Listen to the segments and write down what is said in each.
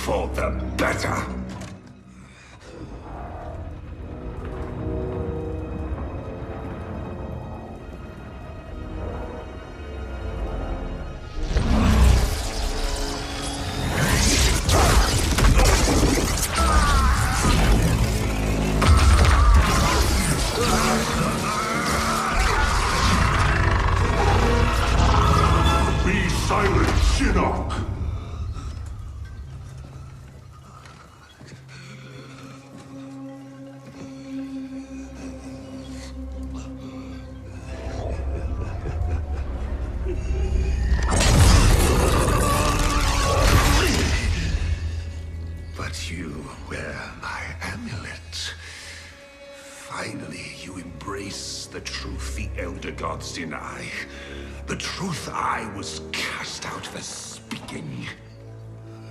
for the better. Be silent, Shinnok! But you wear my amulet. Finally, you embrace the truth the Elder Gods deny. The truth I was cast out for speaking.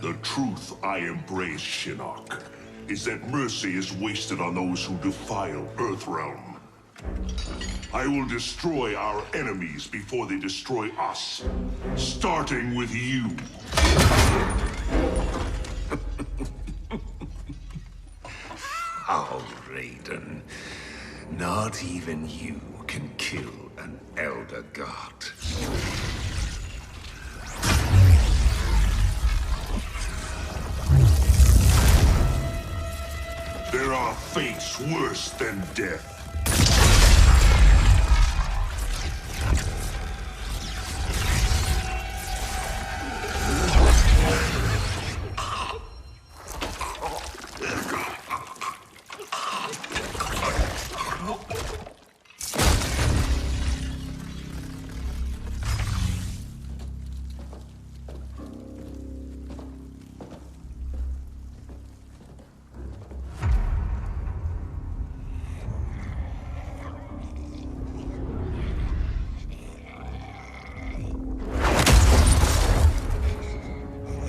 The truth I embrace, Shinnok, is that mercy is wasted on those who defile Earthrealm. I will destroy our enemies before they destroy us, starting with you. Oh, Raiden. Not even you can kill an Elder God. There are fates worse than death.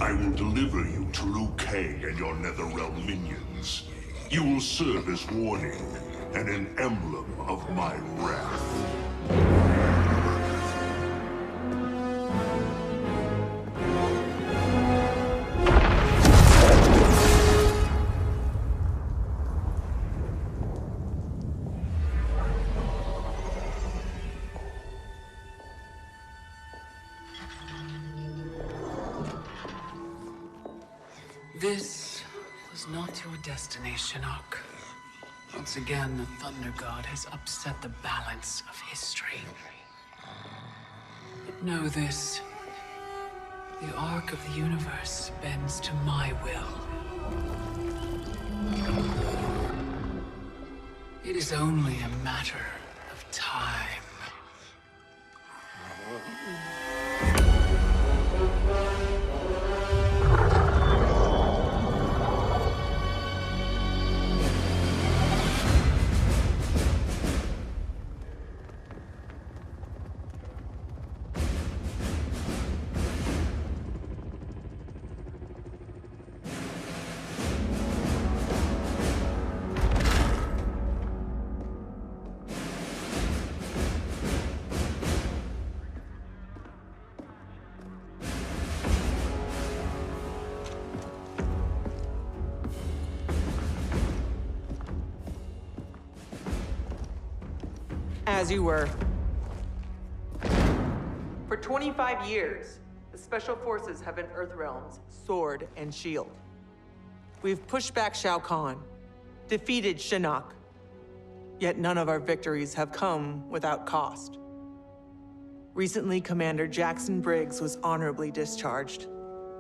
I will deliver you to Liu Kang and your Netherrealm minions. You will serve as warning and an emblem of my wrath. This was not your destiny, Shinnok. Once again, the Thunder God has upset the balance of history. But know this. The arc of the universe bends to my will. It is only a matter of time. As you were. For 25 years, the Special Forces have been Earthrealm's sword and shield. We've pushed back Shao Kahn, defeated Shinnok, yet none of our victories have come without cost. Recently, Commander Jackson Briggs was honorably discharged.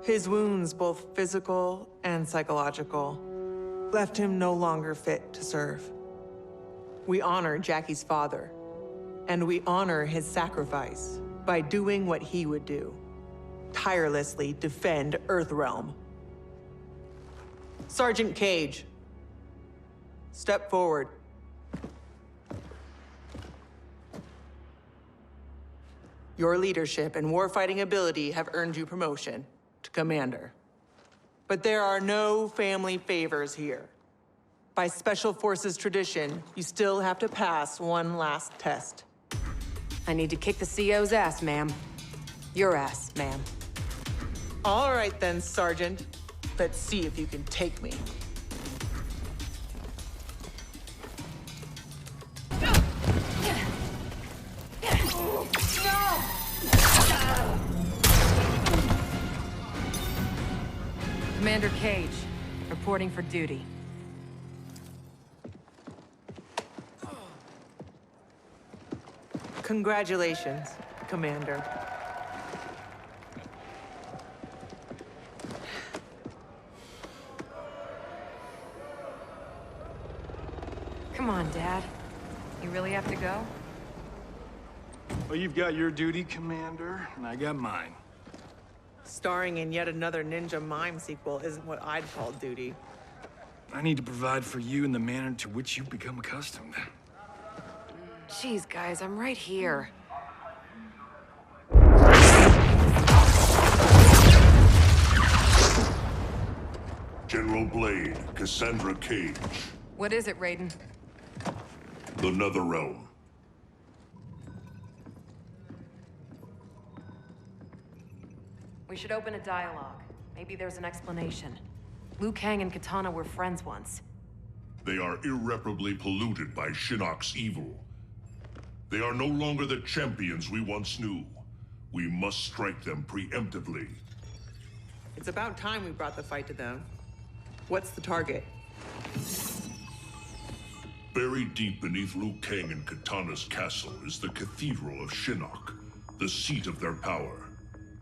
His wounds, both physical and psychological, left him no longer fit to serve. We honor Jackie's father, and we honor his sacrifice by doing what he would do. Tirelessly defend Earthrealm. Sergeant Cage, step forward. Your leadership and warfighting ability have earned you promotion to commander. But there are no family favors here. By Special Forces tradition, you still have to pass one last test. I need to kick the CO's ass, ma'am. Your ass, ma'am. All right then, Sergeant. Let's see if you can take me. Commander Cage, reporting for duty. Congratulations, Commander. Come on, Dad. You really have to go? Well, you've got your duty, Commander, and I got mine. Starring in yet another Ninja Mime sequel isn't what I'd call duty. I need to provide for you in the manner to which you've become accustomed. Jeez, guys, I'm right here. General Blade, Cassandra Cage. What is it, Raiden? The Netherrealm. We should open a dialogue. Maybe there's an explanation. Liu Kang and Katana were friends once. They are irreparably polluted by Shinnok's evil. They are no longer the champions we once knew. We must strike them preemptively. It's about time we brought the fight to them. What's the target? Buried deep beneath Liu Kang and Katana's castle is the Cathedral of Shinnok, the seat of their power.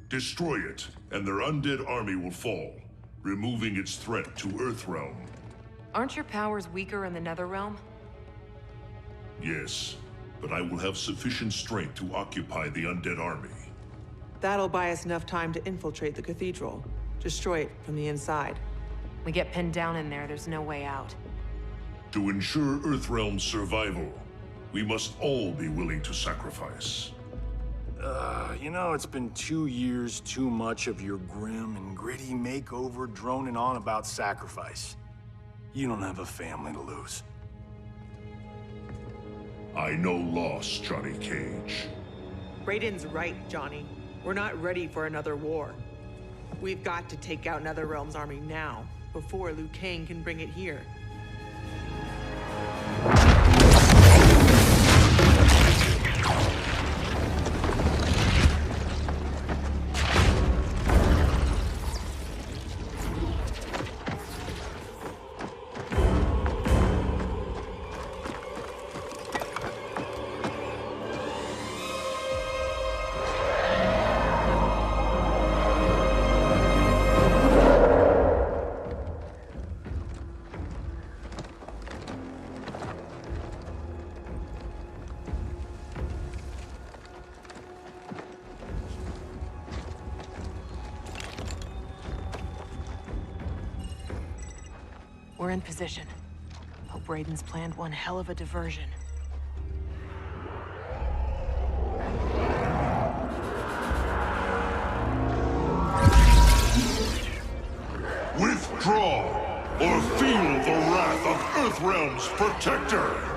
Destroy it, and their undead army will fall, removing its threat to Earthrealm. Aren't your powers weaker in the Netherrealm? Yes, but I will have sufficient strength to occupy the undead army. That'll buy us enough time to infiltrate the cathedral. Destroy it from the inside. We get pinned down in there, there's no way out. To ensure Earthrealm's survival, we must all be willing to sacrifice. You know, it's been 2 years too much of your grim and gritty makeover droning on about sacrifice. You don't have a family to lose. I know loss, Johnny Cage. Raiden's right, Johnny. We're not ready for another war. We've got to take out Netherrealm's army now, before Liu Kang can bring it here. We're in position. Hope Raiden's planned one hell of a diversion. Withdraw, or feel the wrath of Earthrealm's protector!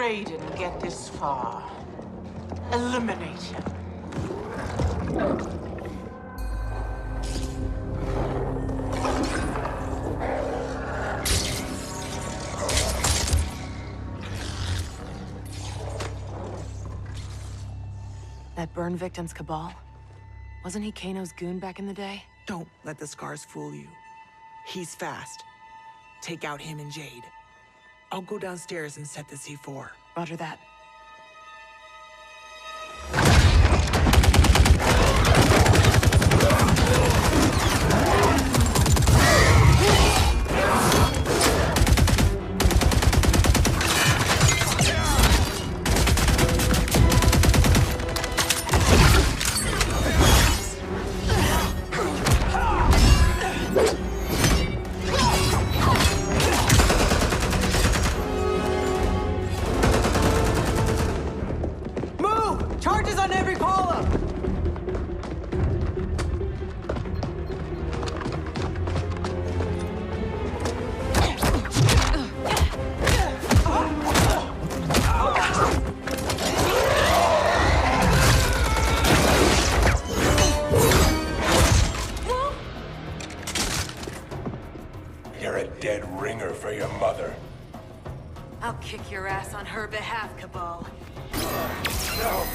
Raiden get this far? Eliminate him. That burn victim's Cabal? Wasn't he Kano's goon back in the day? Don't let the scars fool you. He's fast. Take out him and Jade. I'll go downstairs and set the C4. Roger that. You're a dead ringer for your mother. I'll kick your ass on her behalf, Cabal. No.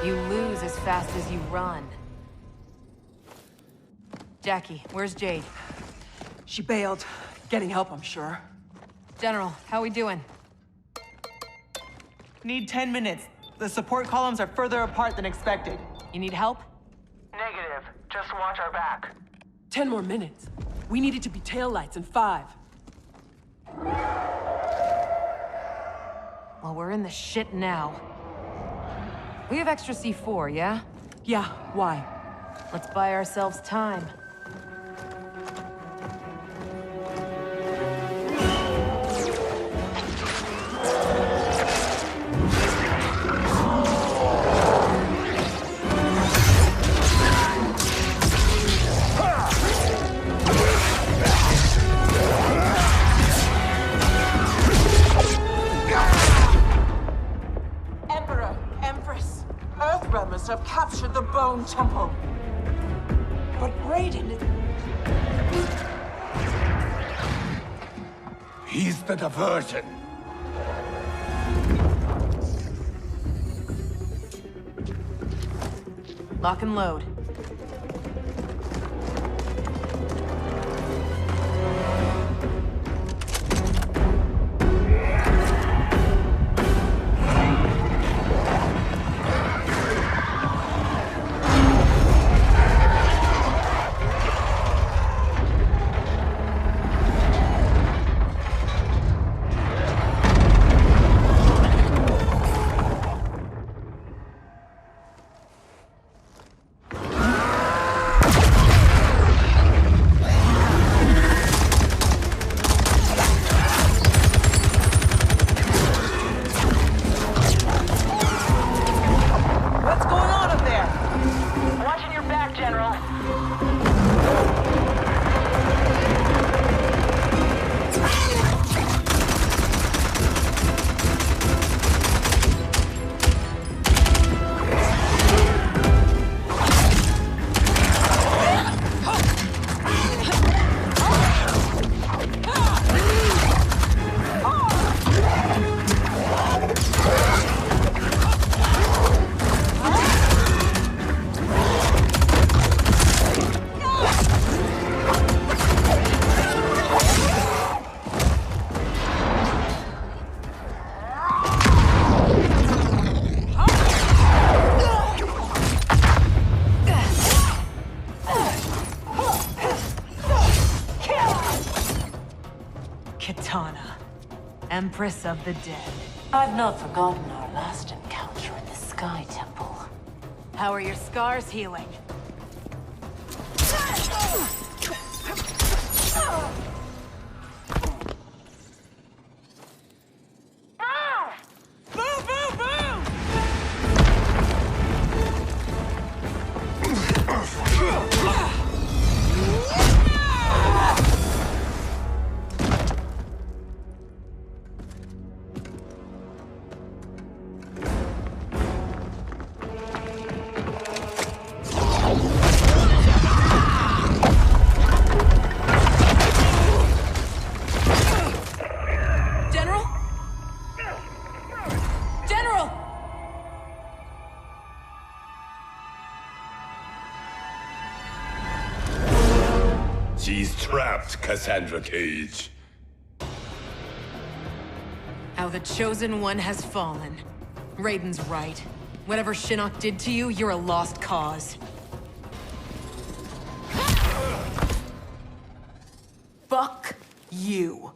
You lose as fast as you run. Jackie, where's Jade? She bailed. Getting help, I'm sure. General, how we doing? Need 10 minutes. The support columns are further apart than expected. You need help? Negative. Just watch our back. 10 more minutes. We needed to be taillights in 5. Well, we're in the shit now. We have extra C4, yeah? Yeah, why? Let's buy ourselves time. Have captured the Bone Temple. But Raiden... He's the diversion. Lock and load. Empress of the Dead. I've not forgotten our last encounter in the Sky Temple. How are your scars healing? trapped, Cassandra Cage. How the Chosen One has fallen. Raiden's right. Whatever Shinnok did to you, you're a lost cause. Fuck you.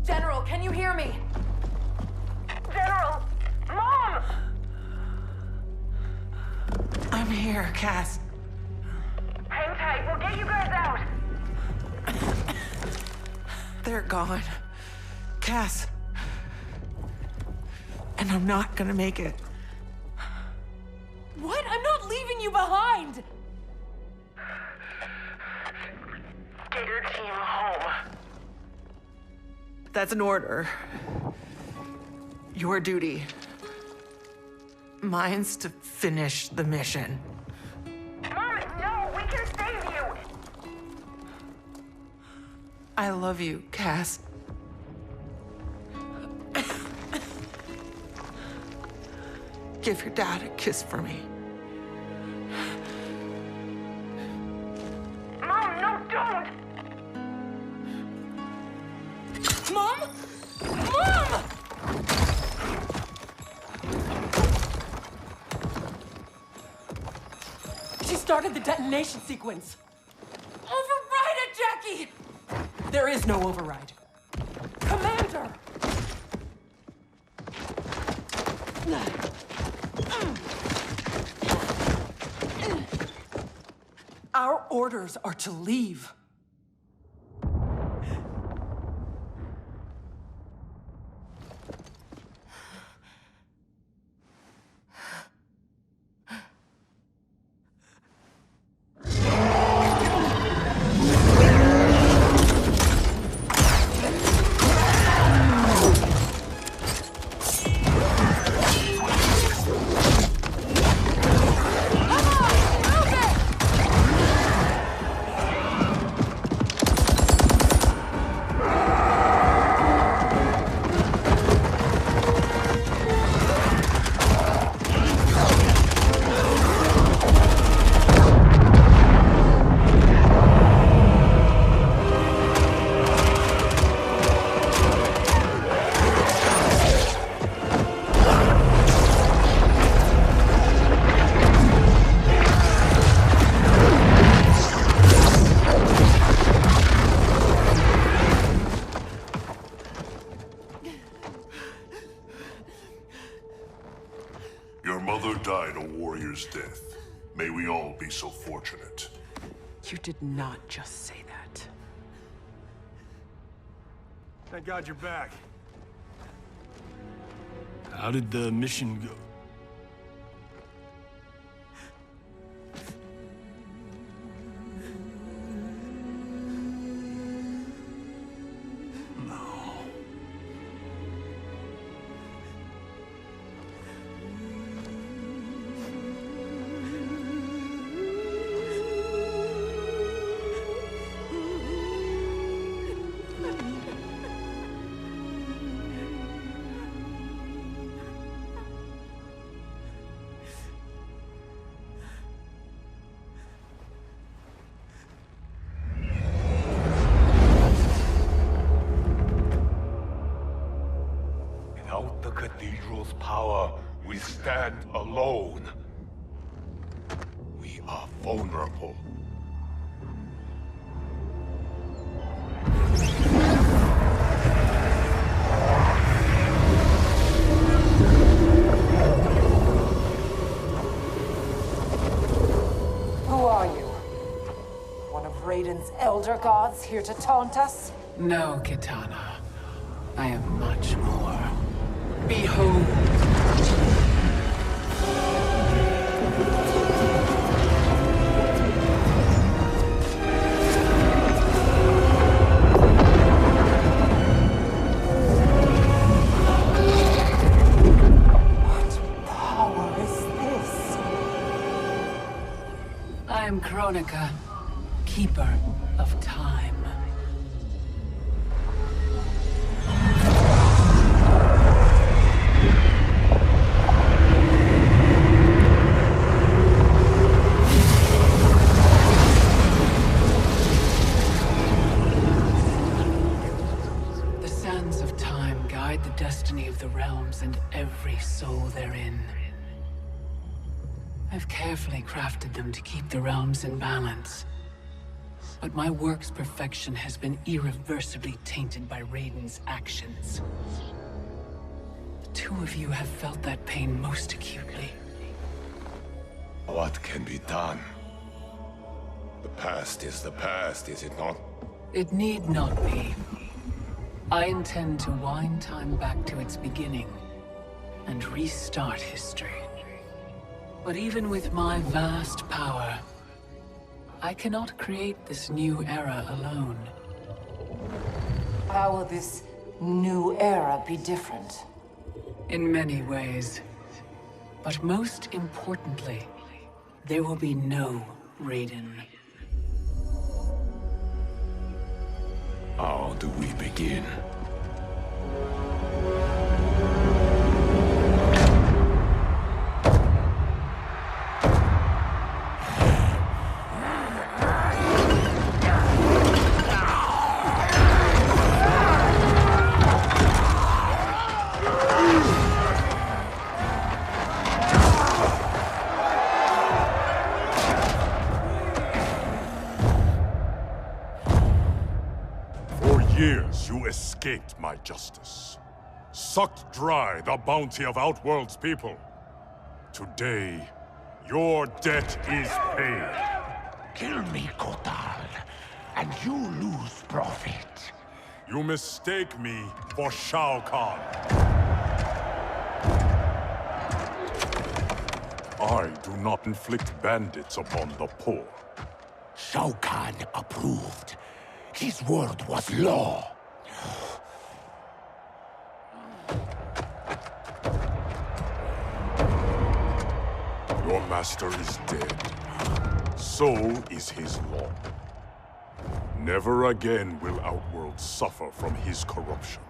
General, can you hear me? General! Mom! I'm here, Cass. Hang tight, we'll get you guys out! They're gone. Cass. And I'm not gonna make it. What? I'm not leaving you behind! Get your team home. That's an order. Your duty. Mine's to finish the mission. Mom, no, we can save you! I love you, Cass. Give your dad a kiss for me. Mom, no, don't! Mom? Mom! She started the detonation sequence. Override it, Jackie! There is no override. Commander! Our orders are to leave. Your mother died a warrior's death. May we all be so fortunate. You did not just say that. Thank God you're back. How did the mission go? Without the cathedral's power, we stand alone. We are vulnerable. Who are you? One of Raiden's elder gods here to taunt us? No, Kitana. I am much more. Behold. What power is this? I am Kronika, keeper of time. I've carefully crafted them to keep the realms in balance. But my work's perfection has been irreversibly tainted by Raiden's actions. The two of you have felt that pain most acutely. What can be done? The past is the past, is it not? It need not be. I intend to wind time back to its beginning and restart history. But even with my vast power, I cannot create this new era alone. How will this new era be different? In many ways. But most importantly, there will be no Raiden. How do we begin? Years you escaped my justice, sucked dry the bounty of Outworld's people. Today, your debt is paid. Kill me, Kotal, and you lose profit. You mistake me for Shao Kahn. I do not inflict bandits upon the poor. Shao Kahn approved. His word was law. Your master is dead. So is his law. Never again will Outworld suffer from his corruption.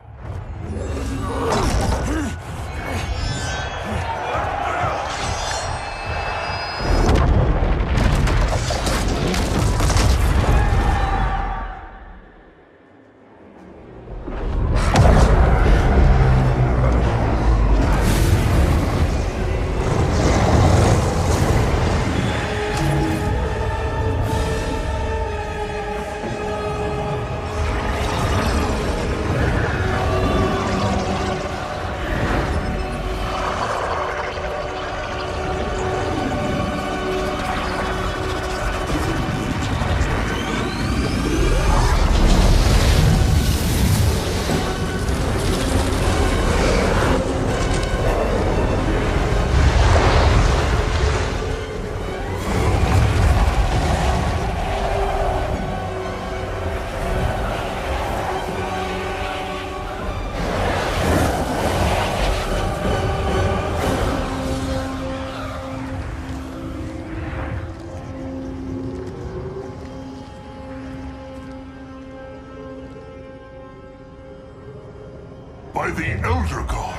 By the Elder Gods!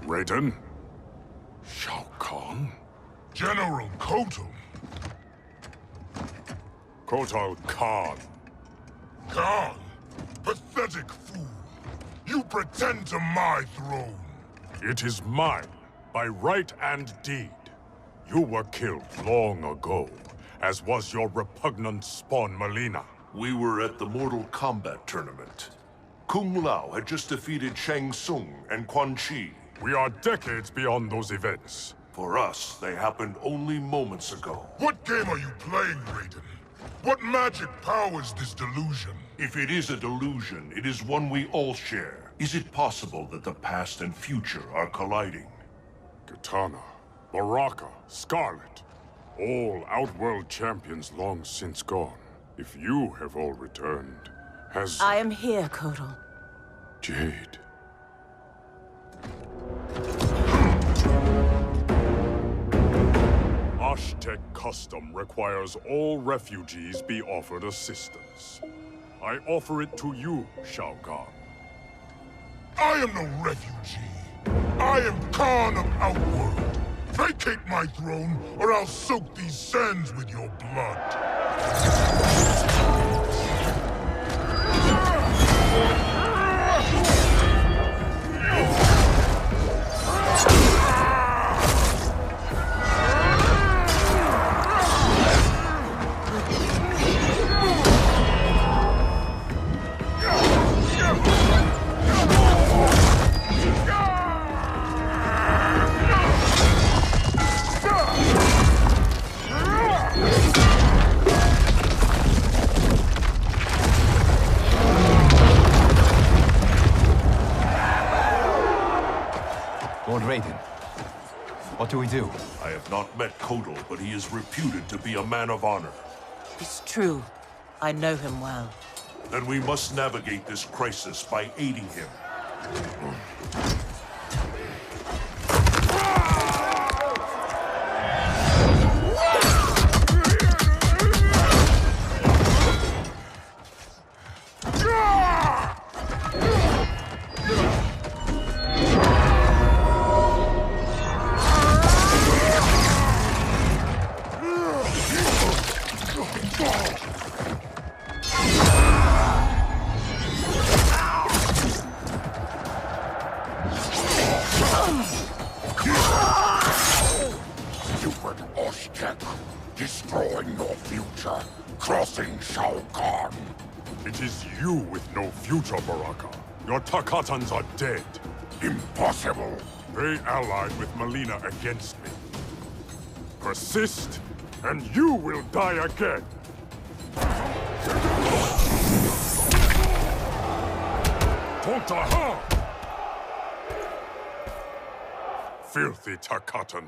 Raiden? Shao Kahn? General Kotal. Kotal Kahn. Khan, pathetic fool. You pretend to my throne. It is mine, by right and deed. You were killed long ago, as was your repugnant spawn Melina. We were at the Mortal Kombat tournament. Kung Lao had just defeated Shang Tsung and Quan Chi. We are decades beyond those events. For us, they happened only moments ago. What game are you playing, Raiden? What magic powers this delusion? If it is a delusion, it is one we all share. Is it possible that the past and future are colliding? Kitana, Baraka, Scarlet, all Outworld champions long since gone. If you have all returned, has... I am here, Kotal. Jade. Aztec custom requires all refugees be offered assistance. I offer it to you, Shao Kahn. I am no refugee. I am Khan of Outworld. Vacate my throne, or I'll soak these sands with your blood. Lord Raiden, what do we do? I have not met Kotal, but he is reputed to be a man of honor. It's true. I know him well. Then we must navigate this crisis by aiding him. Stupid Aztec, destroying your future, crossing Shao Kahn. It is you with no future, Baraka. Your Takatans are dead. Impossible. They allied with Melina against me. Persist, and you will die again. Tontaha! Filthy Takatan.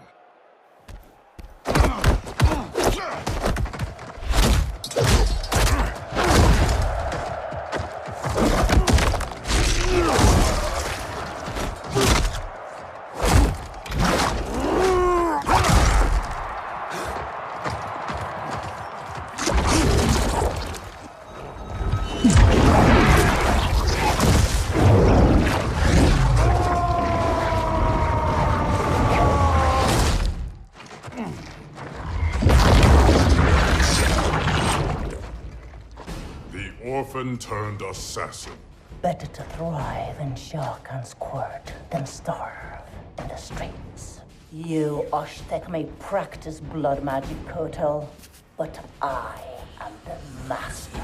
Orphan turned assassin. Better to thrive in Shao Kahn's court than starve in the streets. You Aztec may practice blood magic, Kotal, but I am the master.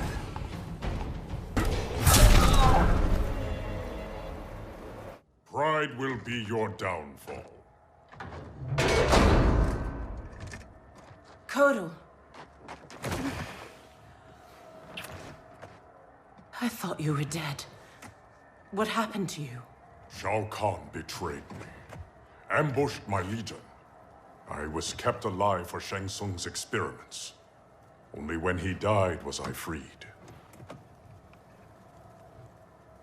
Pride will be your downfall. Kotal. I thought you were dead. What happened to you? Shao Kahn betrayed me. Ambushed my legion. I was kept alive for Shang Tsung's experiments. Only when he died was I freed.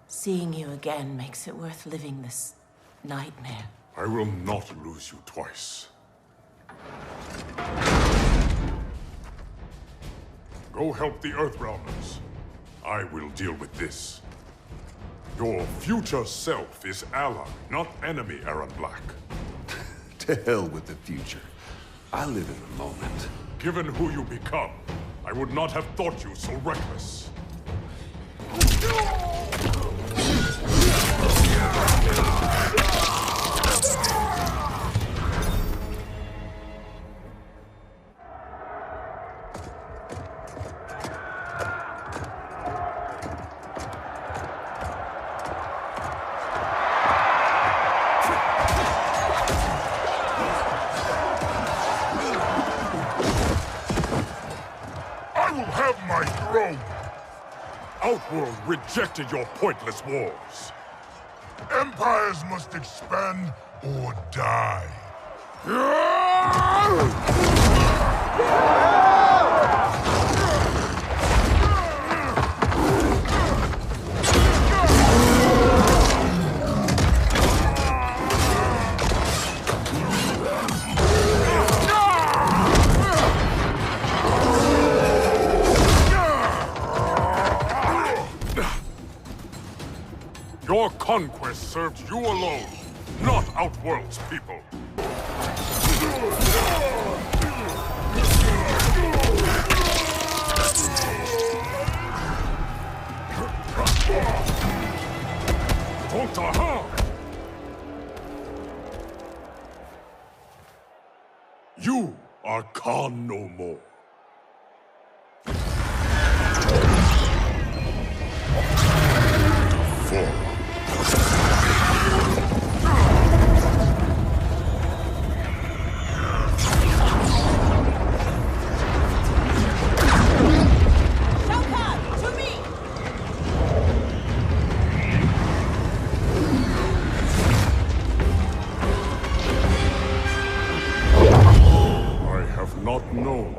Seeing you again makes it worth living this nightmare. I will not lose you twice. Go help the Earthrealmers. I will deal with this. Your future self is ally, not enemy, Aaron Black. To hell with the future. I live in the moment. Given who you become, I would not have thought you so reckless. Outworld rejected your pointless wars. Empires must expand or die. Your conquest served you alone, not Outworld's people. You are Khan no more.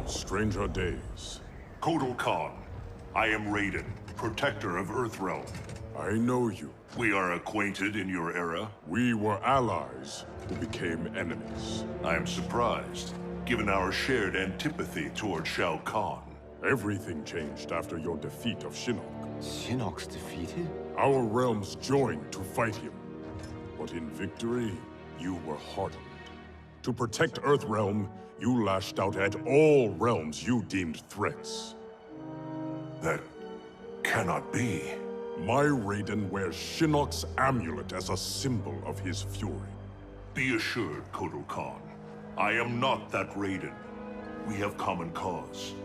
Stranger days. Kotal Khan, I am Raiden, protector of Earthrealm. I know you. We are acquainted in your era. We were allies who became enemies. I am surprised, given our shared antipathy toward Shao Kahn. Everything changed after your defeat of Shinnok. Shinnok's defeated? Our realms joined to fight him. But in victory, you were hardened. To protect Earthrealm, you lashed out at all realms you deemed threats. That cannot be. My Raiden wears Shinnok's amulet as a symbol of his fury. Be assured, Kotal Khan, I am not that Raiden. We have common cause,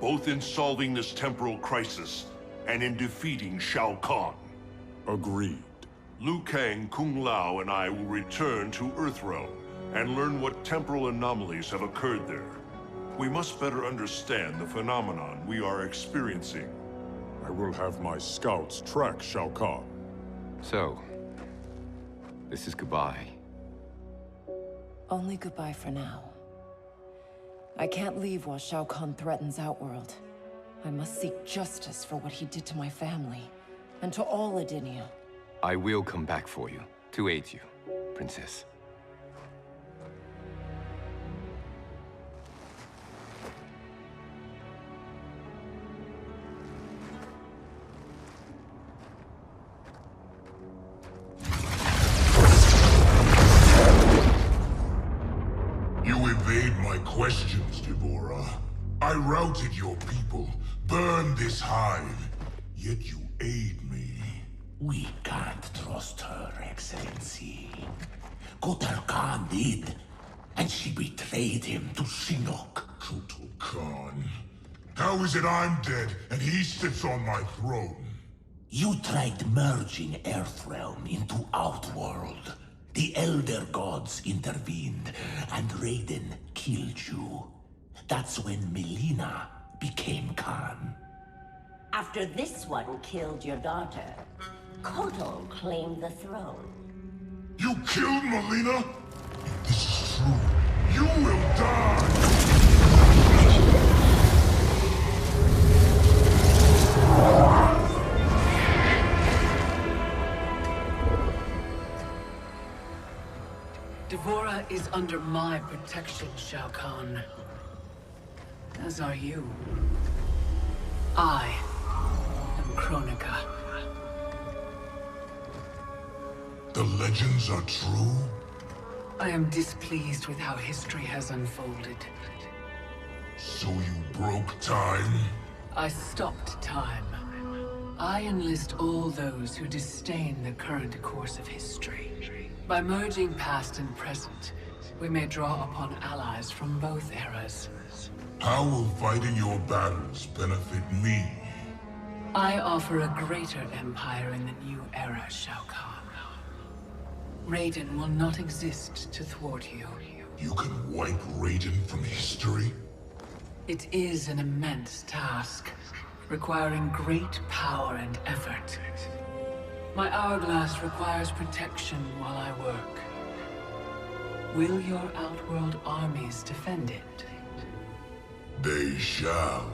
both in solving this temporal crisis and in defeating Shao Kahn. Agreed. Liu Kang, Kung Lao, and I will return to Earthrealm and learn what temporal anomalies have occurred there. We must better understand the phenomenon we are experiencing. I will have my scouts track Shao Kahn. So, this is goodbye. Only goodbye for now. I can't leave while Shao Kahn threatens Outworld. I must seek justice for what he did to my family, and to all Edinia. I will come back for you, to aid you, Princess. Questions, Deborah. I routed your people, burned this hive, yet you aid me. We can't trust her, Excellency. Kotal Khan did, and she betrayed him to Shinnok. Kotal Khan? How is it I'm dead and he sits on my throne? You tried merging Earthrealm into Outworld. The Elder Gods intervened, and Raiden killed you. That's when Melina became Khan. After this one killed your daughter, Kotal claimed the throne. You killed Melina? If this is true, you will die! Deborah is under my protection, Shao Kahn. As are you. I am Kronika. the legends are true? I am displeased with how history has unfolded. So you broke time? I stopped time. I enlist all those who disdain the current course of history. By merging past and present, we may draw upon allies from both eras. How will fighting your battles benefit me? I offer a greater empire in the new era, Shao Kahn. Raiden will not exist to thwart you. You can wipe Raiden from history? It is an immense task, requiring great power and effort. My hourglass requires protection while I work. Will your Outworld armies defend it? They shall.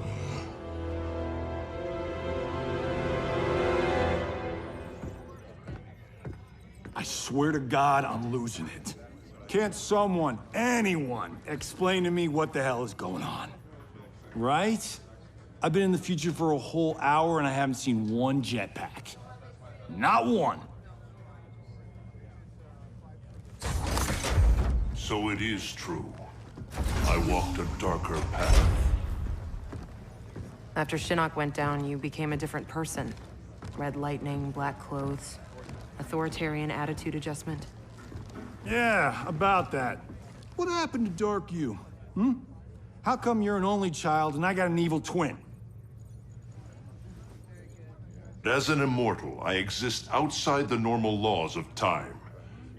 I swear to God, I'm losing it. Can't someone, anyone, explain to me what the hell is going on? Right? I've been in the future for a whole hour and I haven't seen one jetpack. Not one. So it is true. I walked a darker path. After Shinnok went down, you became a different person. Red lightning, black clothes, authoritarian attitude adjustment. Yeah, about that. What happened to Dark You? How come you're an only child and I got an evil twin? As an immortal, I exist outside the normal laws of time.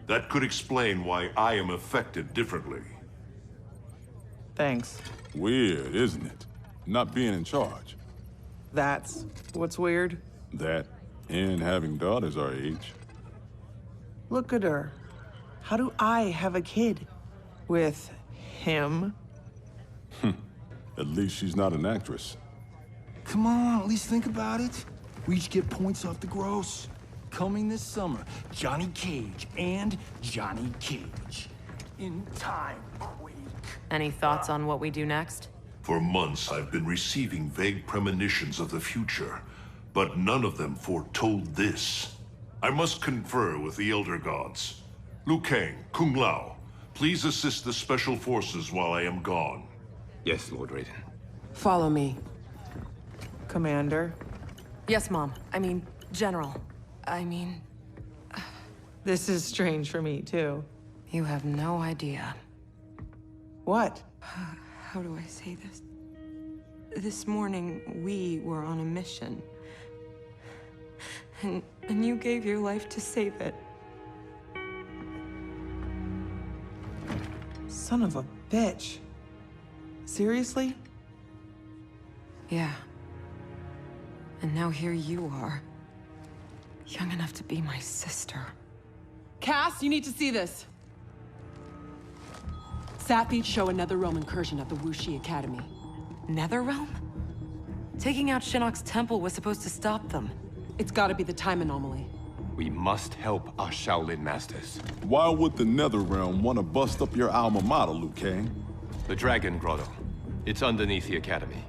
That could explain why I am affected differently. Thanks. Weird, isn't it? Not being in charge. That's what's weird. That, and having daughters our age. Look at her. How do I have a kid? With him? At least she's not an actress. Come on, at least think about it. We each get points off the gross. Coming this summer, Johnny Cage and Johnny Cage. In time, Quake. Any thoughts on what we do next? For months, I've been receiving vague premonitions of the future, but none of them foretold this. I must confer with the Elder Gods. Liu Kang, Kung Lao, please assist the Special Forces while I am gone. Yes, Lord Raiden. Follow me. Commander, Yes, Mom. I mean, General. this is strange for me, too. You have no idea. What? How do I say this? This morning, we were on a mission. And you gave your life to save it. Son of a bitch. Seriously? Yeah. And now here you are. Young enough to be my sister. Cass, you need to see this. Sat feeds show another realm incursion at the Wuxi Academy. Netherrealm? Taking out Shinnok's temple was supposed to stop them. It's gotta be the time anomaly. We must help our Shaolin masters. Why would the Netherrealm want to bust up your alma mater, Liu Kang? The Dragon Grotto. It's underneath the Academy.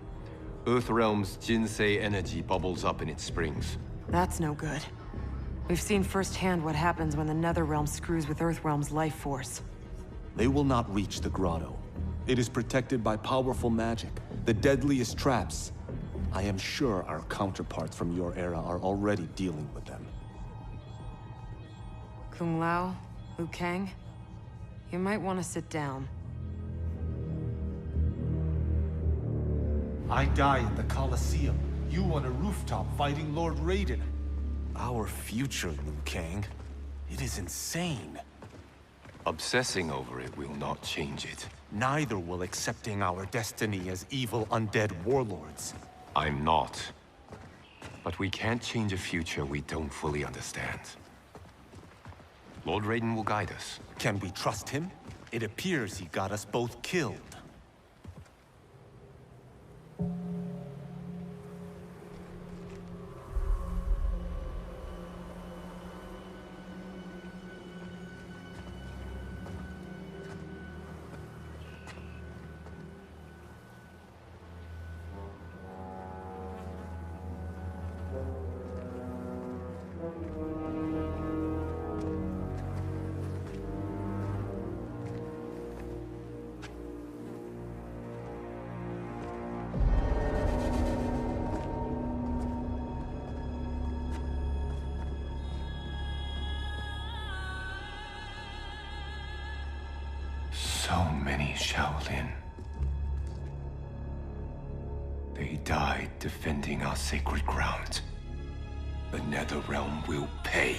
Earthrealm's Jinsei energy bubbles up in its springs. That's no good. We've seen firsthand what happens when the Netherrealm screws with Earthrealm's life force. They will not reach the grotto. It is protected by powerful magic, the deadliest traps. I am sure our counterparts from your era are already dealing with them. Kung Lao, Liu Kang, you might want to sit down. I die in the Colosseum. You on a rooftop fighting Lord Raiden. Our future, Liu Kang. It is insane. Obsessing over it will not change it. Neither will accepting our destiny as evil undead warlords. I'm not. But we can't change a future we don't fully understand. Lord Raiden will guide us. Can we trust him? It appears he got us both killed. So many Shaolin. They died defending our sacred ground. The Netherrealm will pay.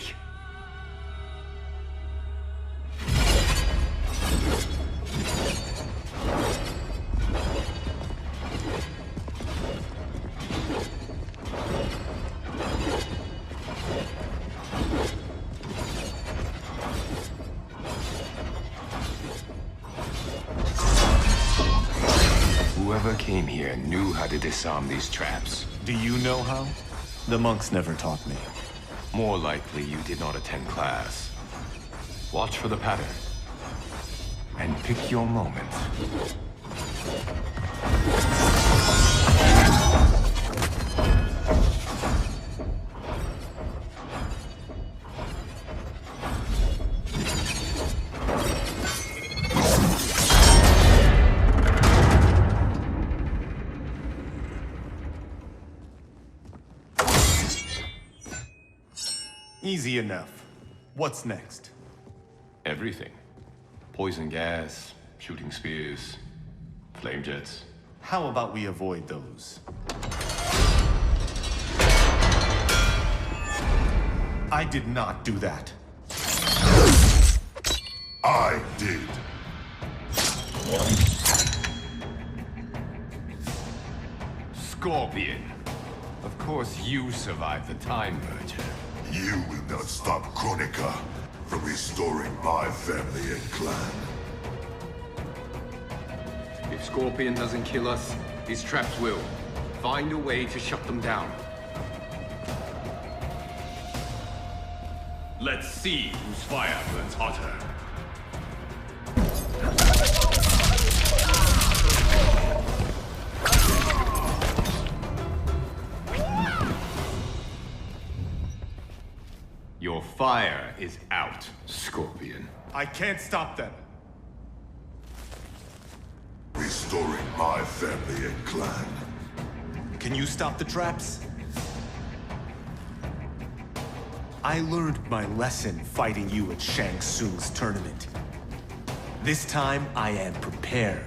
Whoever came here knew how to disarm these traps. Do you know how? The monks never taught me. More likely you did not attend class. Watch for the pattern. And pick your moment. Easy enough. What's next? Everything. Poison gas, shooting spears, flame jets. How about we avoid those? I did not do that. I did. Scorpion. Of course you survived the time merger. You will not stop Kronika from restoring my family and clan. If Scorpion doesn't kill us, these traps will. Find a way to shut them down. Let's see whose fire burns hotter. Your fire is out, Scorpion. I can't stop them. Restoring my family and clan. Can you stop the traps? I learned my lesson fighting you at Shang Tsung's tournament. This time, I am prepared.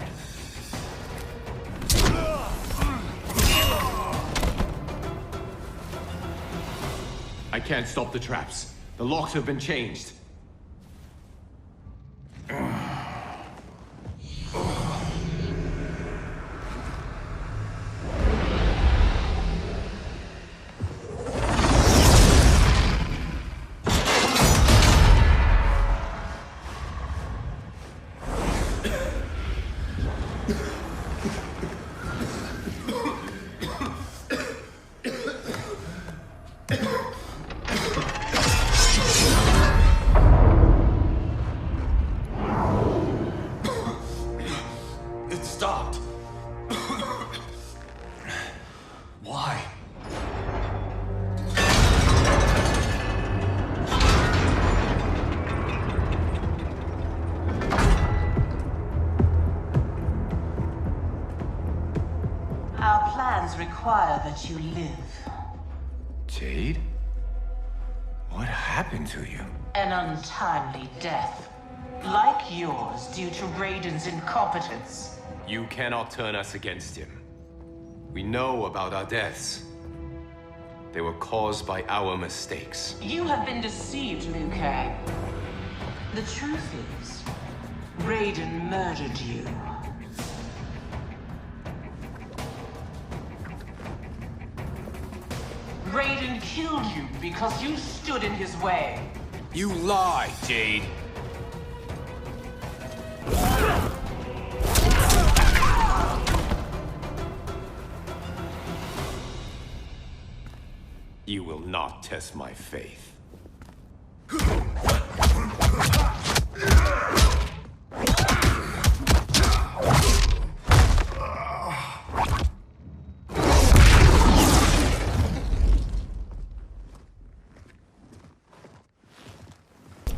I can't stop the traps. The locks have been changed. Require that you live. Jade? What happened to you? An untimely death. Like yours, due to Raiden's incompetence. You cannot turn us against him. We know about our deaths. They were caused by our mistakes. You have been deceived, Liu Kang. The truth is, Raiden murdered you. Raiden killed you because you stood in his way. You lie, Jade. You will not test my faith.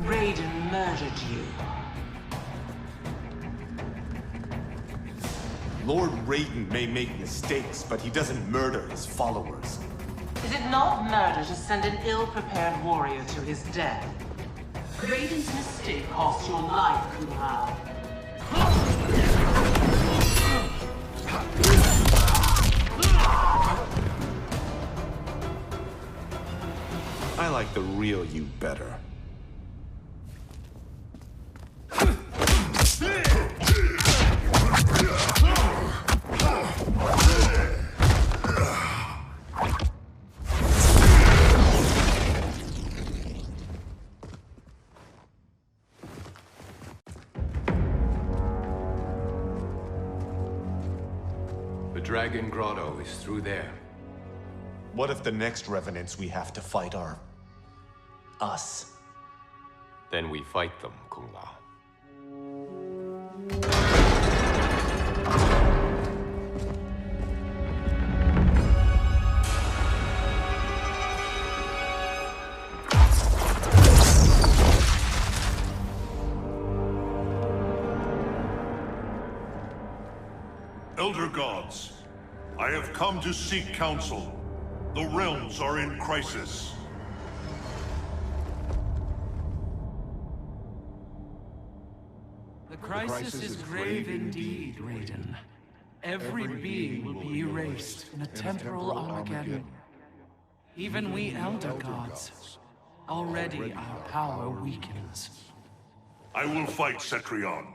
Raiden murdered you. Lord Raiden may make mistakes, but he doesn't murder his followers. Is it not murder to send an ill-prepared warrior to his death? Raiden's mistake cost your life, Kung Lao. I like the real you better. The Dragon Grotto is through there. What if the next revenants we have to fight are... us? Then we fight them, Kung Lao. Elder Gods, I have come to seek counsel. The realms are in crisis. The crisis is grave indeed, Raiden. Every being will be erased in a temporal Armageddon. Even we Elder Gods. Already our power weakens. I will fight Cetrion.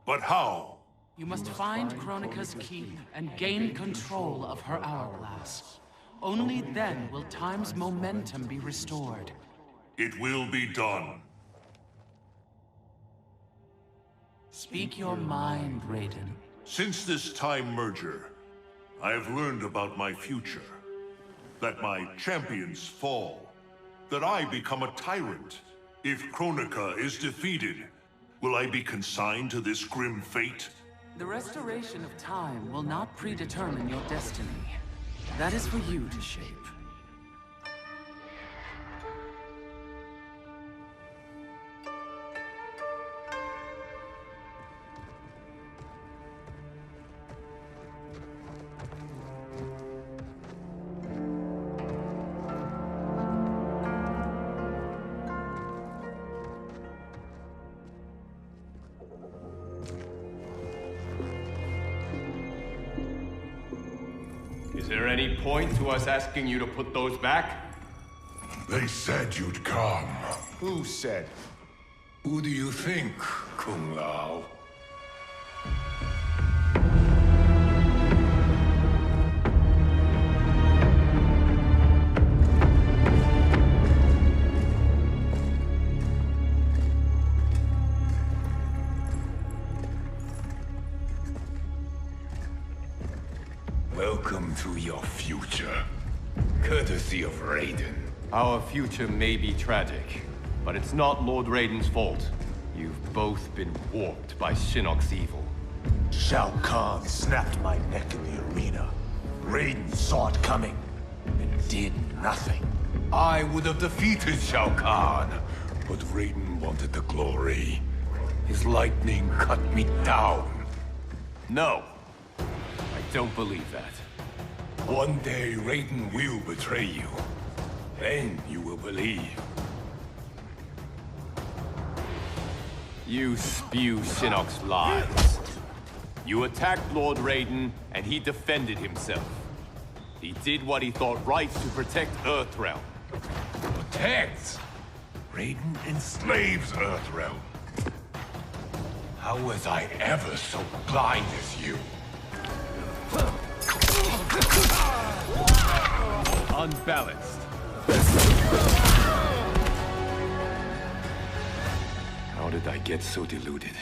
But how? You must find Kronika's key and gain control of her hourglass. Only then will time's momentum be restored. It will be done. Speak your mind, Raiden. Since this time merger, I have learned about my future. That my champions fall. That I become a tyrant. If Kronika is defeated, will I be consigned to this grim fate? The restoration of time will not predetermine your destiny. That is for you to shape. Is there any point to us asking you to put those back? They said you'd come. Who said? Who do you think, Kung Lao? Welcome to your future. Courtesy of Raiden. Our future may be tragic, but it's not Lord Raiden's fault. You've both been warped by Shinnok's evil. Shao Kahn snapped my neck in the arena. Raiden saw it coming and did nothing. I would have defeated Shao Kahn, but Raiden wanted the glory. His lightning cut me down. No, I don't believe that. One day Raiden will betray you. Then you will believe. You spew Shinnok's lies. You attacked Lord Raiden, and he defended himself. He did what he thought right to protect Earthrealm. Protect? Raiden enslaves Earthrealm. How was I ever so blind as you? Unbalanced. How did I get so deluded?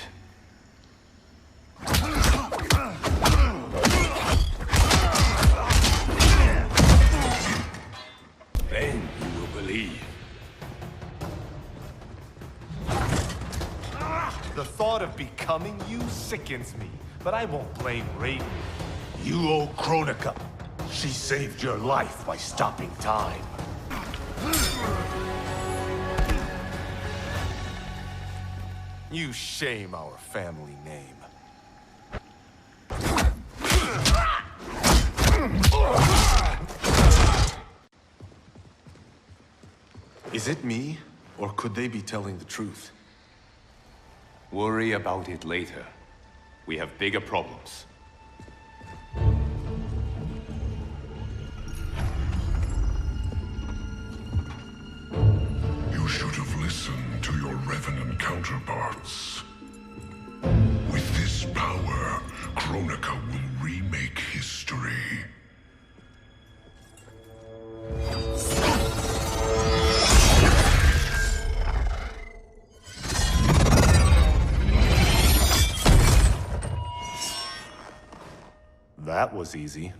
Then you will believe. The thought of becoming you sickens me, but I won't blame Raiden. You owe Kronika. She saved your life by stopping time. You shame our family name. Is it me, or could they be telling the truth? Worry about it later. We have bigger problems. You should have listened to your Revenant counterparts. With this power, Kronika will remake history. That was easy.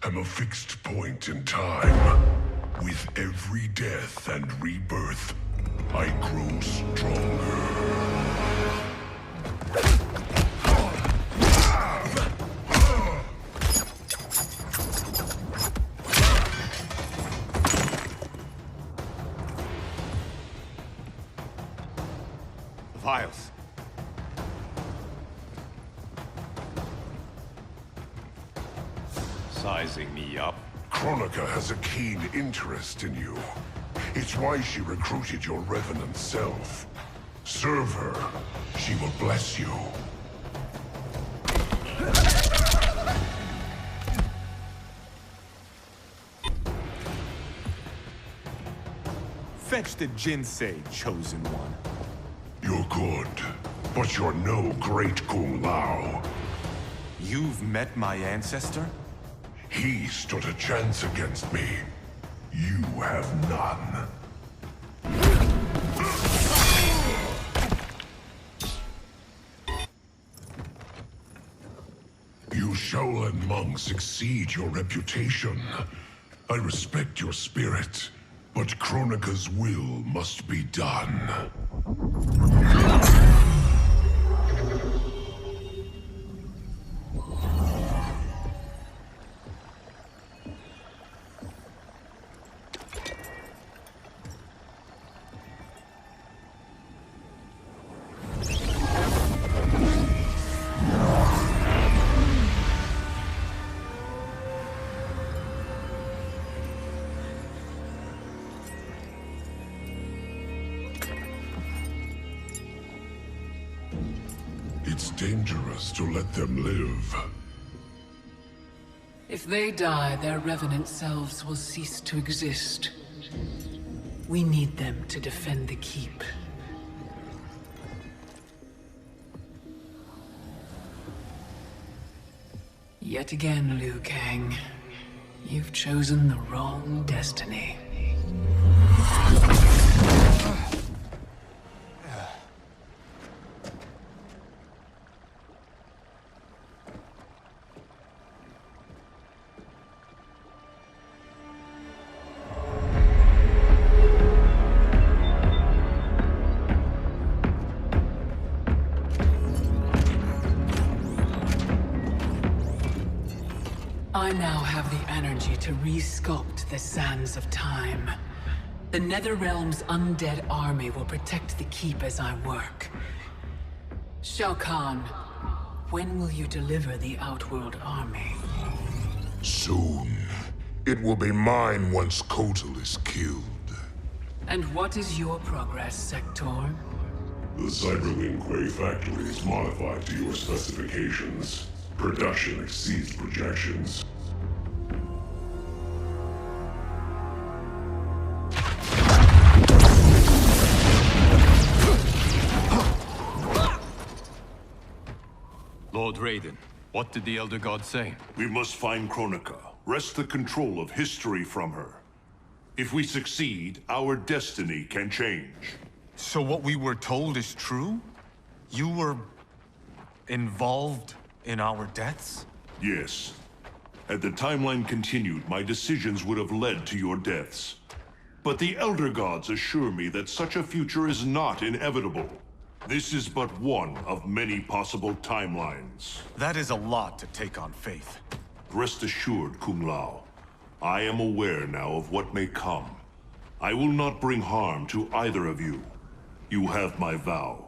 Am a fixed point in time. With every death and rebirth, I grow stronger. Vials. Sizing me up. Kronika has a keen interest in you. It's why she recruited your Revenant self. Serve her. She will bless you. Fetch the Jinsei, Chosen One. You're good, but you're no great Kung Lao. You've met my ancestor? He stood a chance against me. You have none. You Shaolin monks exceed your reputation. I respect your spirit, but Kronika's will must be done. It's dangerous to let them live. If they die, their revenant selves will cease to exist. We need them to defend the keep. Yet again, Liu Kang, you've chosen the wrong destiny. I now have the energy to re-sculpt the sands of time. The Netherrealm's undead army will protect the keep as I work. Shao Kahn, when will you deliver the Outworld army? Soon. It will be mine once Kotal is killed. And what is your progress, Sector? The Cyberling Quay factory is modified to your specifications. Production exceeds projections. Lord Raiden, what did the Elder God say? We must find Kronika, wrest the control of history from her. If we succeed, our destiny can change. So what we were told is true? You were involved in our deaths? Yes. Had the timeline continued, my decisions would have led to your deaths. But the Elder Gods assure me that such a future is not inevitable. This is but one of many possible timelines. That is a lot to take on faith. Rest assured, Kung Lao. I am aware now of what may come. I will not bring harm to either of you. You have my vow.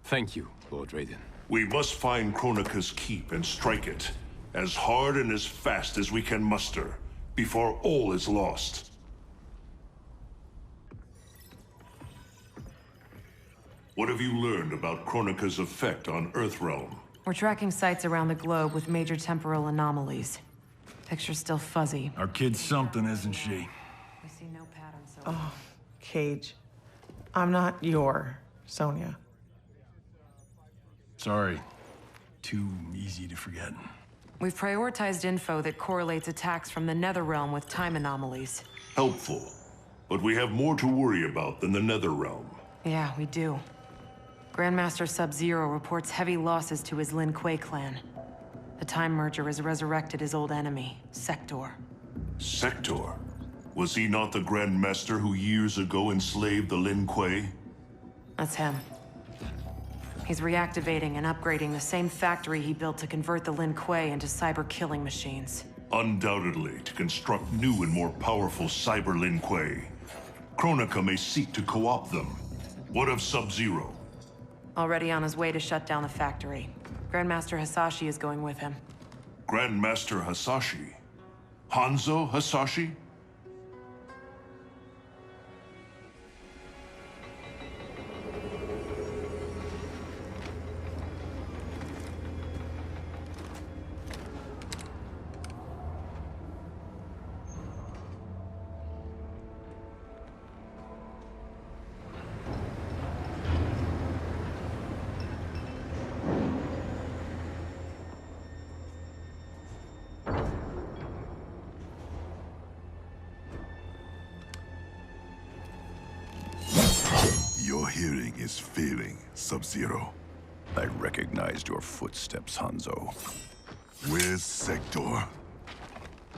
Thank you, Lord Raiden. We must find Kronika's keep and strike it, as hard and as fast as we can muster, before all is lost. What have you learned about Kronika's effect on Earthrealm? We're tracking sites around the globe with major temporal anomalies. Picture's still fuzzy. Our kid's something, isn't she? We see no pattern so Oh, Cage. I'm not your Sonya. Sorry. Too easy to forget. We've prioritized info that correlates attacks from the Netherrealm with time anomalies. Helpful. But we have more to worry about than the Netherrealm. Yeah, we do. Grandmaster Subzero reports heavy losses to his Lin Kuei clan. The Time Merger has resurrected his old enemy, Sector. Sector? Was he not the Grandmaster who years ago enslaved the Lin Kuei? That's him. He's reactivating and upgrading the same factory he built to convert the Lin Kuei into cyber-killing machines. Undoubtedly, to construct new and more powerful cyber Lin Kuei. Kronika may seek to co-opt them. What of Subzero? Already on his way to shut down the factory. Grandmaster Hasashi is going with him. Grandmaster Hasashi? Hanzo Hasashi? Your hearing is failing, Sub-Zero. I recognized your footsteps, Hanzo. Where's Sector?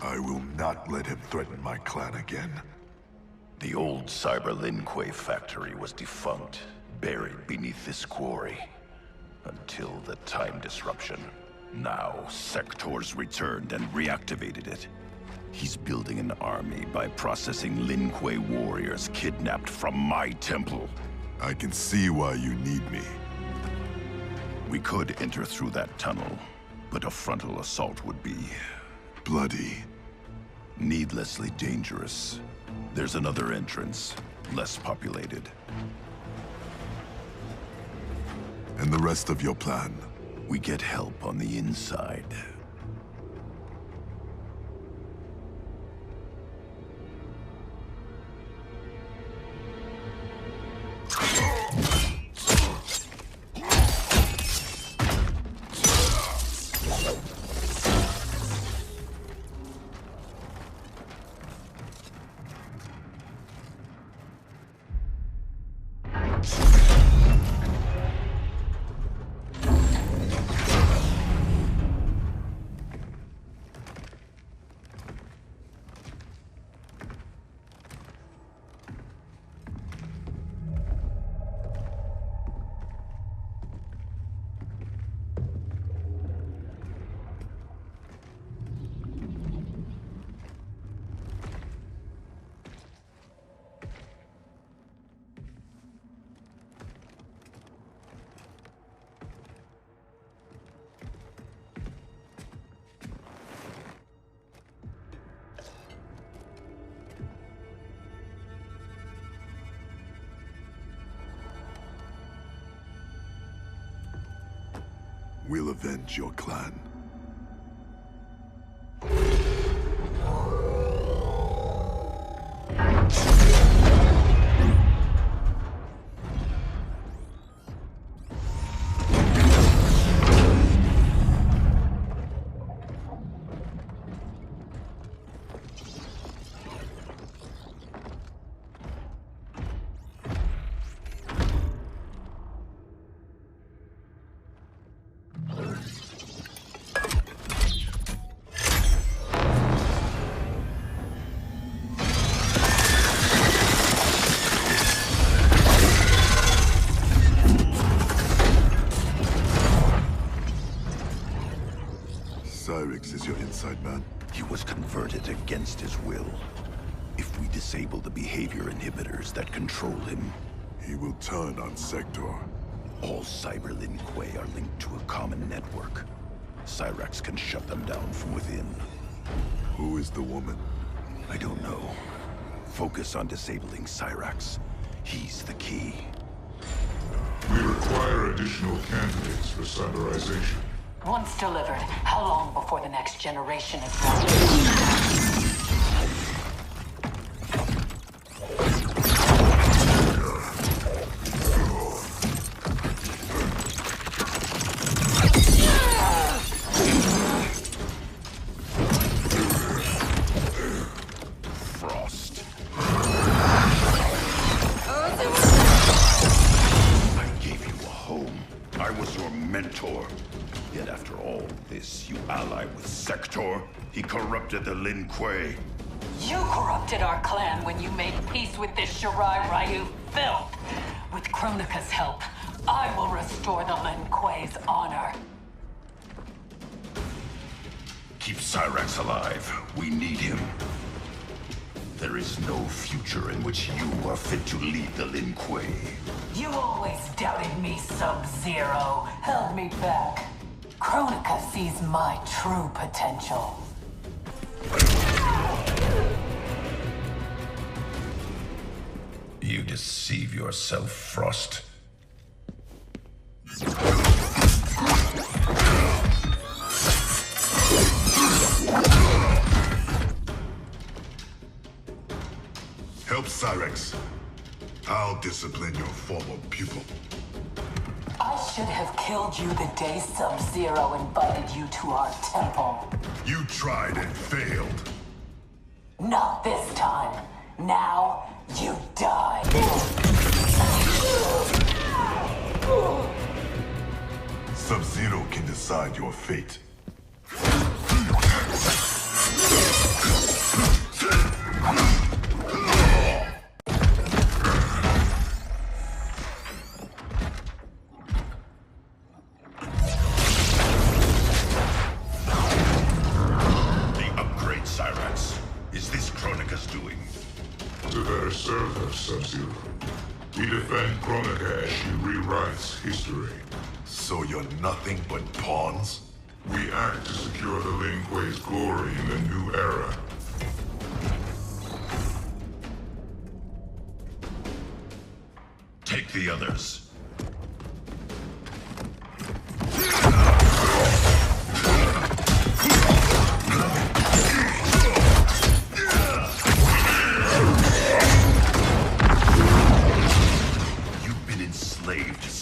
I will not let him threaten my clan again. The old Cyber Lin Kuei factory was defunct, buried beneath this quarry. Until the time disruption. Now, Sector's returned and reactivated it. He's building an army by processing Lin Kuei warriors kidnapped from my temple. I can see why you need me. We could enter through that tunnel, but a frontal assault would be... bloody. Needlessly dangerous. There's another entrance, less populated. And the rest of your plan? We get help on the inside. We'll avenge your clan. Is your inside man? He was converted against his will. If we disable the behavior inhibitors that control him, he will turn on Sector. All Cyber Lin Kuei are linked to a common network. Cyrax can shut them down from within. Who is the woman? I don't know. Focus on disabling Cyrax. He's the key. We require additional candidates for cyberization. Once delivered, how long before the next generation is ready? He corrupted the Lin Kuei. You corrupted our clan when you made peace with this Shirai Ryu filth. With Kronika's help, I will restore the Lin Kuei's honor. Keep Cyrax alive. We need him. There is no future in which you are fit to lead the Lin Kuei. You always doubted me, Subzero. Held me back. Kronika sees my true potential. You deceive yourself, Frost. Help Cyrax. I'll discipline your former pupil. I should have killed you the day Subzero invited you to our temple. You tried and failed. Not this time. Now, you die. Subzero can decide your fate. Subzero. We defend Kronika as she rewrites history. So you're nothing but pawns? We act to secure the Lin Kuei's glory in the new era. Take the others.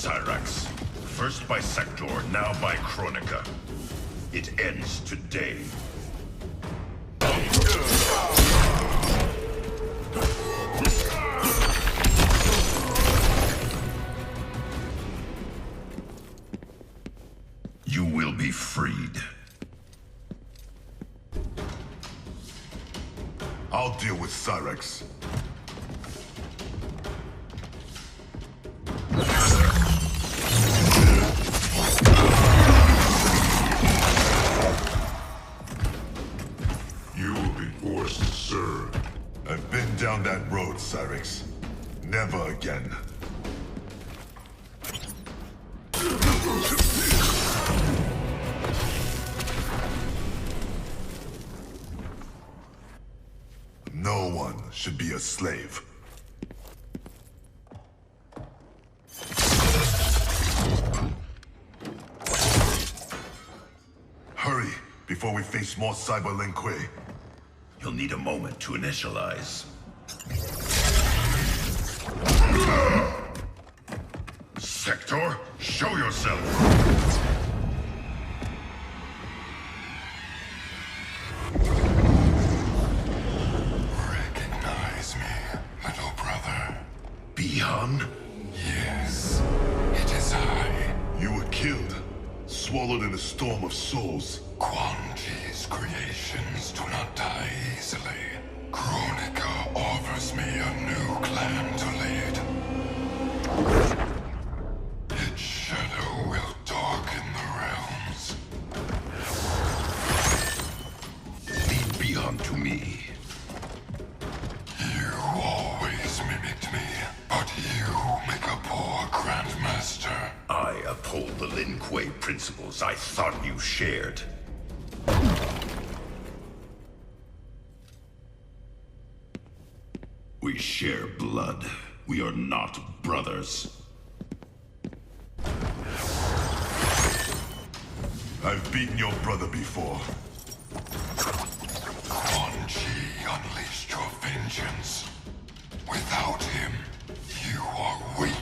Cyrax. First by Sector, now by Kronika. It ends today. You will be freed. I'll deal with Cyrax. I've been down that road, Cyrax. Never again. No one should be a slave. Hurry, before we face more Cyber Lin Kuei. You'll need a moment to initialize. Sector, show yourself! Recognize me, little brother. Bihan? Yes, it is I. You were killed, swallowed in a storm of souls. Quan Chi's creations do not die easily. Kronika offers me a new clan to lead. Its shadow will darken the realms. Lead Bihan to me. uphold the Lin Kuei principles I thought you shared. We share blood. We are not brothers. I've beaten your brother before. Quan Chi unleashed your vengeance. Without him, you are weak.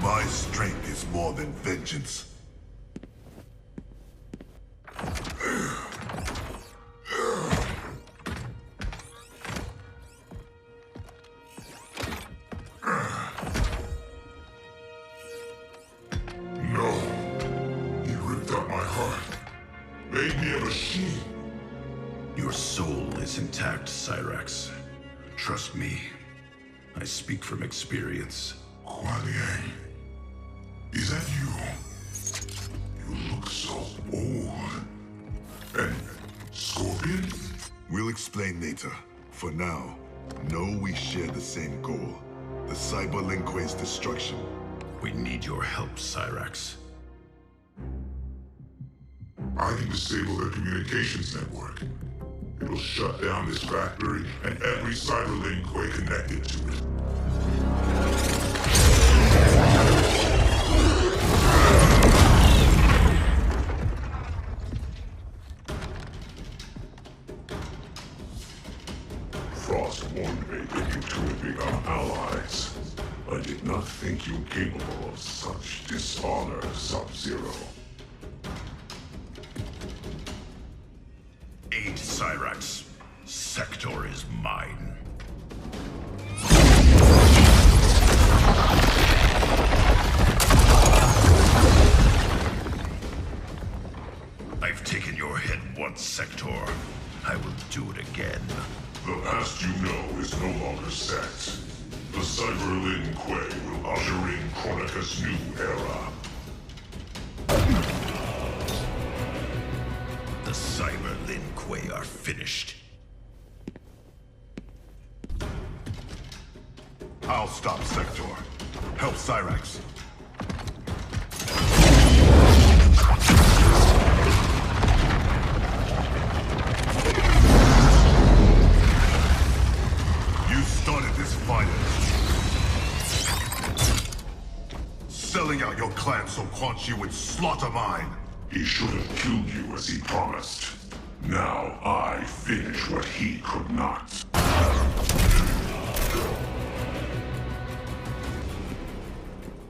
My strength is more than vengeance. No. He ripped out my heart. Made me a machine. Your soul is intact, Cyrax. Trust me. I speak from experience. Kuai Liang. Is that you? You look so old. And Scorpion? We'll explain later. For now, know we share the same goal. The Cyber Lin Kuei's destruction. We need your help, Cyrax. I can disable their communications network. It'll shut down this factory and every Cyber Lin Kuei connected to it. Frost warned me that you two would become allies. I did not think you capable of such dishonor, Subzero. Aid Cyrax. Sector is mine. I've taken your head once, Sector. I will do it again. The past you know is no longer set. The Cyber Lin Kuei will usher in Chronica's new era. The Cyber Lin Kuei are finished. I'll stop Sector. Help Cyrax. You started this violence. Selling out your clan so Quan Chi would slaughter mine. He should have killed you as he promised. Now I finish what he could not.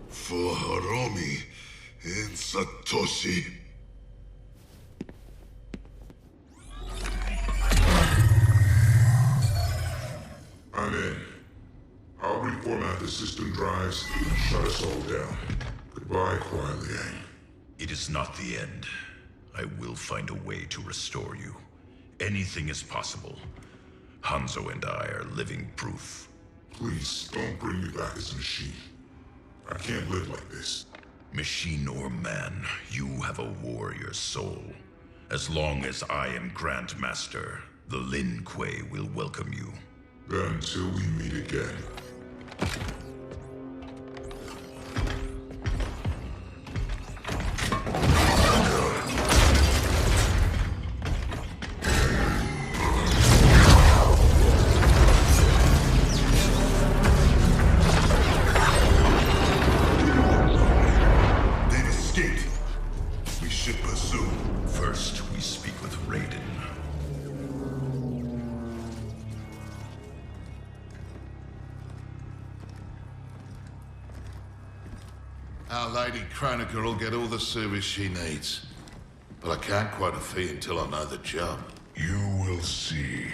For Hiromi and Satoshi. I'm in. I'll reformat the system drives and shut us all down. Goodbye, Kuai Liang. It is not the end. I will find a way to restore you. Anything is possible. Hanzo and I are living proof. Please, don't bring me back as a machine. I can't live like this. Machine or man, you have a warrior soul. As long as I am Grand Master, the Lin Kuei will welcome you. Then until we meet again. They've escaped. We should pursue. First, we speak with Raiden. Our Lady Kronika will get all the service she needs. But I can't quote a fee until I know the job. You will see.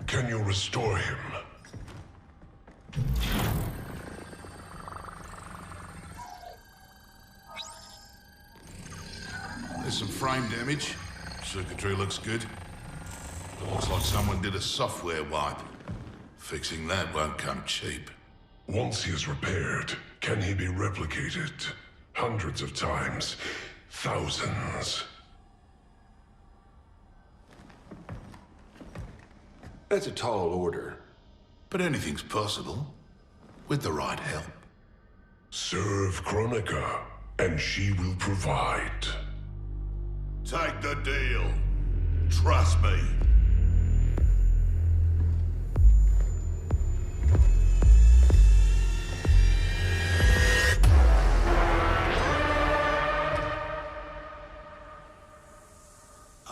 Can you restore him? There's some frame damage. Circuitry looks good. It looks like someone did a software wipe. Fixing that won't come cheap. Once he is repaired, can he be replicated? Hundreds of times. Thousands. That's a tall order. But anything's possible. With the right help. Serve Chronica, and she will provide. Take the deal. Trust me.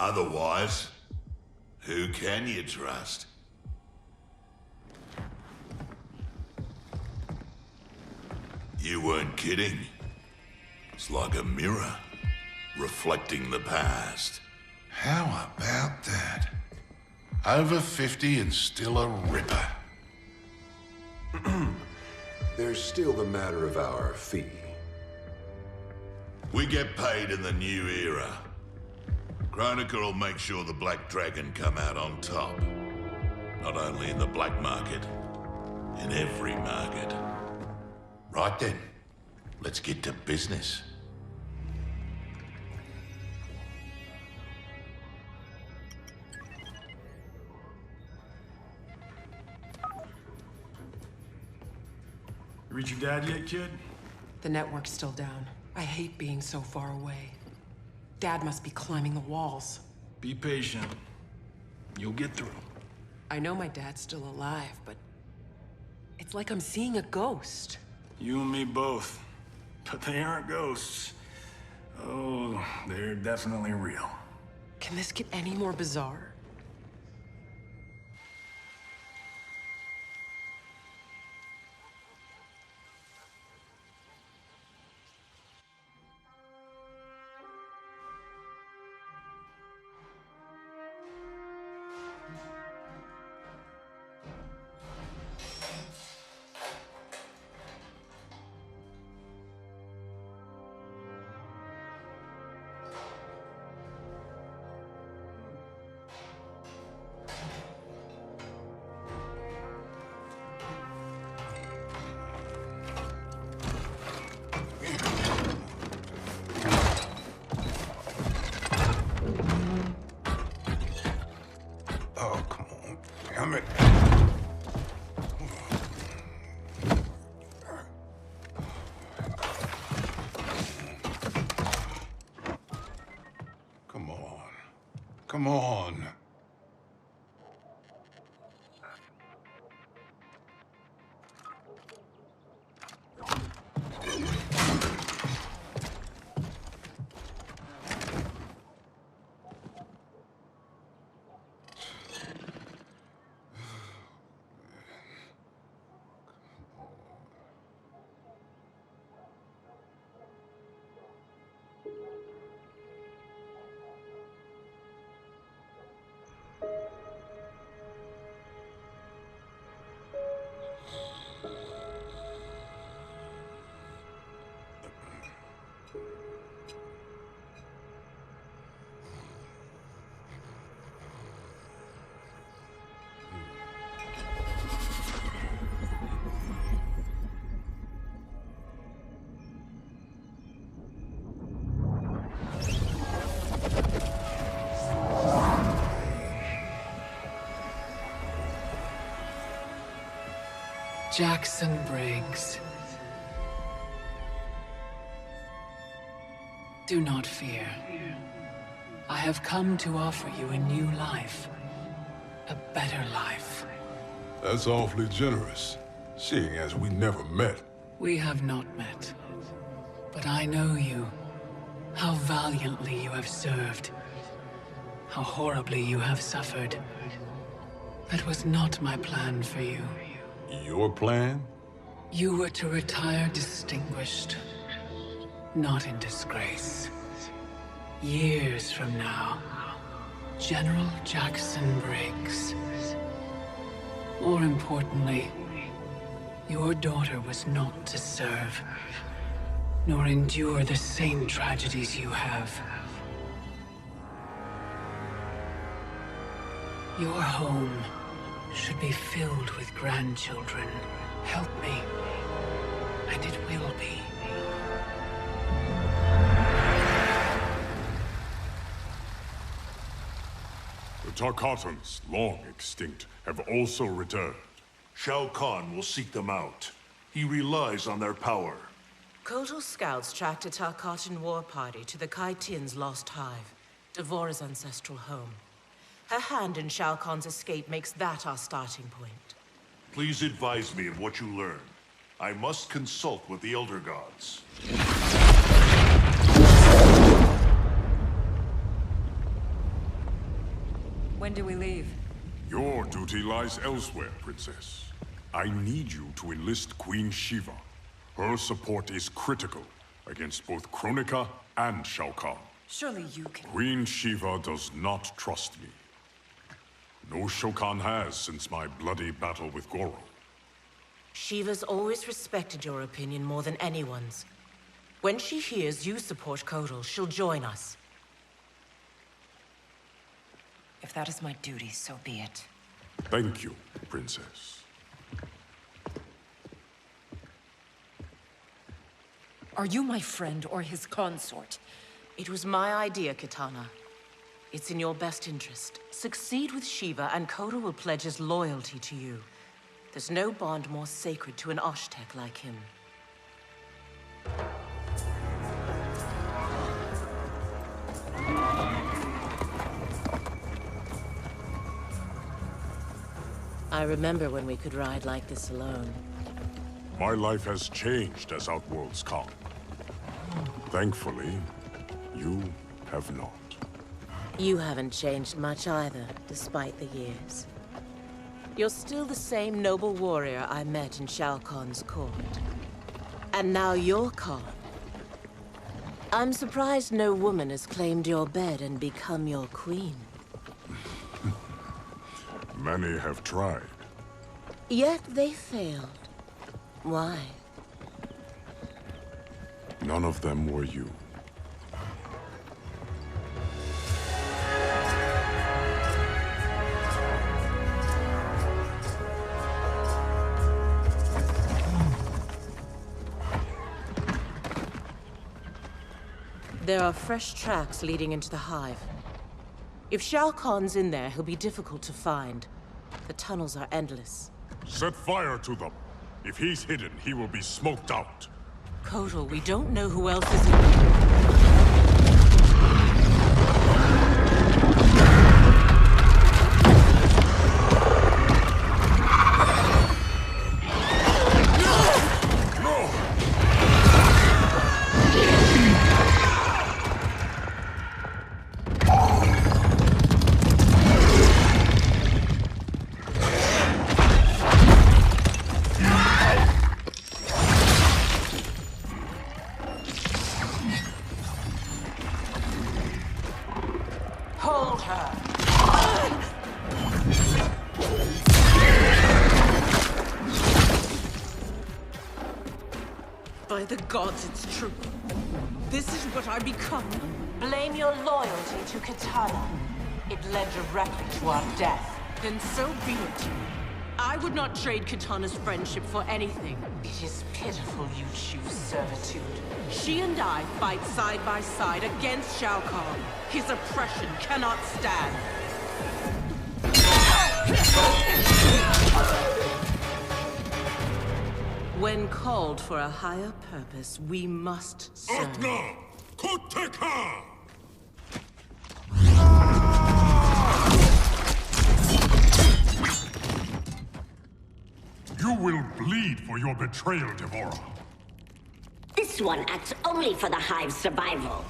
Otherwise, who can you trust? You weren't kidding. It's like a mirror, reflecting the past. How about that? Over 50 and still a ripper. There's still the matter of our fee. We get paid in the new era. Chronica will make sure the Black Dragon come out on top. Not only in the black market, in every market. Right then, let's get to business. Reach your dad yet, kid? The network's still down. I hate being so far away. Dad must be climbing the walls. Be patient. You'll get through. I know my dad's still alive, but it's like I'm seeing a ghost. You and me both. But they aren't ghosts. Oh, they're definitely real. Can this get any more bizarre? Damn it. Come on. Come on. Jackson Briggs. Do not fear. I have come to offer you a new life. A better life. That's awfully generous, seeing as we never met. We have not met. But I know you. How valiantly you have served. How horribly you have suffered. That was not my plan for you. Your plan? You were to retire distinguished, not in disgrace. Years from now, General Jackson Briggs. More importantly, your daughter was not to serve, nor endure the same tragedies you have. Your home should be filled with grandchildren. Help me, and it will be. The Tarkatans, long extinct, have also returned. Shao Kahn will seek them out. He relies on their power. Kotal scouts tracked a Tarkatan war party to the Kai Tian's lost hive, Devora's ancestral home. Her hand in Shao Kahn's escape makes that our starting point. Please advise me of what you learn. I must consult with the Elder Gods. When do we leave? Your duty lies elsewhere, Princess. I need you to enlist Queen Shiva. Her support is critical against both Kronika and Shao Kahn. Surely you can... Queen Shiva does not trust me. No Shokan has since my bloody battle with Goro. Shiva's always respected your opinion more than anyone's. When she hears you support Kotal, she'll join us. If that is my duty, so be it. Thank you, Princess. Are you my friend or his consort? It was my idea, Kitana. It's in your best interest. Succeed with Shiva, and Kotal will pledge his loyalty to you. There's no bond more sacred to an Oshtek like him. I remember when we could ride like this alone. My life has changed as Outworlds come. Thankfully, you have not. You haven't changed much either, despite the years. You're still the same noble warrior I met in Shao Kahn's court. And now you're Khan. I'm surprised no woman has claimed your bed and become your queen. Many have tried. Yet they failed. Why? None of them were you. There are fresh tracks leading into the hive. If Shao Kahn's in there, he'll be difficult to find. The tunnels are endless. Set fire to them. If he's hidden, he will be smoked out. Kotal, we don't know who else is in... Hold her! By the gods, it's true. This is what I become. Blame your loyalty to Kitana. It led directly to our death. Then so be it. I would not trade Kitana's friendship for anything. It is pitiful you choose servitude. She and I fight side by side against Shao Kahn. His oppression cannot stand. When called for a higher purpose, we must serve. You will bleed for your betrayal, Devora. This one acts only for the Hive's survival.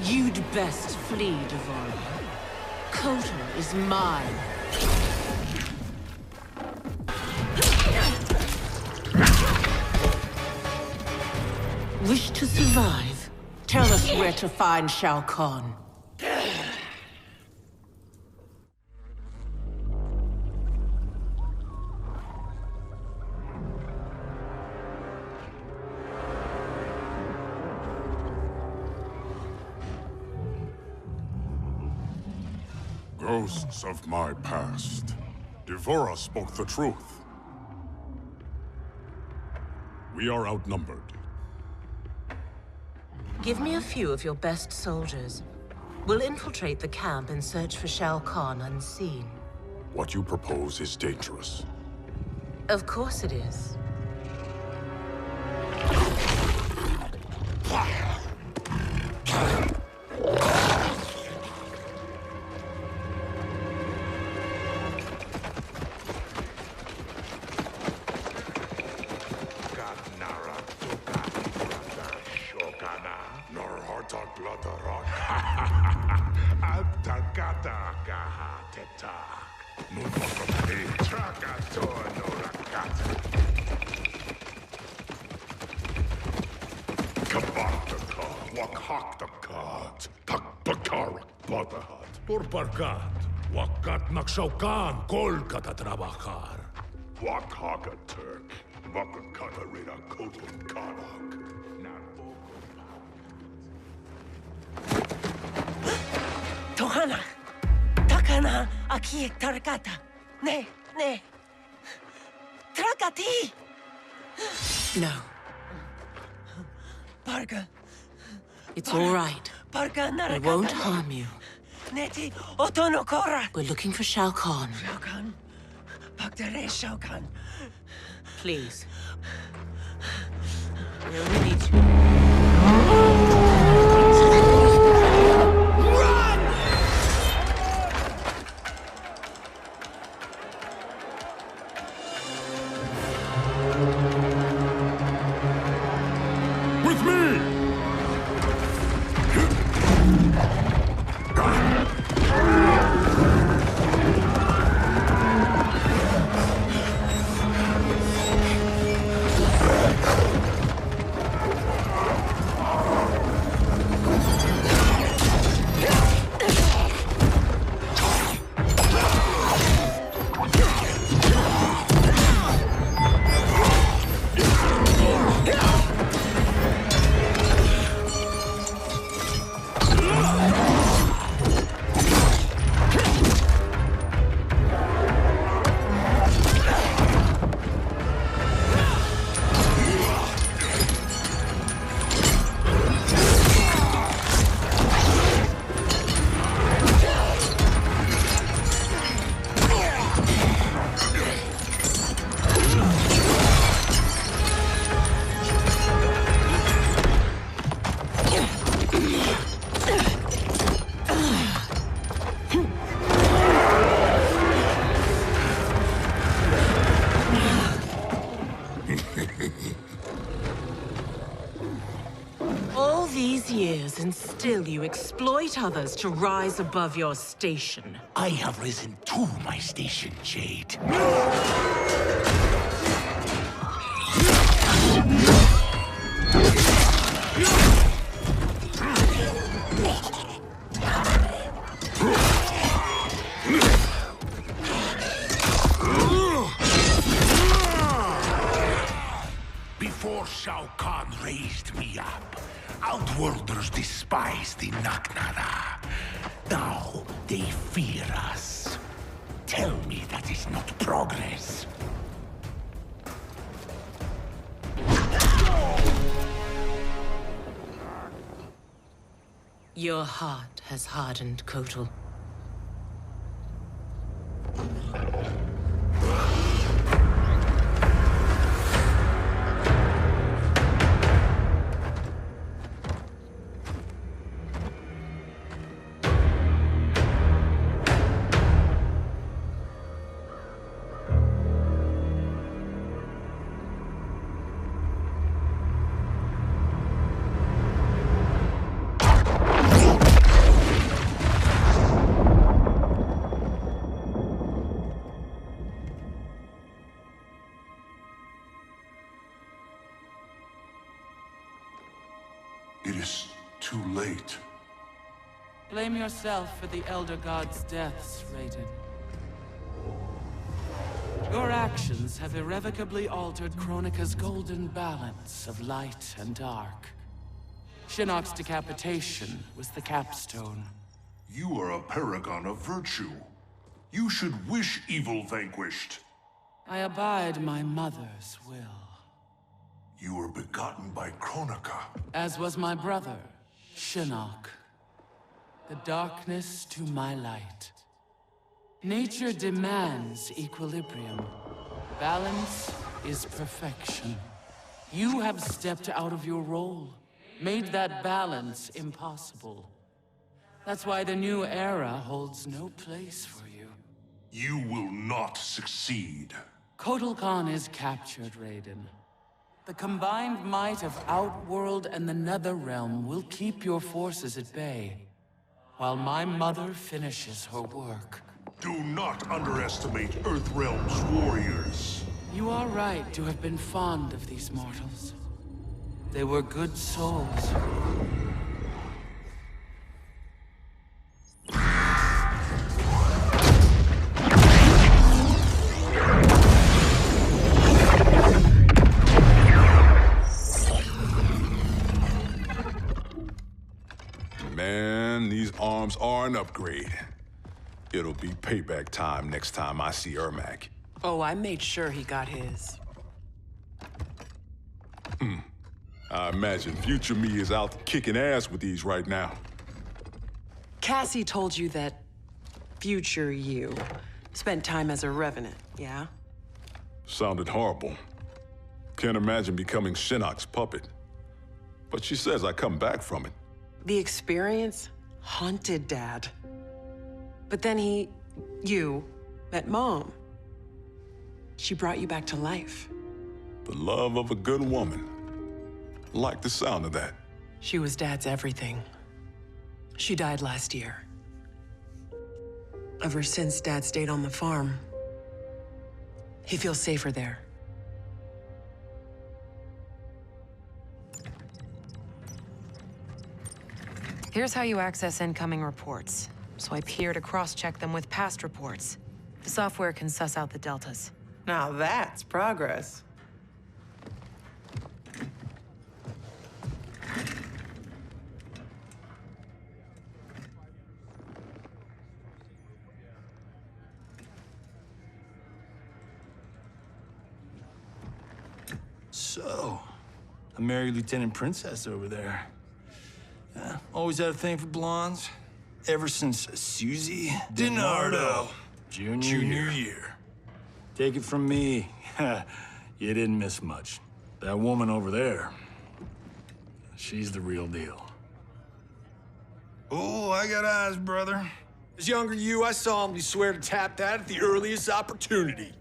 You'd best flee, Devora. Kotal is mine. Wish to survive? Tell us where to find Shao Kahn. Ghosts of my past. Devora spoke the truth. We are outnumbered. Give me a few of your best soldiers. We'll infiltrate the camp and search for Shao Kahn unseen. What you propose is dangerous. Of course it is. Porparkat, wakat naksaukan kolkata trabajar. Wakhaka Turk, Wakakata Reda Kotal Kanak. Tohana, takana aki tarakata. Ne. Trakati. No. Parga. It's all right. Parga narakata. I won't harm you. Neti otonokora. We're looking for Shao Kahn. Shao Kahn. Pagdare Shao Kahn. Please. We only need you. Years, and still you exploit others to rise above your station. I have risen to my station, Jade. Before Shao Kahn raised me up, Outworlders despise the Naknada. Now they fear us. Tell me that is not progress. Your heart has hardened, Kotal. It is too late. Blame yourself for the Elder God's deaths, Raiden. Your actions have irrevocably altered Kronika's golden balance of light and dark. Shinnok's decapitation was the capstone. You are a paragon of virtue. You should wish evil vanquished. I abide my mother's will. You were begotten by Kronika. As was my brother, Shinnok. The darkness to my light. Nature demands equilibrium. Balance is perfection. You have stepped out of your role, made that balance impossible. That's why the new era holds no place for you. You will not succeed. Kotal Khan is captured, Raiden. The combined might of Outworld and the Netherrealm will keep your forces at bay, while my mother finishes her work. Do not underestimate Earthrealm's warriors. You are right to have been fond of these mortals. They were good souls. Man, these arms are an upgrade. It'll be payback time next time I see Ermac. Oh, I made sure he got his. I imagine future me is out kicking ass with these right now. Cassie told you that future you spent time as a revenant, yeah? Sounded horrible. Can't imagine becoming Shinnok's puppet. But she says I come back from it. The experience haunted Dad. But then you, met Mom. She brought you back to life. The love of a good woman. Like the sound of that. She was Dad's everything. She died last year. Ever since Dad stayed on the farm, he feels safer there. Here's how you access incoming reports. Swipe here to cross-check them with past reports. The software can suss out the deltas. Now that's progress. So, a married Lieutenant Princess over there. Always had a thing for blondes. Ever since Susie DiNardo, junior year. Take it from me, you didn't miss much. That woman over there, she's the real deal. Oh, I got eyes, brother. As younger you, I solemnly swear to tap that at the earliest opportunity.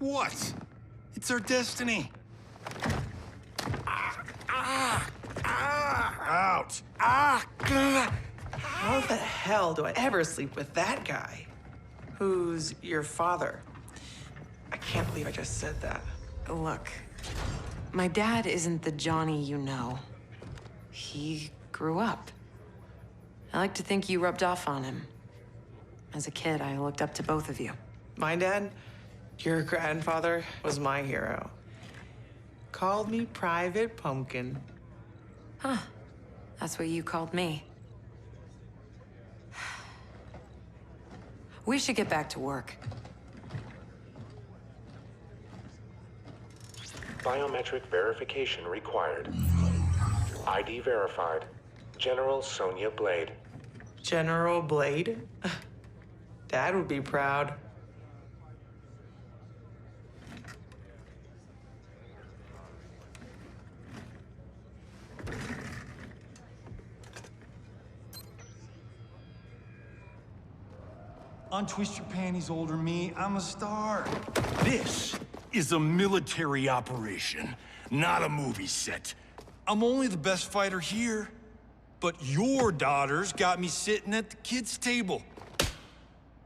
What? It's our destiny. Out. How the hell do I ever sleep with that guy? Who's your father? I can't believe I just said that. Look, my dad isn't the Johnny you know. He grew up. I like to think you rubbed off on him. As a kid, I looked up to both of you. My dad, your grandfather, was my hero. Called me Private Pumpkin. Huh. That's what you called me. We should get back to work. Biometric verification required. ID verified. General Sonya Blade. General Blade? Dad would be proud. Untwist your panties, older me. I'm a star. This is a military operation, not a movie set. I'm only the best fighter here, but your daughters got me sitting at the kids' table.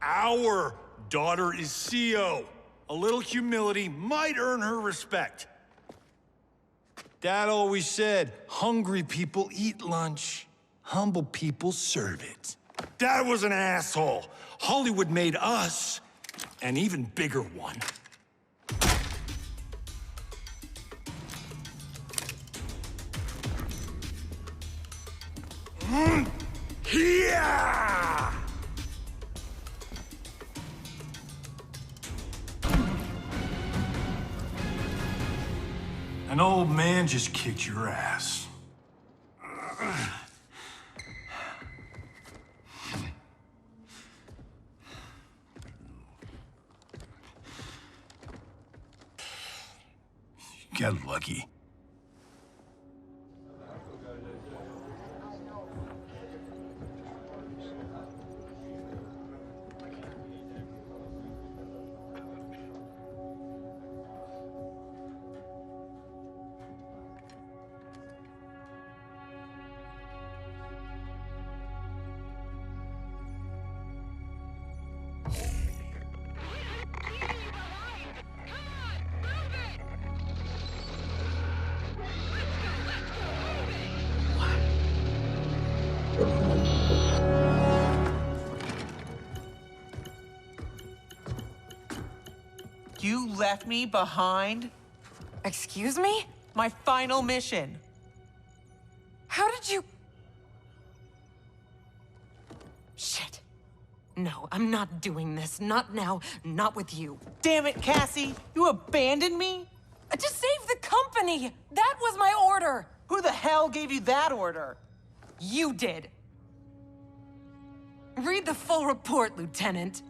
Our daughter is CEO. A little humility might earn her respect. Dad always said, hungry people eat lunch, humble people serve it. Dad was an asshole. Hollywood made us an even bigger one. Yeah! An old man just kicked your ass. You got lucky. You left me behind? Excuse me? My final mission. How did you... Shit. No, I'm not doing this. Not now, not with you. Damn it, Cassie! You abandoned me? To save the company! That was my order! Who the hell gave you that order? You did. Read the full report, Lieutenant.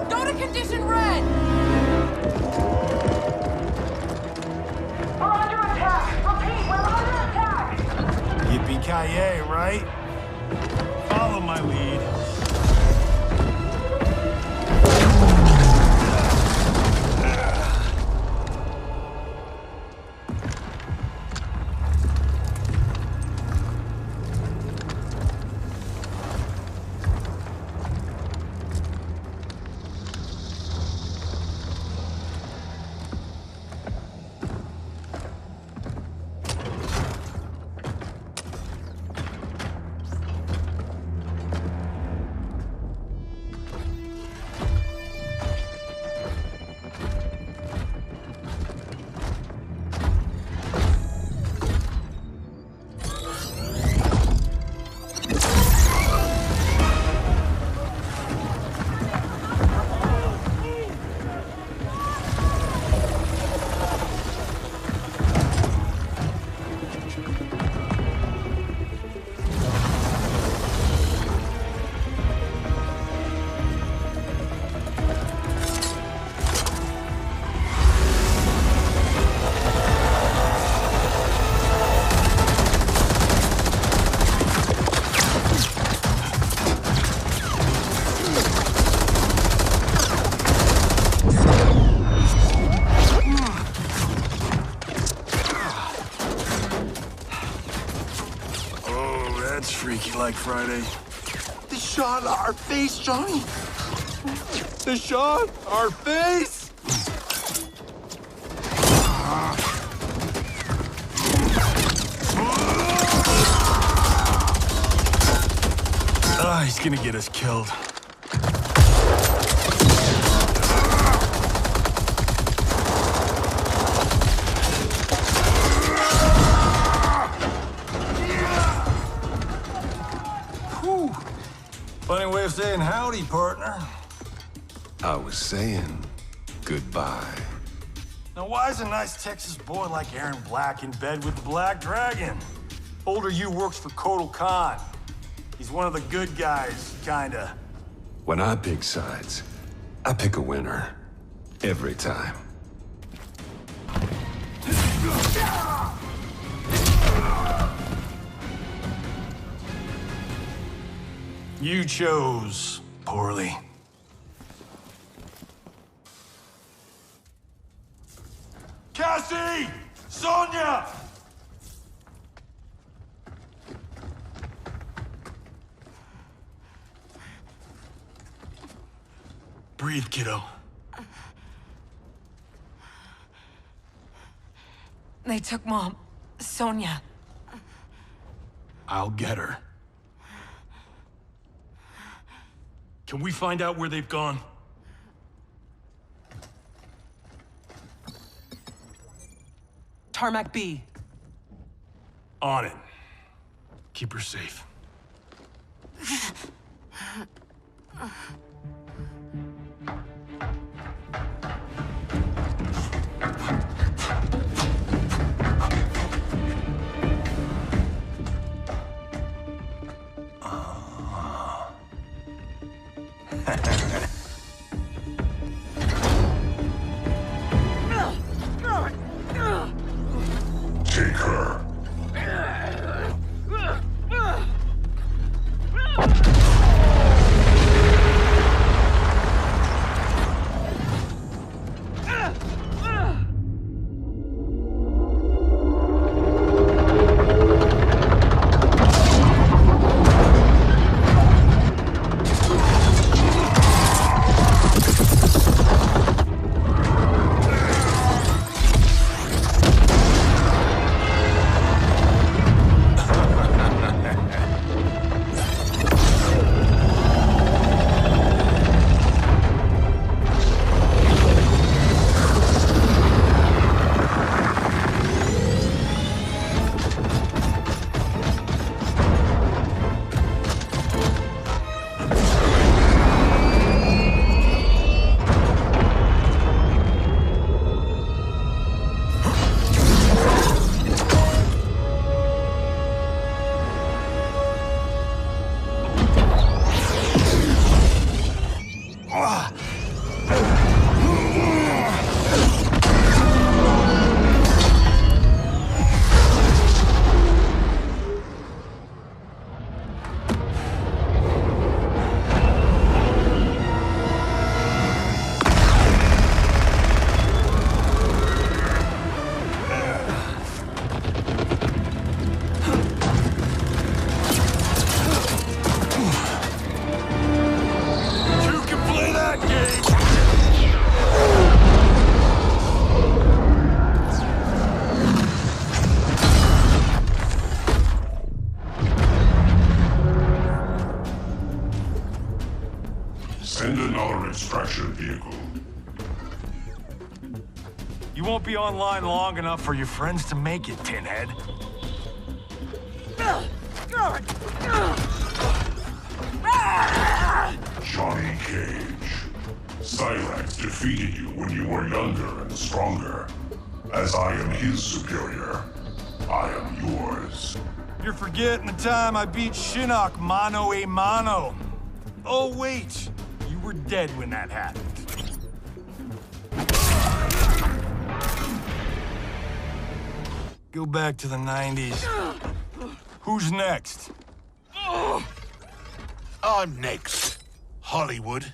Go to condition red! We're under attack! Repeat, we're under attack! Yippee-ki-yay, right? Follow my lead. Freaky like Friday. They shot our face, Johnny. They shot our face! He's gonna get us killed. Funny way of saying howdy, partner. I was saying goodbye. Now why is a nice Texas boy like Aaron Black in bed with the Black Dragon? Older you works for Kotal Khan. He's one of the good guys, kinda. When I pick sides, I pick a winner. Every time. You chose poorly. Cassie! Sonia! Breathe, kiddo. They took Mom. Sonia. I'll get her. Can we find out where they've gone? Tarmac B. On it. Keep her safe. Take her. Send another extraction vehicle. You won't be online long enough for your friends to make it, Tinhead. Johnny Cage. Cyrax defeated you when you were younger and stronger. As I am his superior, I am yours. You're forgetting the time I beat Shinnok mano a mano. Oh, wait. You were dead when that happened. Go back to the 90s. Who's next? I'm next. Hollywood.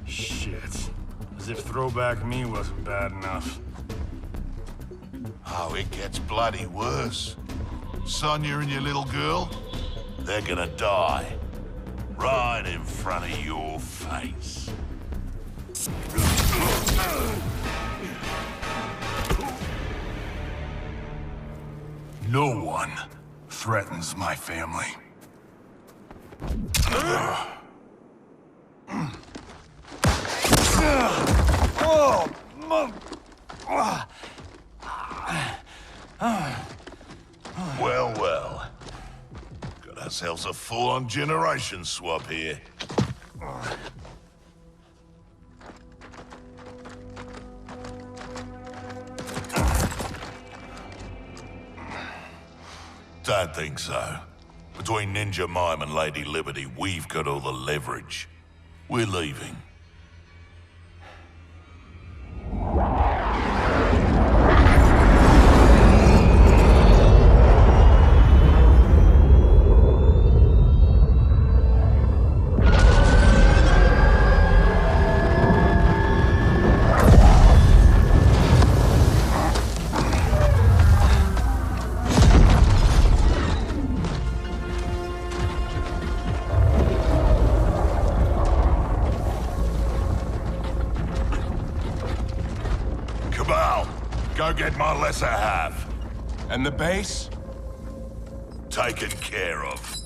Shit. As if throwback me wasn't bad enough. Oh, it gets bloody worse. Sonia and your little girl, they're gonna die. Right in front of your face. No one threatens my family. Well, well. Got ourselves a full-on generation swap here. Don't think so. Between Ninja Mime and Lady Liberty, we've got all the leverage. We're leaving. Go get my lesser half. And the base? Taken care of.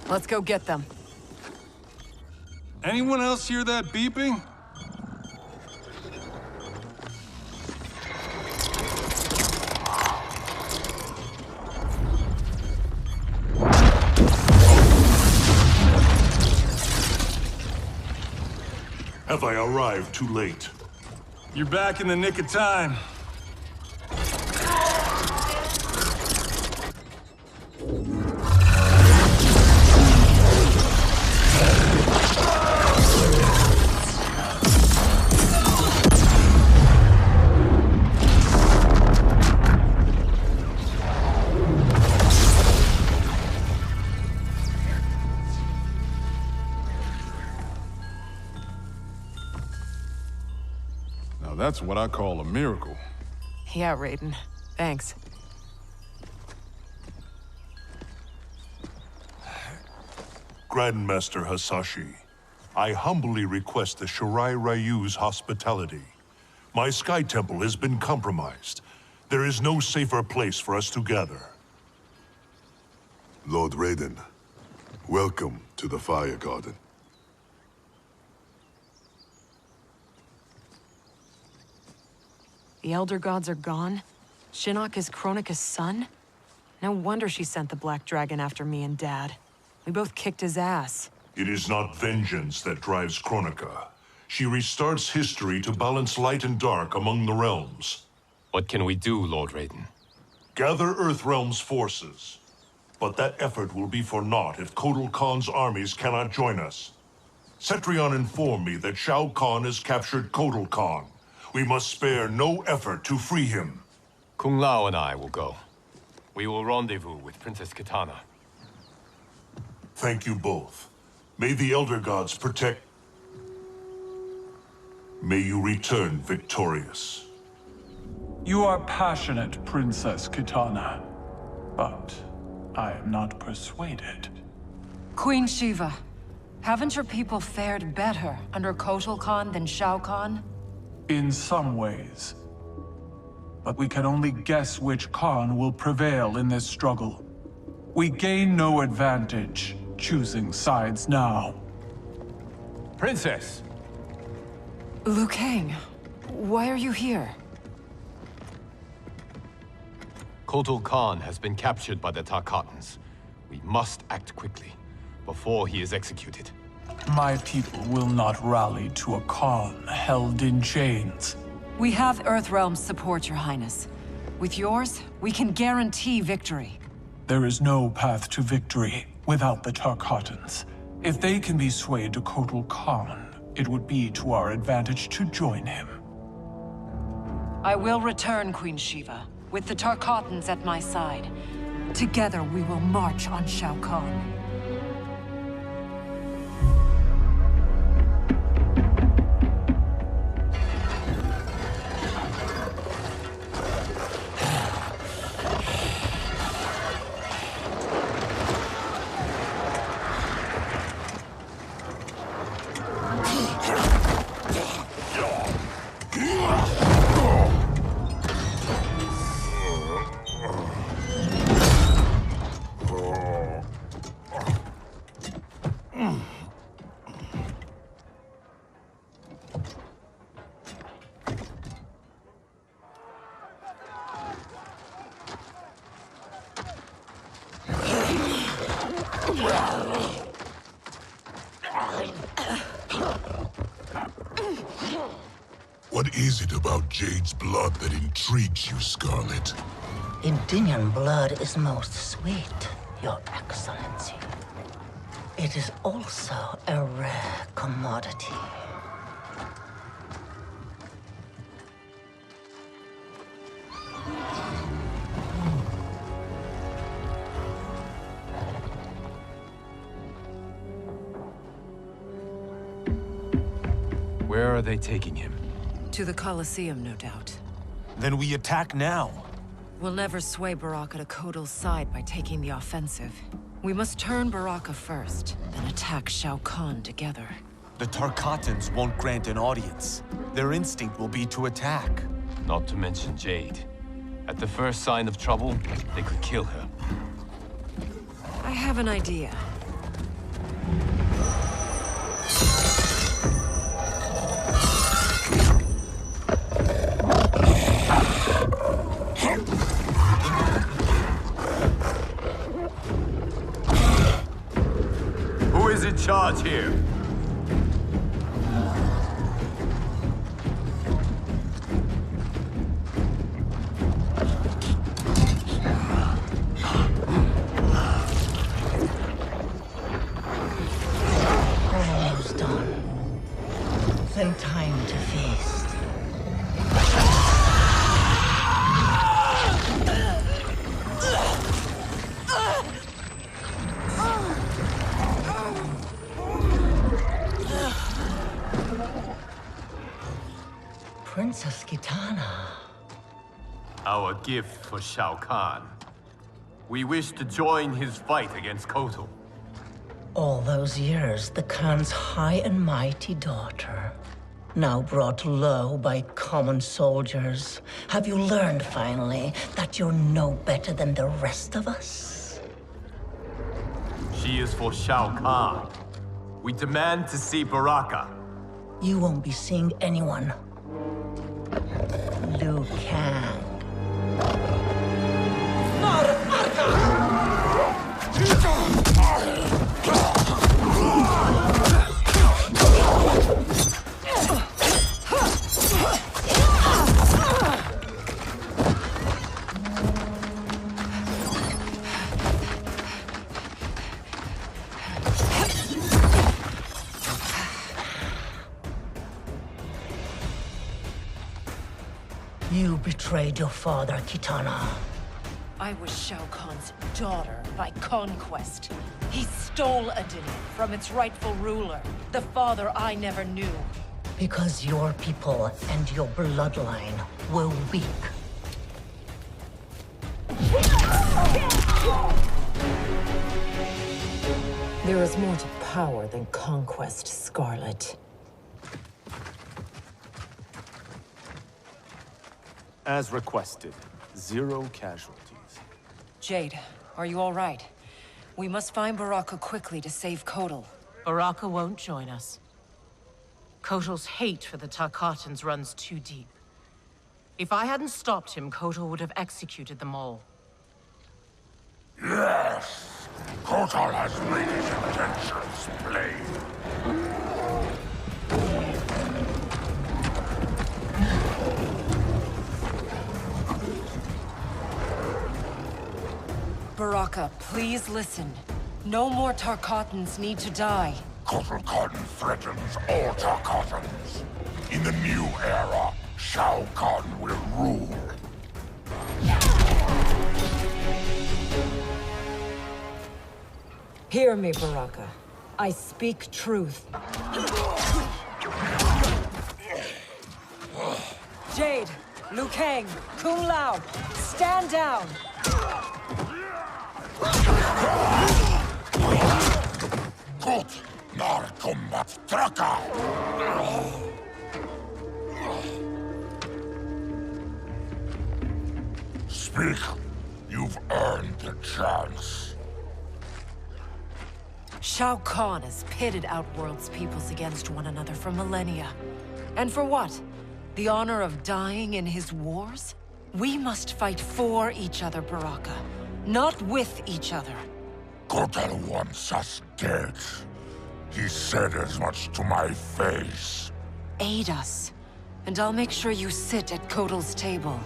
Let's go get them. Anyone else hear that beeping? Have I arrived too late? You're back in the nick of time. That's what I call a miracle. Yeah, Raiden. Thanks. Grandmaster Hasashi, I humbly request the Shirai Ryu's hospitality. My Sky Temple has been compromised. There is no safer place for us to gather. Lord Raiden, welcome to the Fire Garden. The Elder Gods are gone? Shinnok is Kronika's son? No wonder she sent the Black Dragon after me and Dad. We both kicked his ass. It is not vengeance that drives Kronika. She restarts history to balance light and dark among the realms. What can we do, Lord Raiden? Gather Earthrealm's forces. But that effort will be for naught if Kotal Khan's armies cannot join us. Cetrion informed me that Shao Kahn has captured Kotal Khan. We must spare no effort to free him. Kung Lao and I will go. We will rendezvous with Princess Kitana. Thank you both. May the Elder Gods protect... May you return victorious. You are passionate, Princess Kitana. But I am not persuaded. Queen Shiva, haven't your people fared better under Kotal Khan than Shao Kahn? In some ways. But we can only guess which Khan will prevail in this struggle. We gain no advantage choosing sides now. Princess! Liu Kang, why are you here? Kotal Khan has been captured by the Tarkatans. We must act quickly, before he is executed. My people will not rally to a Khan held in chains. We have Earthrealm's support, Your Highness. With yours, we can guarantee victory. There is no path to victory without the Tarkatans. If they can be swayed to Kotal Khan, it would be to our advantage to join him. I will return, Queen Shiva, with the Tarkatans at my side. Together we will march on Shao Kahn. What is it about Jade's blood that intrigues you, Scarlet? Indian blood is most sweet, Your Excellency. It is also a rare commodity. Where are they taking him? To the Colosseum, no doubt. Then we attack now. We'll never sway Baraka to Kotal's side by taking the offensive. We must turn Baraka first, then attack Shao Kahn together. The Tarkatans won't grant an audience. Their instinct will be to attack. Not to mention Jade. At the first sign of trouble, they could kill her. I have an idea. Who is in charge here? Almost done. Then time to feast. Princess Kitana. Our gift for Shao Kahn. We wish to join his fight against Kotal. All those years, the Khan's high and mighty daughter. Now brought low by common soldiers. Have you learned, finally, that you're no better than the rest of us? She is for Shao Kahn. We demand to see Baraka. You won't be seeing anyone. Liu Kang. You betrayed your father, Kitana. I was Shao Kahn's daughter by conquest. He stole Edenia from its rightful ruler, the father I never knew. Because your people and your bloodline were weak. There is more to power than conquest, Scarlet. As requested, 0 casualties. Jade, are you all right? We must find Baraka quickly to save Kotal. Baraka won't join us. Kotal's hate for the Tarkatans runs too deep. If I hadn't stopped him, Kotal would have executed them all. Yes! Kotal has made his intentions plain. Baraka, please listen. No more Tarkatans need to die. Kotal Khan threatens all Tarkatans. In the new era, Shao Kahn will rule. Hear me, Baraka. I speak truth. Jade, Liu Kang, Kung Lao, stand down! Gut, nar Kombat Traka! Speak. You've earned the chance. Shao Kahn has pitted Outworld's peoples against one another for millennia. And for what? The honor of dying in his wars? We must fight for each other, Baraka, not with each other. Kotal wants us dead. He said as much to my face. Aid us, and I'll make sure you sit at Kotal's table.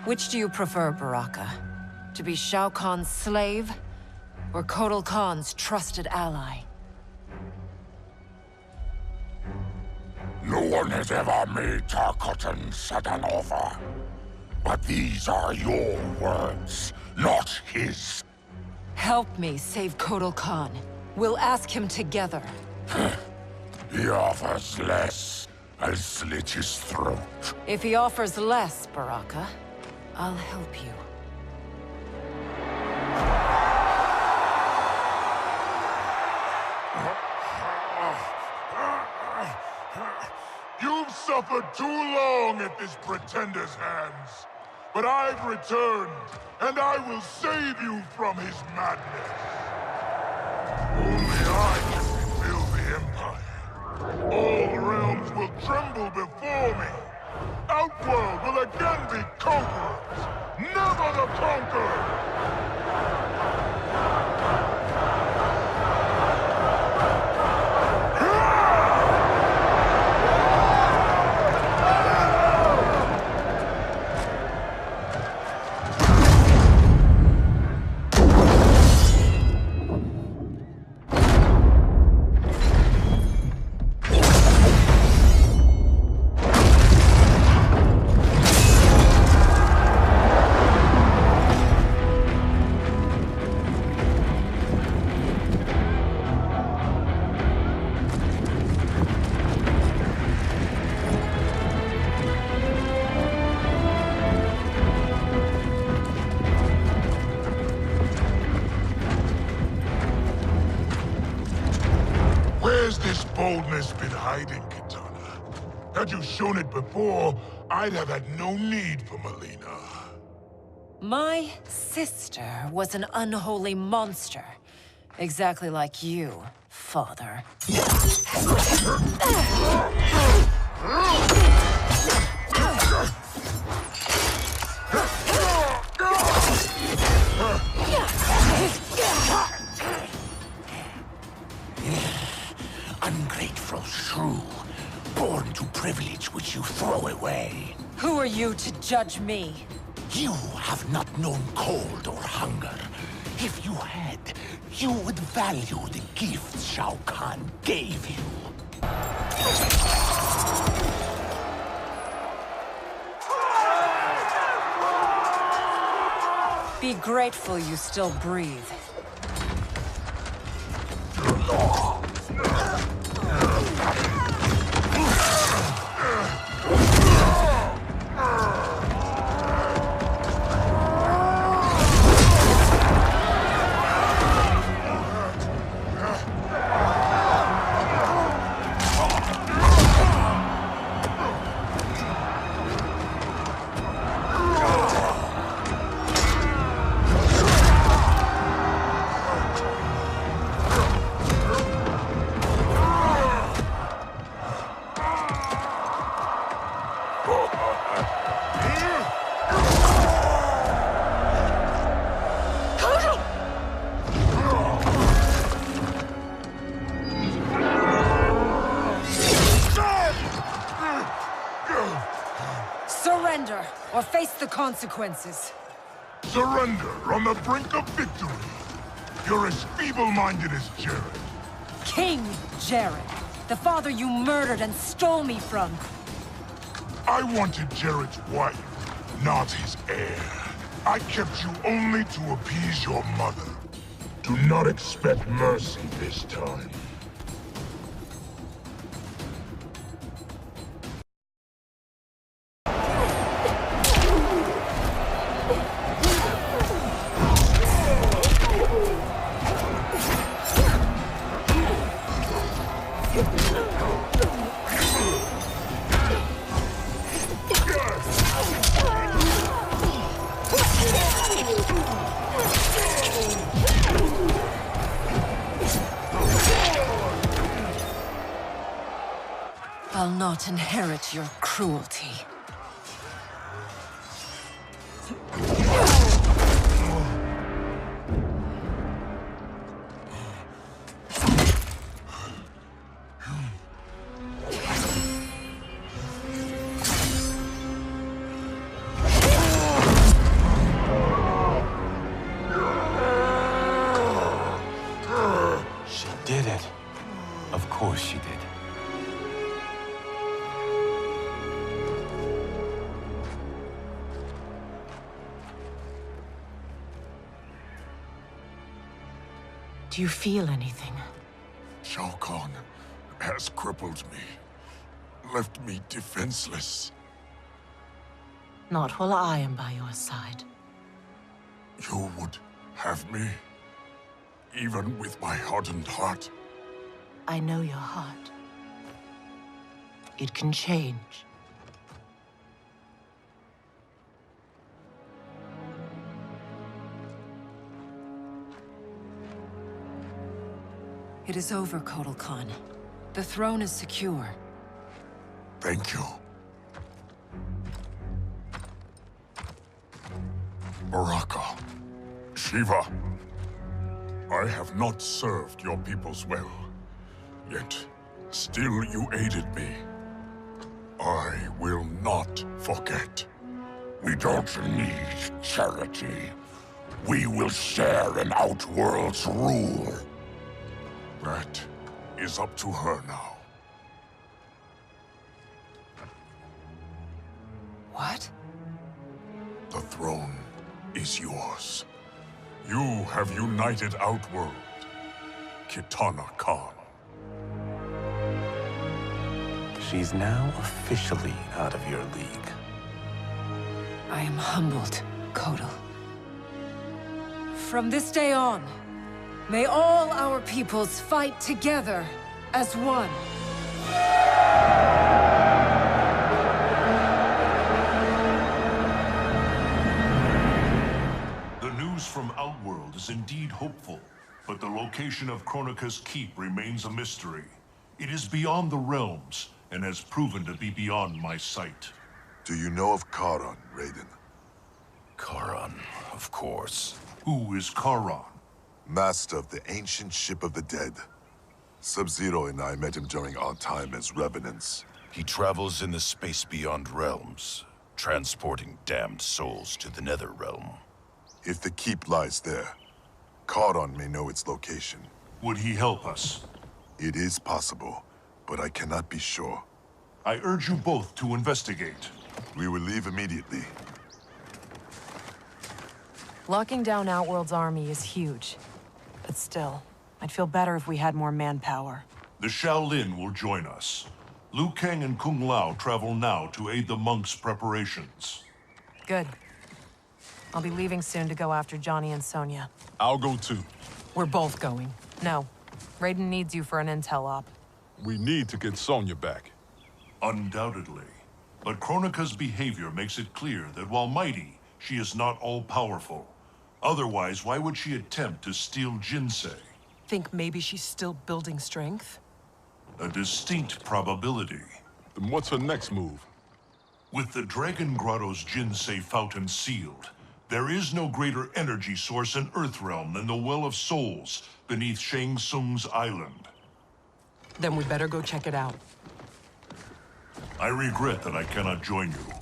Which do you prefer, Baraka? To be Shao Kahn's slave, or Kotal Khan's trusted ally? No one has ever made Tarkatan such an offer. But these are your words, not his. Help me save Kotal Khan. We'll ask him together. He offers less. I'll slit his throat. If he offers less, Baraka, I'll help you. You've suffered too long at this pretender's hands. But I've returned, and I will save you from his madness. Only I can rebuild the Empire. All realms will tremble before me. Outworld will again be conquerors, never the conquered! Where's this boldness been hiding, Kitana? Had you shown it before, I'd have had no need for Melina. My sister was an unholy monster. Exactly like you, father. Ungrateful shrew, born to privilege which you throw away. Who are you to judge me? You have not known cold or hunger. If you had, you would value the gifts Shao Kahn gave you. Be grateful you still breathe. Surrender, or face the consequences. Surrender on the brink of victory. You're as feeble-minded as Jared. King Jared, the father you murdered and stole me from. I wanted Jared's wife, not his heir. I kept you only to appease your mother. Do not expect mercy this time. I'll not inherit your cruelty. Do you feel anything? Shao Kahn has crippled me, left me defenseless. Not while I am by your side. You would have me, even with my hardened heart? I know your heart. It can change. It is over, Kotal Khan. The throne is secure. Thank you. Baraka, Shiva, I have not served your peoples well, yet still you aided me. I will not forget. We don't need charity. We will share in Outworld's rule. That is up to her now. What? The throne is yours. You have united Outworld, Kitana Khan. She's now officially out of your league. I am humbled, Kotal. From this day on, may all our peoples fight together as one. The news from Outworld is indeed hopeful, but the location of Kronika's keep remains a mystery. It is beyond the realms, and has proven to be beyond my sight. Do you know of Charon, Raiden? Charon, of course. Who is Charon? Master of the ancient ship of the dead. Subzero and I met him during our time as revenants. He travels in the space beyond realms, transporting damned souls to the nether realm. If the keep lies there, Charon may know its location. Would he help us? It is possible, but I cannot be sure. I urge you both to investigate. We will leave immediately. Locking down Outworld's army is huge. But still, I'd feel better if we had more manpower. The Shaolin will join us. Liu Kang and Kung Lao travel now to aid the monks' preparations. Good. I'll be leaving soon to go after Johnny and Sonya. I'll go too. We're both going. No. Raiden needs you for an intel op. We need to get Sonya back. Undoubtedly. But Kronika's behavior makes it clear that while mighty, she is not all-powerful. Otherwise, why would she attempt to steal Jinsei? Think maybe she's still building strength? A distinct probability. Then what's her next move? With the Dragon Grotto's Jinsei fountain sealed, there is no greater energy source in Earthrealm than the Well of Souls beneath Shang Tsung's island. Then we better go check it out. I regret that I cannot join you.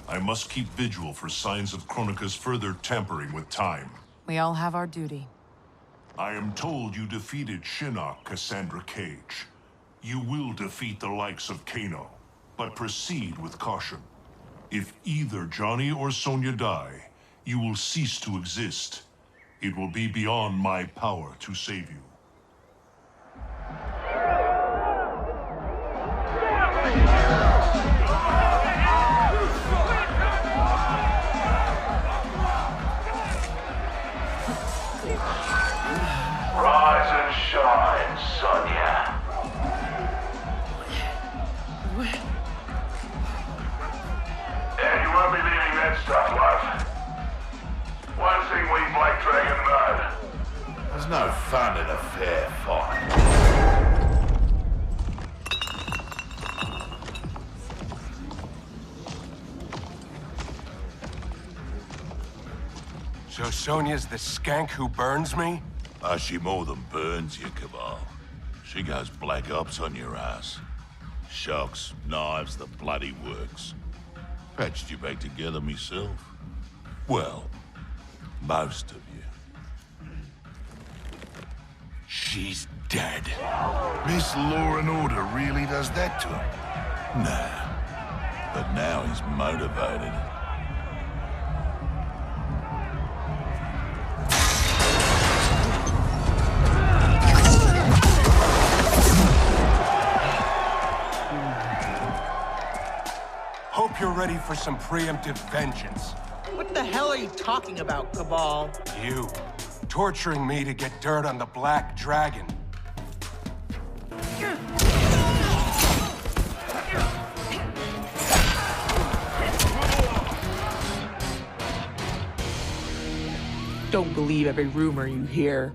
I must keep vigil for signs of Kronika's further tampering with time. We all have our duty. I am told you defeated Shinnok, Cassandra Cage. You will defeat the likes of Kano, but proceed with caution. If either Johnny or Sonya die, you will cease to exist. It will be beyond my power to save you. Rise and shine, Sonya. And you won't be leaving that stuff, love. One thing we Black Dragon know. There's no fun in a fair fight. So Sonya's the skank who burns me? She more than burns you, Cabal. She goes black ops on your ass. Shocks, knives, the bloody works. Patched you back together myself. Well, most of you. She's dead. Miss Law and Order really does that to him? Nah. But now he's motivated. ready for some preemptive vengeance. What the hell are you talking about, Cabal? You, torturing me to get dirt on the Black Dragon. Don't believe every rumor you hear.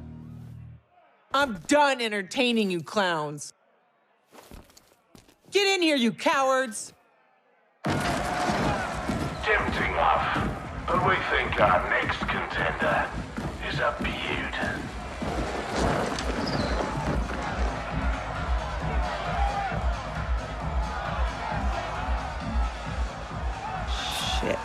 I'm done entertaining you clowns. Get in here, you cowards! Tempting enough, but we think our next contender is a beaut. Shit.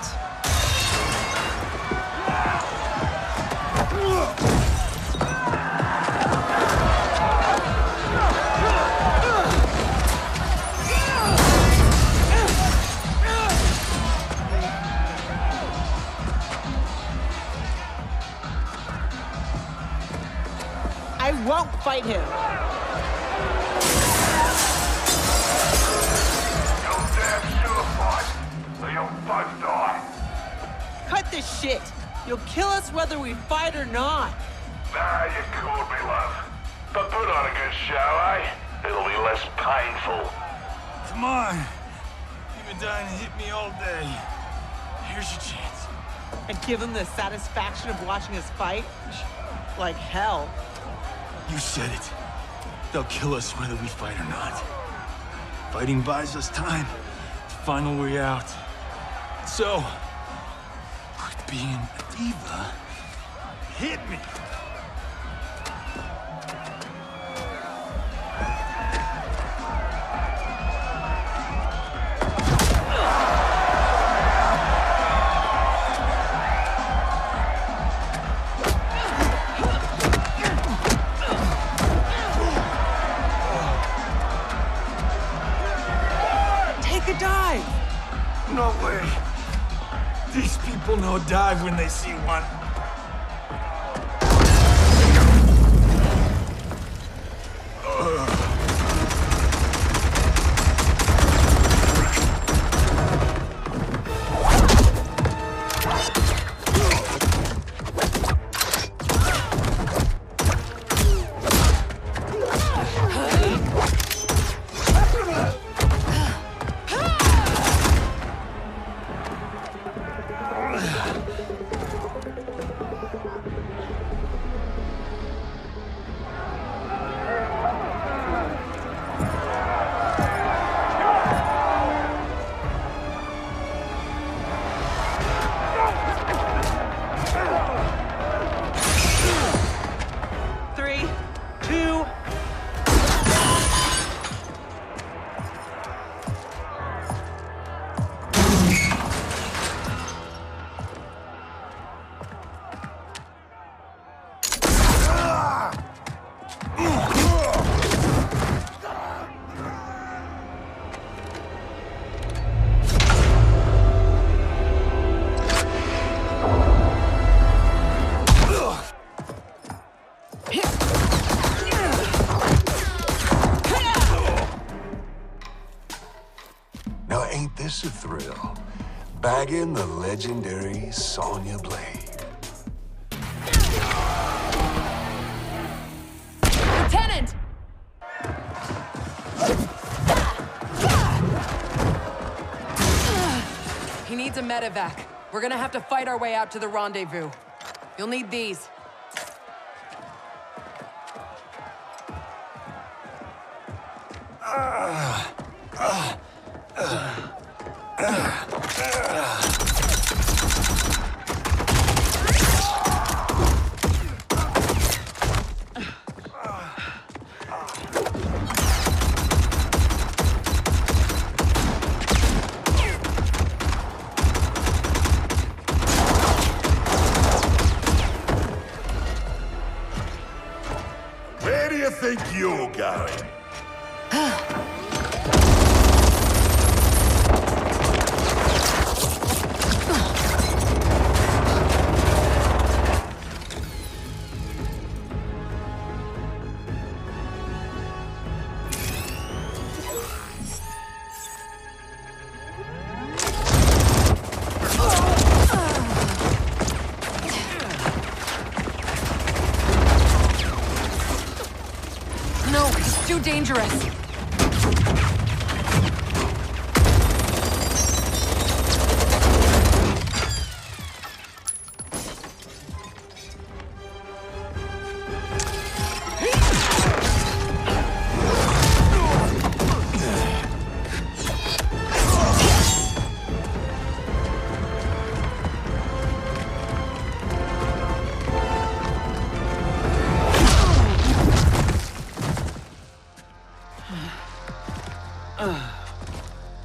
I won't fight him. You'll damn sure fight, or you'll both die. Cut this shit. You'll kill us whether we fight or not. Nah, you called me, love. But put on a good show, eh? It'll be less painful. Come on. You've been dying to hit me all day. Here's your chance. And give them the satisfaction of watching us fight? Like hell. You said it. They'll kill us whether we fight or not. Fighting buys us time to find a way out. So, quit being a diva. Hit me! Dive! No way. These people know dive when they see one. Now ain't this a thrill? Bagging the legendary Sonya Blade. Lieutenant! He needs a medevac. We're gonna have to fight our way out to the rendezvous. You'll need these. Where do you think you're going? too dangerous.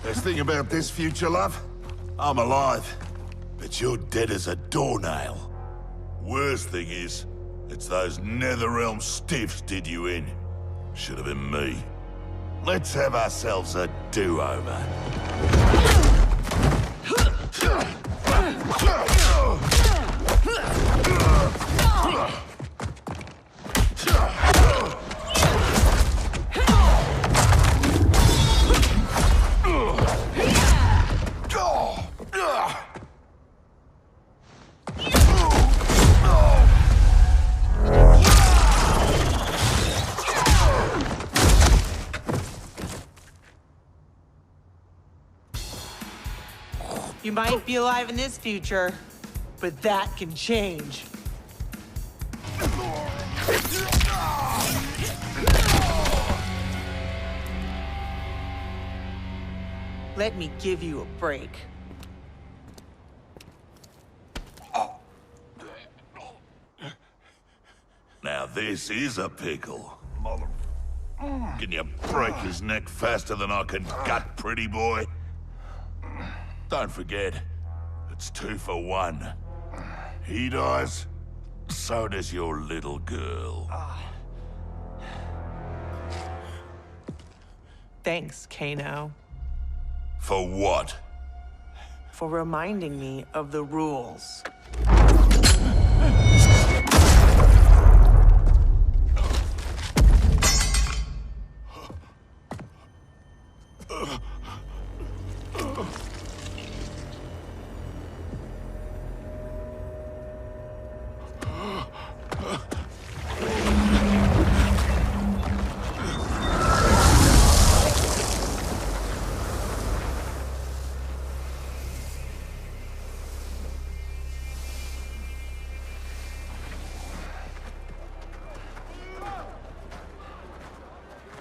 Best thing about this future, love? I'm alive. But you're dead as a doornail. Worst thing is, it's those Netherrealm stiffs did you in. Should have been me. Let's have ourselves a do-over. You might be alive in this future, but that can change. Let me give you a break. Now this is a pickle. Mother... Can you break his neck faster than I can gut, pretty boy? Don't forget, it's 2 for 1. He dies, so does your little girl. Thanks, Kano. For what? For reminding me of the rules.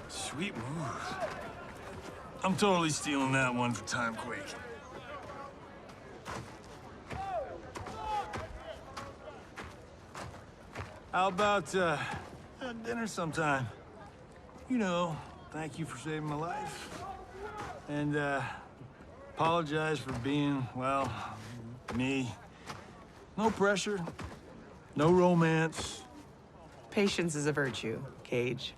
Sweet move. I'm totally stealing that one for Timequake. How about, dinner sometime? You know, thank you for saving my life. And, apologize for being, well, me. No pressure, no romance. Patience is a virtue, Cage.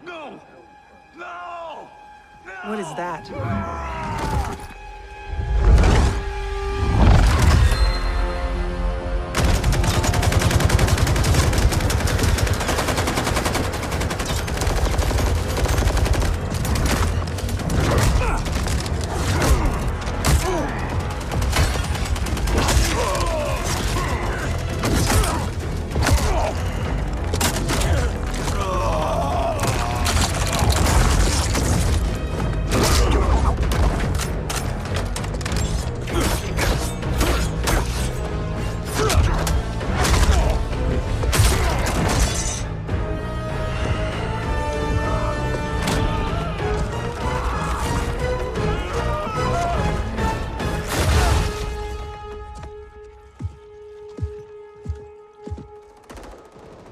No! No! No! What is that?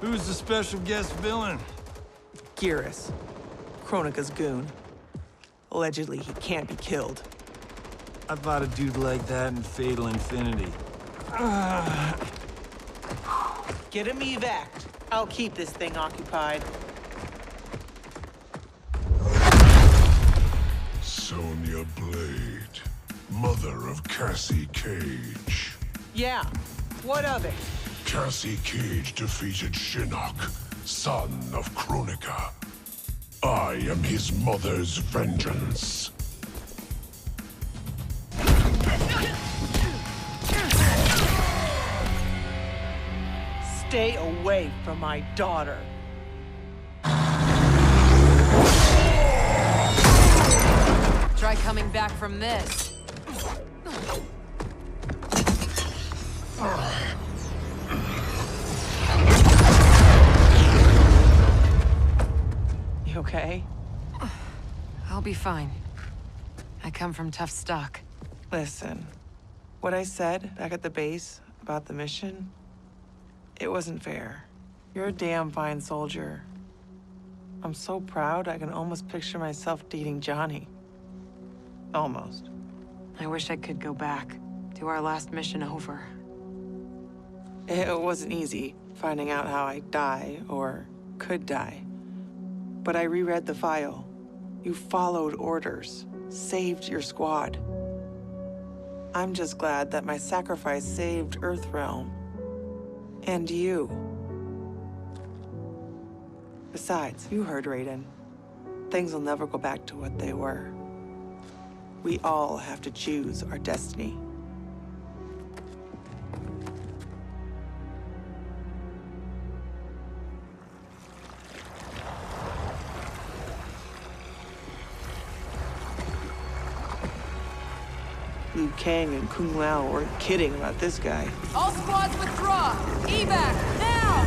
Who's the special guest villain? Geras, Kronika's goon. Allegedly, he can't be killed. I fought a dude like that in Fatal Infinity. Get him evac'd. I'll keep this thing occupied. Sonya Blade, mother of Cassie Cage. Yeah, what of it? Cassie Cage defeated Shinnok, son of Kronika. I am his mother's vengeance. stay away from my daughter. Try coming back from this. You okay? I'll be fine. I come from tough stock. Listen, what I said back at the base about the mission, it wasn't fair. You're a damn fine soldier. I'm so proud I can almost picture myself dating Johnny. Almost. I wish I could go back. Do our last mission over. It wasn't easy finding out how I'd die, or could die. But I reread the file. You followed orders, saved your squad. I'm just glad that my sacrifice saved Earthrealm. And you. Besides, you heard Raiden. Things will never go back to what they were. We all have to choose our destiny. Liu Kang and Kung Lao weren't kidding about this guy. All squads withdraw! Evac, now!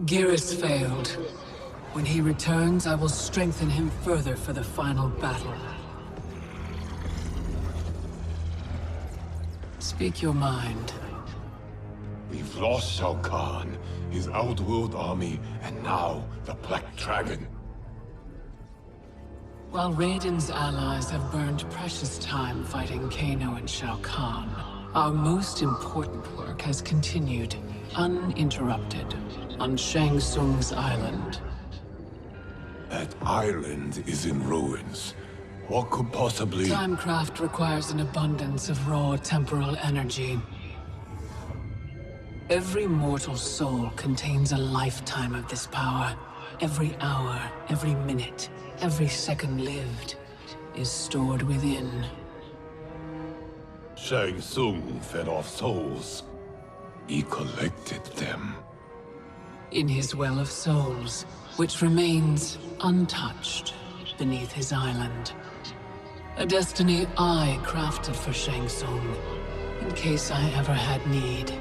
Geras failed. When he returns, I will strengthen him further for the final battle. Speak your mind. We've lost Shao Kahn, his Outworld army, and now the Black Dragon. While Raiden's allies have burned precious time fighting Kano and Shao Kahn, our most important work has continued, uninterrupted, on Shang Tsung's island. That island is in ruins. What could possibly... Timecraft requires an abundance of raw temporal energy. Every mortal soul contains a lifetime of this power. Every hour, every minute, every second lived is stored within. Shang Tsung fed off souls. He collected them. In his Well of Souls, which remains untouched beneath his island. A destiny I crafted for Shang Tsung, in case I ever had need.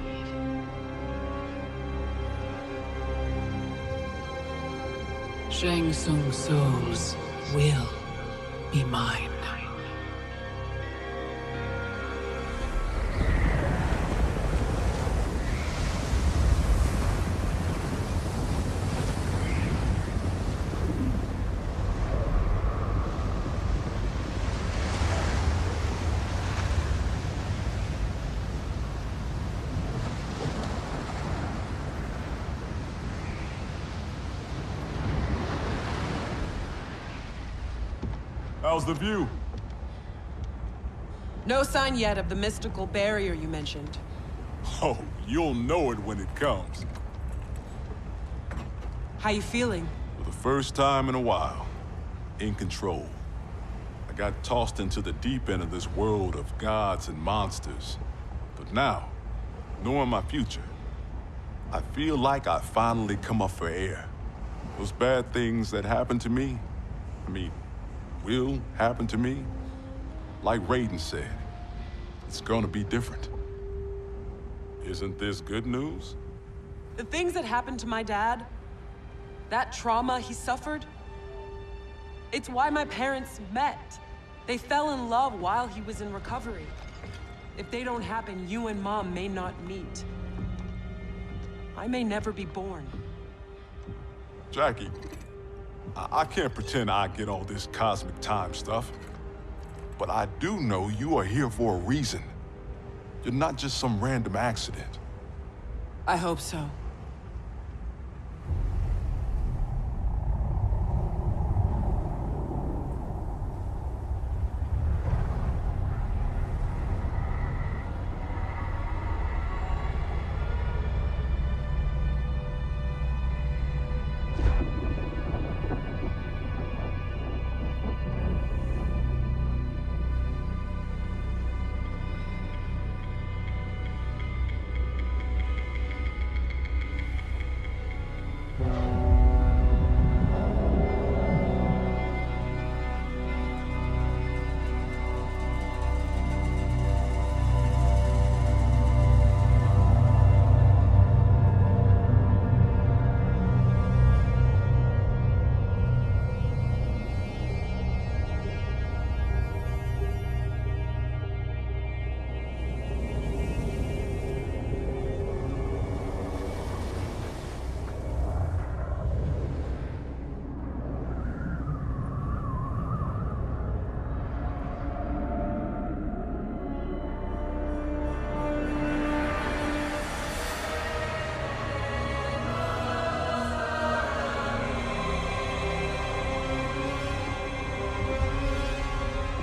Shang Tsung's souls will be mine. How's the view? No sign yet of the mystical barrier you mentioned. Oh, you'll know it when it comes. How you feeling? For the first time in a while, in control. I got tossed into the deep end of this world of gods and monsters. But now, knowing my future, I feel like I finally come up for air. Those bad things that happened to me, will happen to me. Like Raiden said, it's gonna be different. Isn't this good news? The things that happened to my dad, that trauma he suffered, it's why my parents met. They fell in love while he was in recovery. If they don't happen, you and Mom may not meet. I may never be born. Jackie, I can't pretend I get all this cosmic time stuff. But I do know you are here for a reason. You're not just some random accident. I hope so.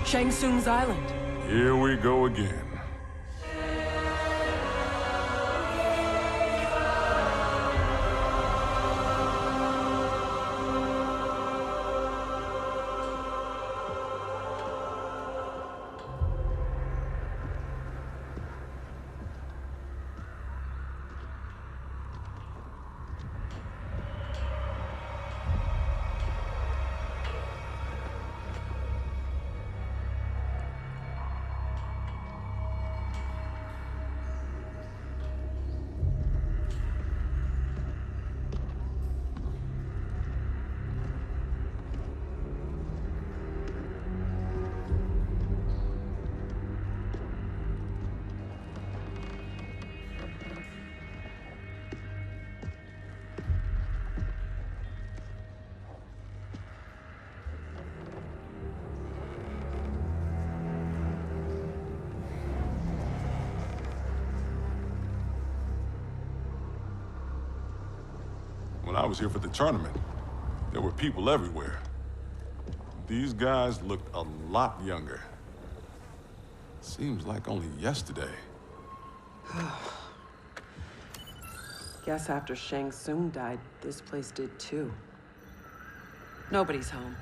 Shang Tsung's island. Here we go again. When I was here for the tournament, there were people everywhere. These guys looked a lot younger. Seems like only yesterday. Guess after Shang Tsung died, this place did too. Nobody's home.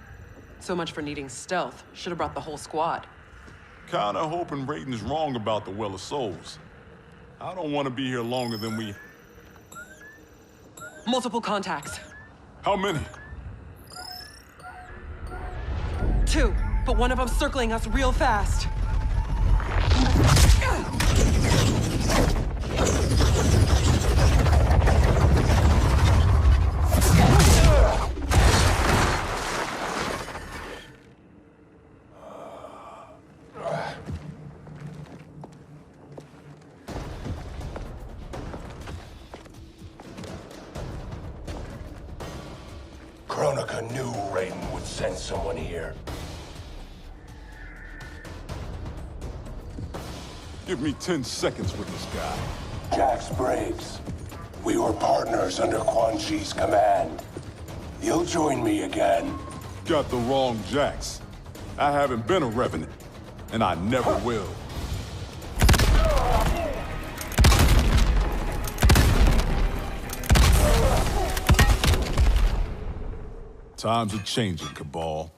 So much for needing stealth. Should have brought the whole squad. Kinda hoping Raiden's wrong about the Well of Souls. I don't want to be here longer than we... Multiple contacts. How many? 2, but one of them's circling us real fast. Kronika knew Raiden would send someone here. Give me 10 seconds with this guy. Jax Briggs. We were partners under Quan Chi's command. You'll join me again. Got the wrong Jax. I haven't been a Revenant, and I never will. Times are changing, Cabal.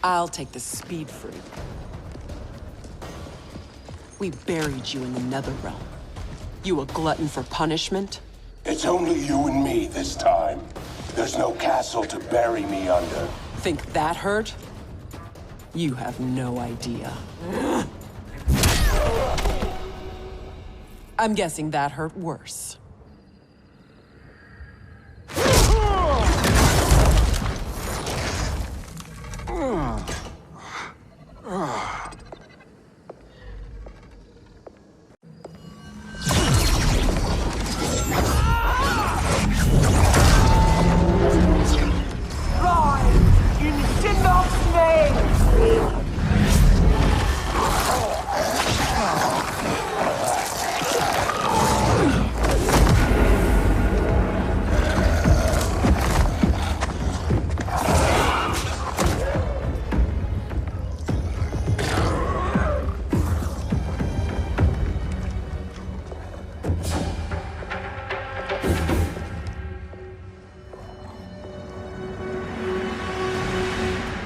I'll take the speed freak. We buried you in the Netherrealm. You a glutton for punishment? It's only you and me this time. There's no castle to bury me under. Think that hurt? You have no idea. I'm guessing that hurt worse.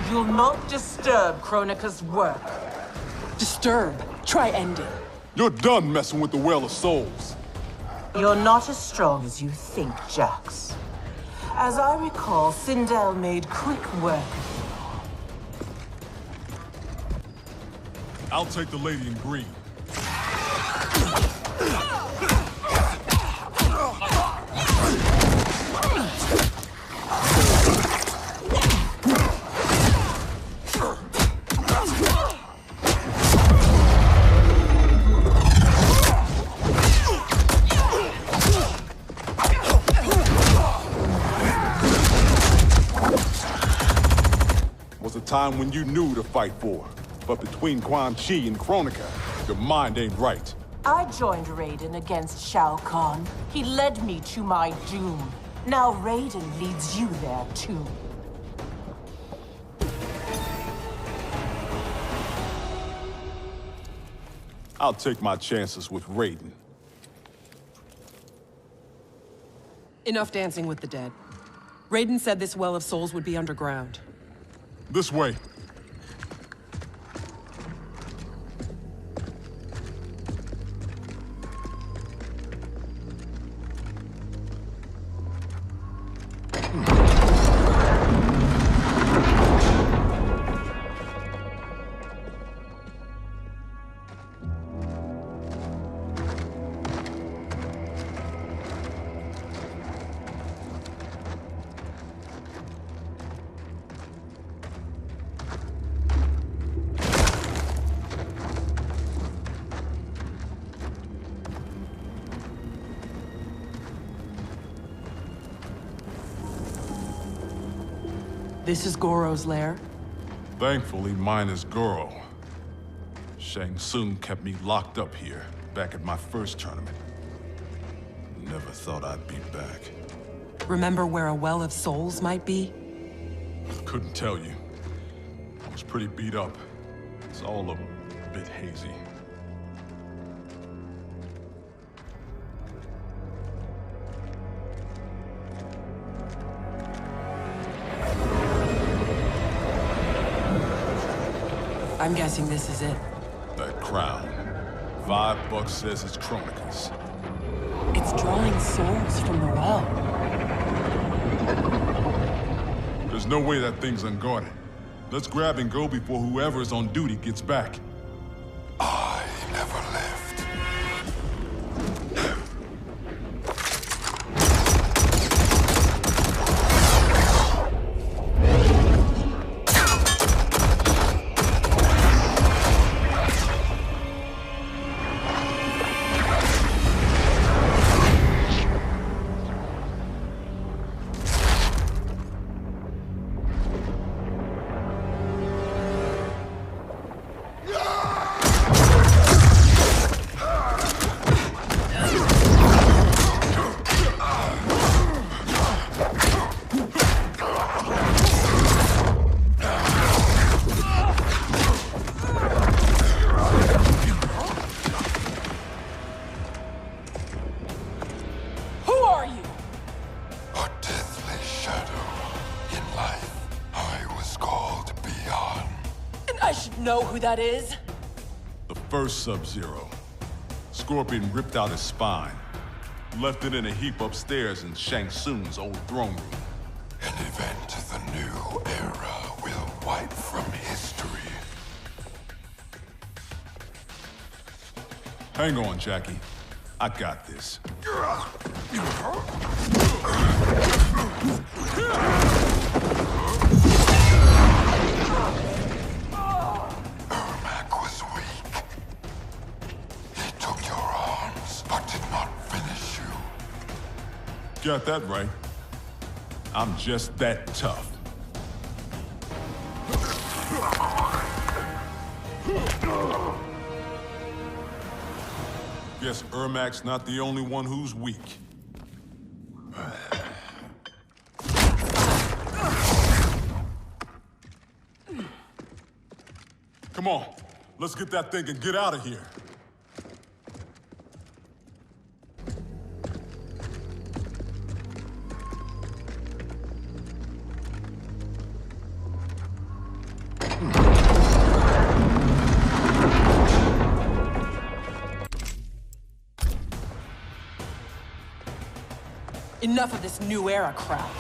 You'll not disturb Kronika's work. Disturb. Try ending. You're done messing with the Well of Souls. You're not as strong as you think, Jax. As I recall, Sindel made quick work of you. I'll take the lady in green. Was a time when you knew to fight for, but between Quan Chi and Kronika, Your mind ain't right. I joined Raiden against Shao Kahn. He led me to my doom. Now Raiden leads you there, too. I'll take my chances with Raiden. Enough dancing with the dead. Raiden said this Well of Souls would be underground. This way. This is Goro's lair? Thankfully, mine is Goro. Shang Tsung kept me locked up here, back at my first tournament. Never thought I'd be back. Remember where a Well of Souls might be? Couldn't tell you. I was pretty beat up. It's all a bit hazy. I'm guessing this is it. That crown. $5 says it's Chronicles. It's drawing souls from the well. There's no way that thing's unguarded. Let's grab and go before whoever's on duty gets back. I never left. Know who that is? The first Subzero. Scorpion ripped out his spine. Left it in a heap upstairs in Shang Tsung's old throne room. An event the new era will wipe from history. Hang on, Jackie. I got this. Got that right. I'm just that tough. Guess Ermac's not the only one who's weak. Come on, let's get that thing and get out of here. Enough of this new era crap.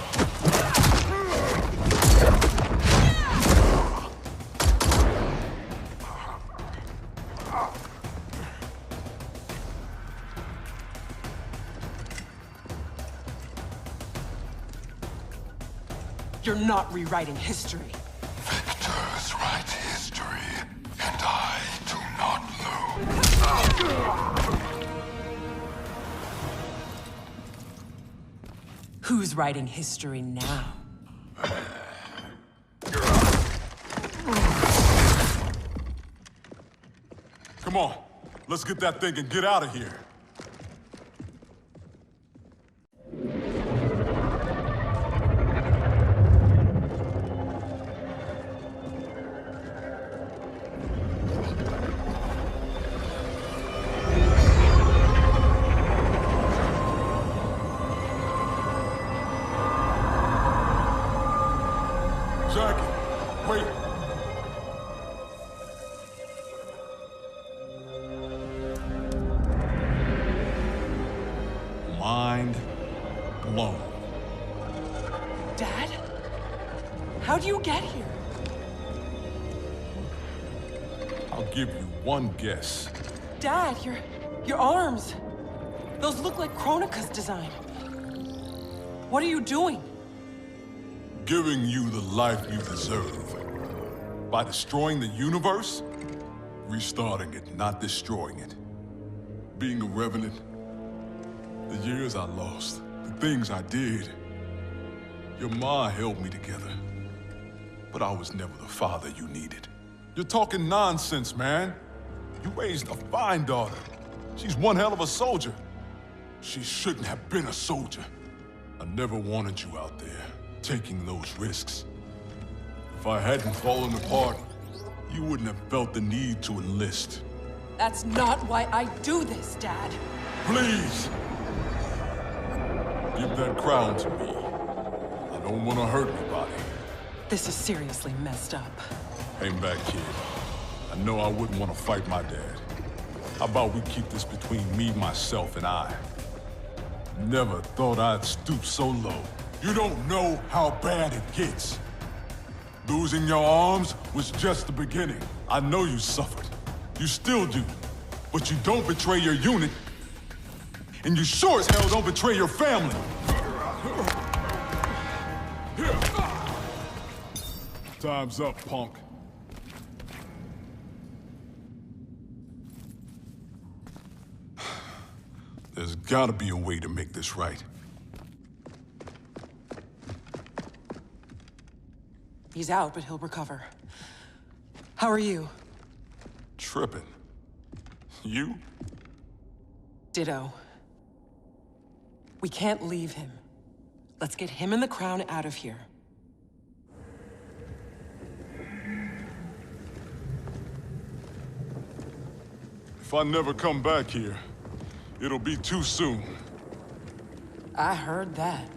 You're not rewriting history. Victors write history, and I do not lose. Who's writing history now? Come on, Let's get that thing and get out of here. Jackie, wait. Mind blown. Dad? How do you get here? I'll give you one guess. Dad, your arms. Those look like Kronika's design. What are you doing? Giving you the life you deserve. By destroying the universe? Restarting it, not destroying it. Being a revenant. The years I lost. The things I did. Your ma held me together. But I was never the father you needed. You're talking nonsense, man. You raised a fine daughter. She's one hell of a soldier. She shouldn't have been a soldier. I never wanted you out there, taking those risks. If I hadn't fallen apart, you wouldn't have felt the need to enlist. That's not why I do this, Dad. Please! Give that crown to me. I don't want to hurt anybody. This is seriously messed up. Hang back, kid. I know I wouldn't want to fight my dad. How about we keep this between me, myself, and I? Never thought I'd stoop so low. You don't know how bad it gets. Losing your arms was just the beginning. I know you suffered. You still do. But you don't betray your unit. And you sure as hell don't betray your family. Time's up, punk. There's gotta be a way to make this right. He's out, but he'll recover. How are you? Tripping. You? Ditto. We can't leave him. Let's get him and the crown out of here. If I never come back here, it'll be too soon. I heard that.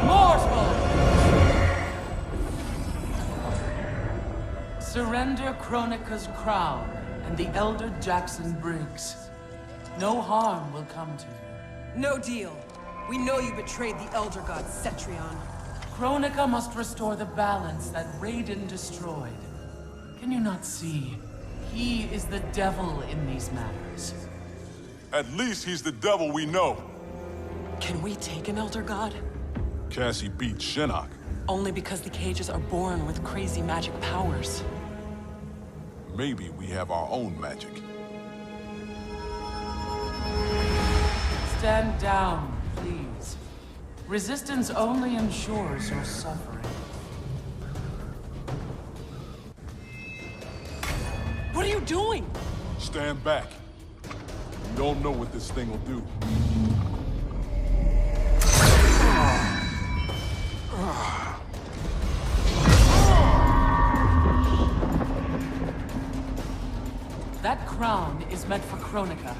Mortal! Surrender Kronika's crown and the Elder Jackson Briggs. No harm will come to you. No deal. We know you betrayed the Elder God Cetrion. Kronika must restore the balance that Raiden destroyed. Can you not see? He is the devil in these matters. At least he's the devil we know. Can we take an Elder God? Cassie beat Shinnok. Only because the cages are born with crazy magic powers. Maybe we have our own magic. Stand down, please. Resistance only ensures your suffering. What are you doing? Stand back. You don't know what this thing will do. That crown is meant for Kronika.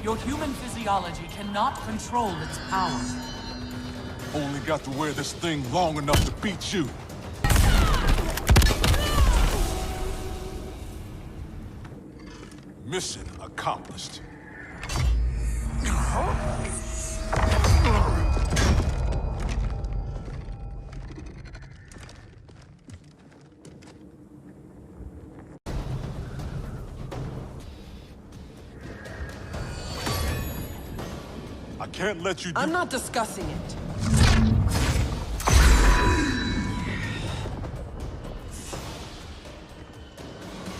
Your human physiology cannot control its power. Only got to wear this thing long enough to beat you. Mission accomplished. I can't let you do— I'm not discussing it.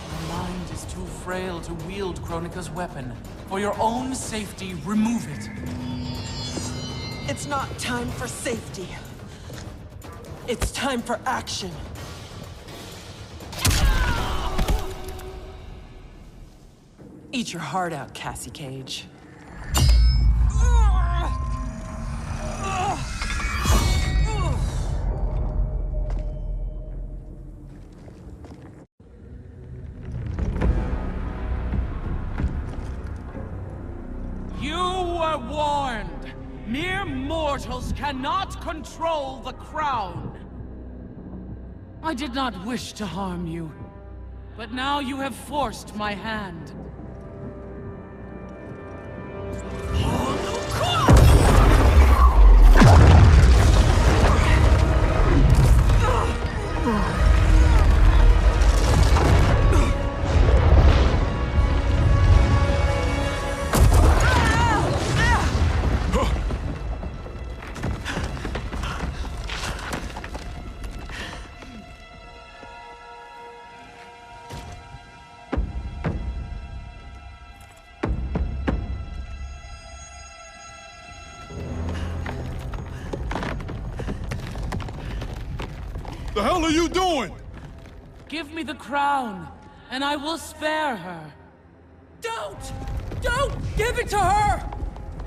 Your mind is too frail to wield Kronika's weapon. For your own safety, remove it. It's not time for safety. It's time for action. Eat your heart out, Cassie Cage. You were warned. Mere mortals cannot control the crown. I did not wish to harm you, but now you have forced my hand. The hell are you doing? Give me the crown, and I will spare her. Don't! Don't give it to her!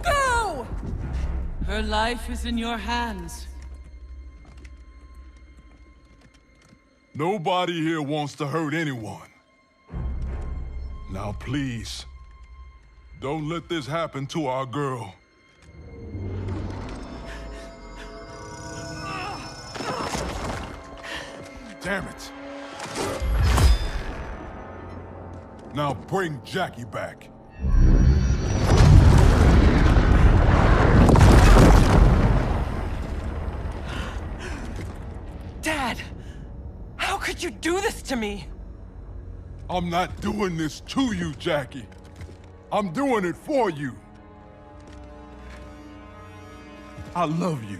Go! Her life is in your hands. Nobody here wants to hurt anyone. Now please, don't let this happen to our girl. Damn it. Now bring Jackie back. Dad! How could you do this to me? I'm not doing this to you, Jackie. I'm doing it for you. I love you.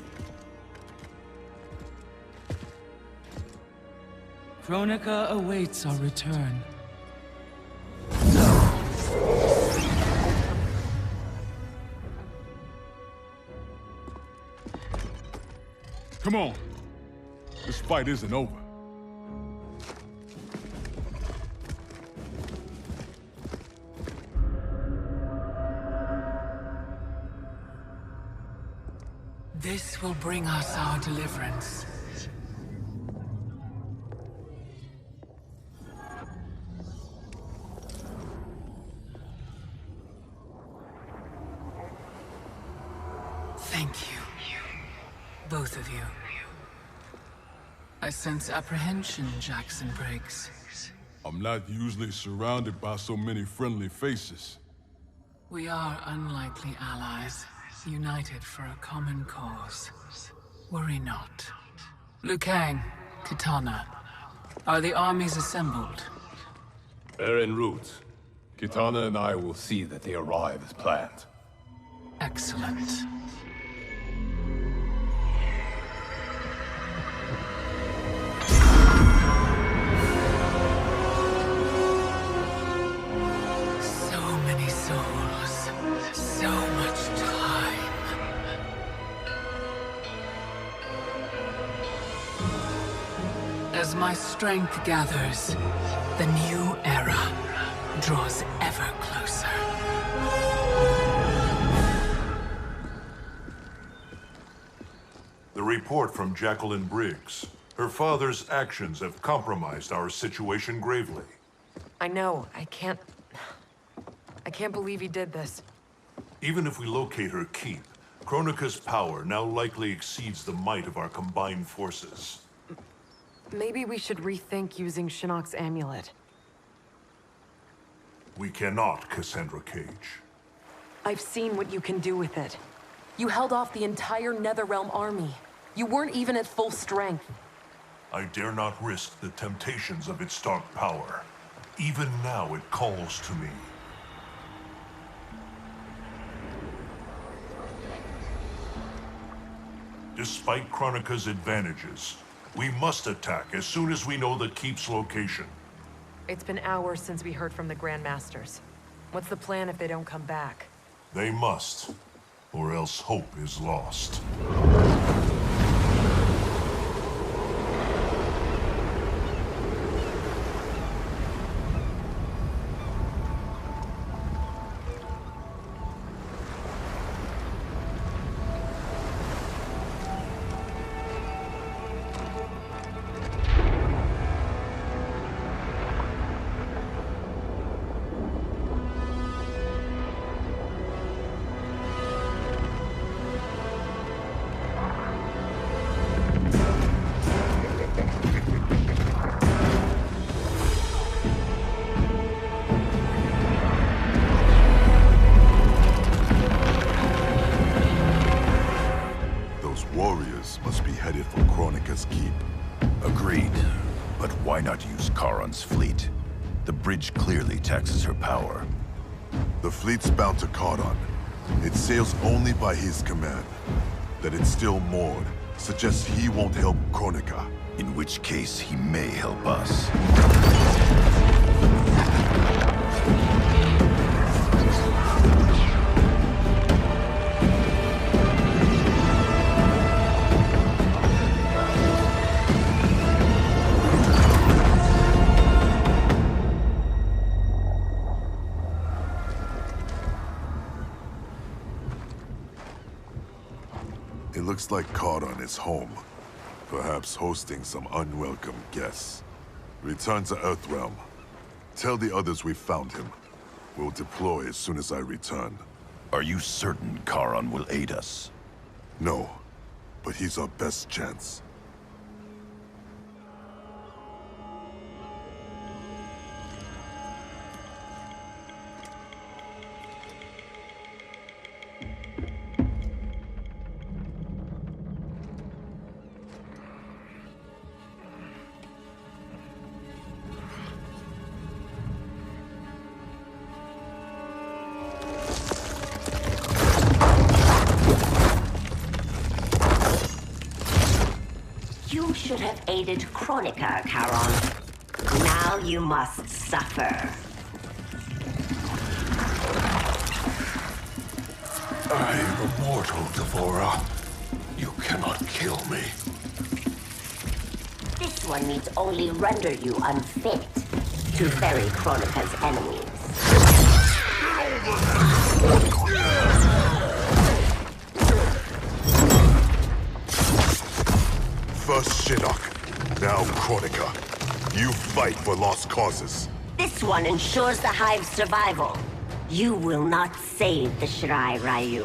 Kronika awaits our return. Come on. This fight isn't over. This will bring us our deliverance. Thank you. Both of you. I sense apprehension, Jackson Briggs. I'm not usually surrounded by so many friendly faces. We are unlikely allies, united for a common cause. Worry not. Liu Kang, Kitana, are the armies assembled? They're en route. Kitana and I will see that they arrive as planned. Excellent. So much time. As my strength gathers, the new era draws ever closer. The report from Jacqueline Briggs. Her father's actions have compromised our situation gravely. I know. I can't believe he did this. Even if we locate her keep, Kronika's power now likely exceeds the might of our combined forces. Maybe we should rethink using Shinnok's amulet. We cannot, Cassandra Cage. I've seen what you can do with it. You held off the entire Netherrealm army. You weren't even at full strength. I dare not risk the temptations of its dark power. Even now it calls to me. Despite Kronika's advantages, we must attack as soon as we know the keep's location. It's been hours since we heard from the Grandmasters. What's the plan if they don't come back? They must, or else hope is lost. Kronika's keep. Agreed. But why not use Charon's fleet? The bridge clearly taxes her power. The fleet's bound to Charon. It sails only by his command. That it's still moored suggests he won't help Kronika. In which case, he may help us. It looks like Charon is home. Perhaps hosting some unwelcome guests. Return to Earthrealm. Tell the others we found him. We'll deploy as soon as I return. Are you certain Charon will aid us? No, but he's our best chance. You should have aided Kronika, Charon. Now you must suffer. I am immortal, Devora. You cannot kill me. This one needs only render you unfit to ferry Kronika's enemies. First Shinnok, now Kronika. You fight for lost causes. This one ensures the Hive's survival. You will not save the Shirai Ryu.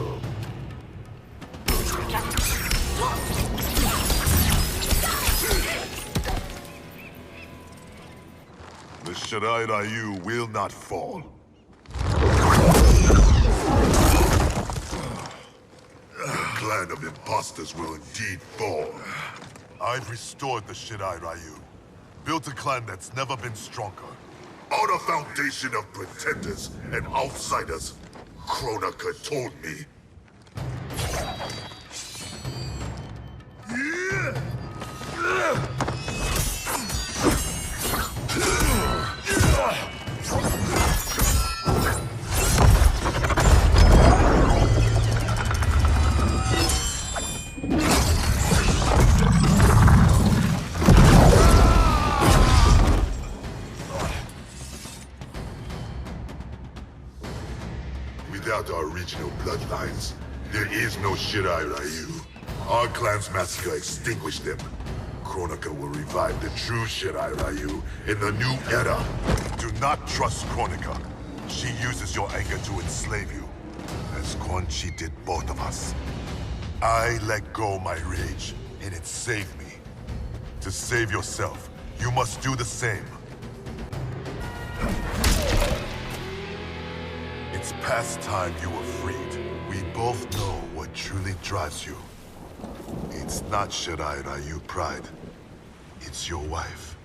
The Shirai Ryu will not fall. The clan of imposters will indeed fall. I've restored the Shirai Ryu. Built a clan that's never been stronger. On a foundation of pretenders and outsiders, Kronika told me. Without our regional bloodlines, there is no Shirai Ryu. Our clan's massacre extinguished them. Kronika will revive the true Shirai Ryu in the new era. Do not trust Kronika. She uses your anger to enslave you, as Quan Chi did both of us. I let go my rage, and it saved me. To save yourself, you must do the same. It's past time you were freed. We both know what truly drives you. It's not Shirai Ryu pride. It's your wife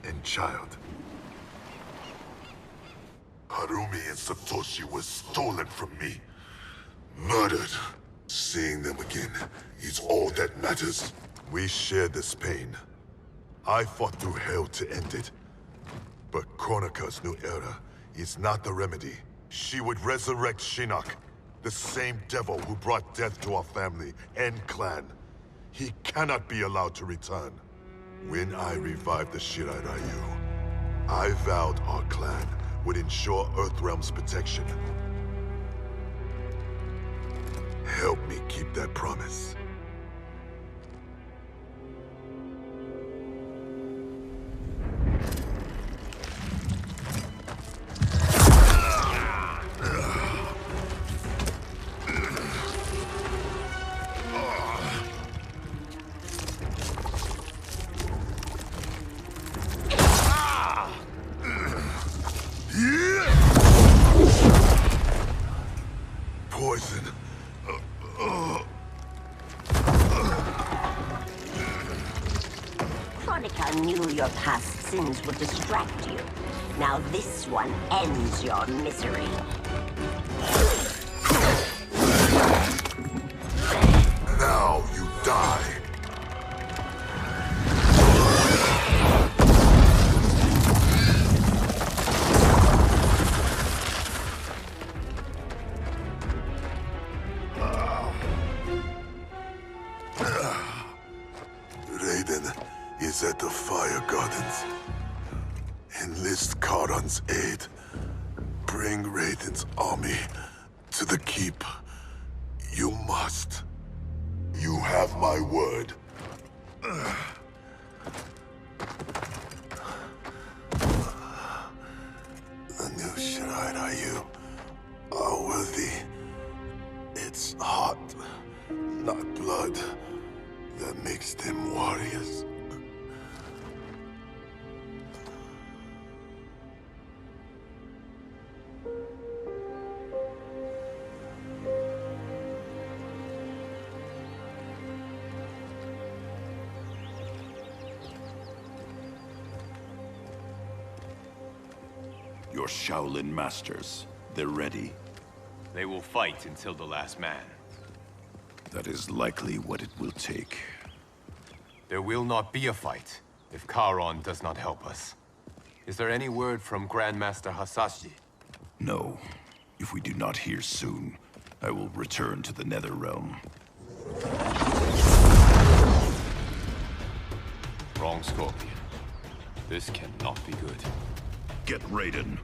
and child. Harumi and Satoshi were stolen from me. Murdered. Seeing them again is all that matters. We share this pain. I fought through hell to end it. But Kronika's new era is not the remedy. She would resurrect Shinnok, the same devil who brought death to our family and clan. He cannot be allowed to return. When I revived the Shirai Ryu, I vowed our clan would ensure Earthrealm's protection. Help me keep that promise. Poison. Kronika knew your past sins would distract you. Now this one ends your misery. Now you die. Raiden is at the Fire Gardens. Enlist Charon's aid. Bring Raiden's army to the keep. You must. You have my word. The new Shirai Ryu are worthy. It's heart, not blood, that makes them warriors. Your Shaolin masters, they're ready. They will fight until the last man. That is likely what it will take. There will not be a fight if Charon does not help us. Is there any word from Grandmaster Hasashi? No. If we do not hear soon, I will return to the Netherrealm. Wrong, Scorpion. This cannot be good. Get Raiden.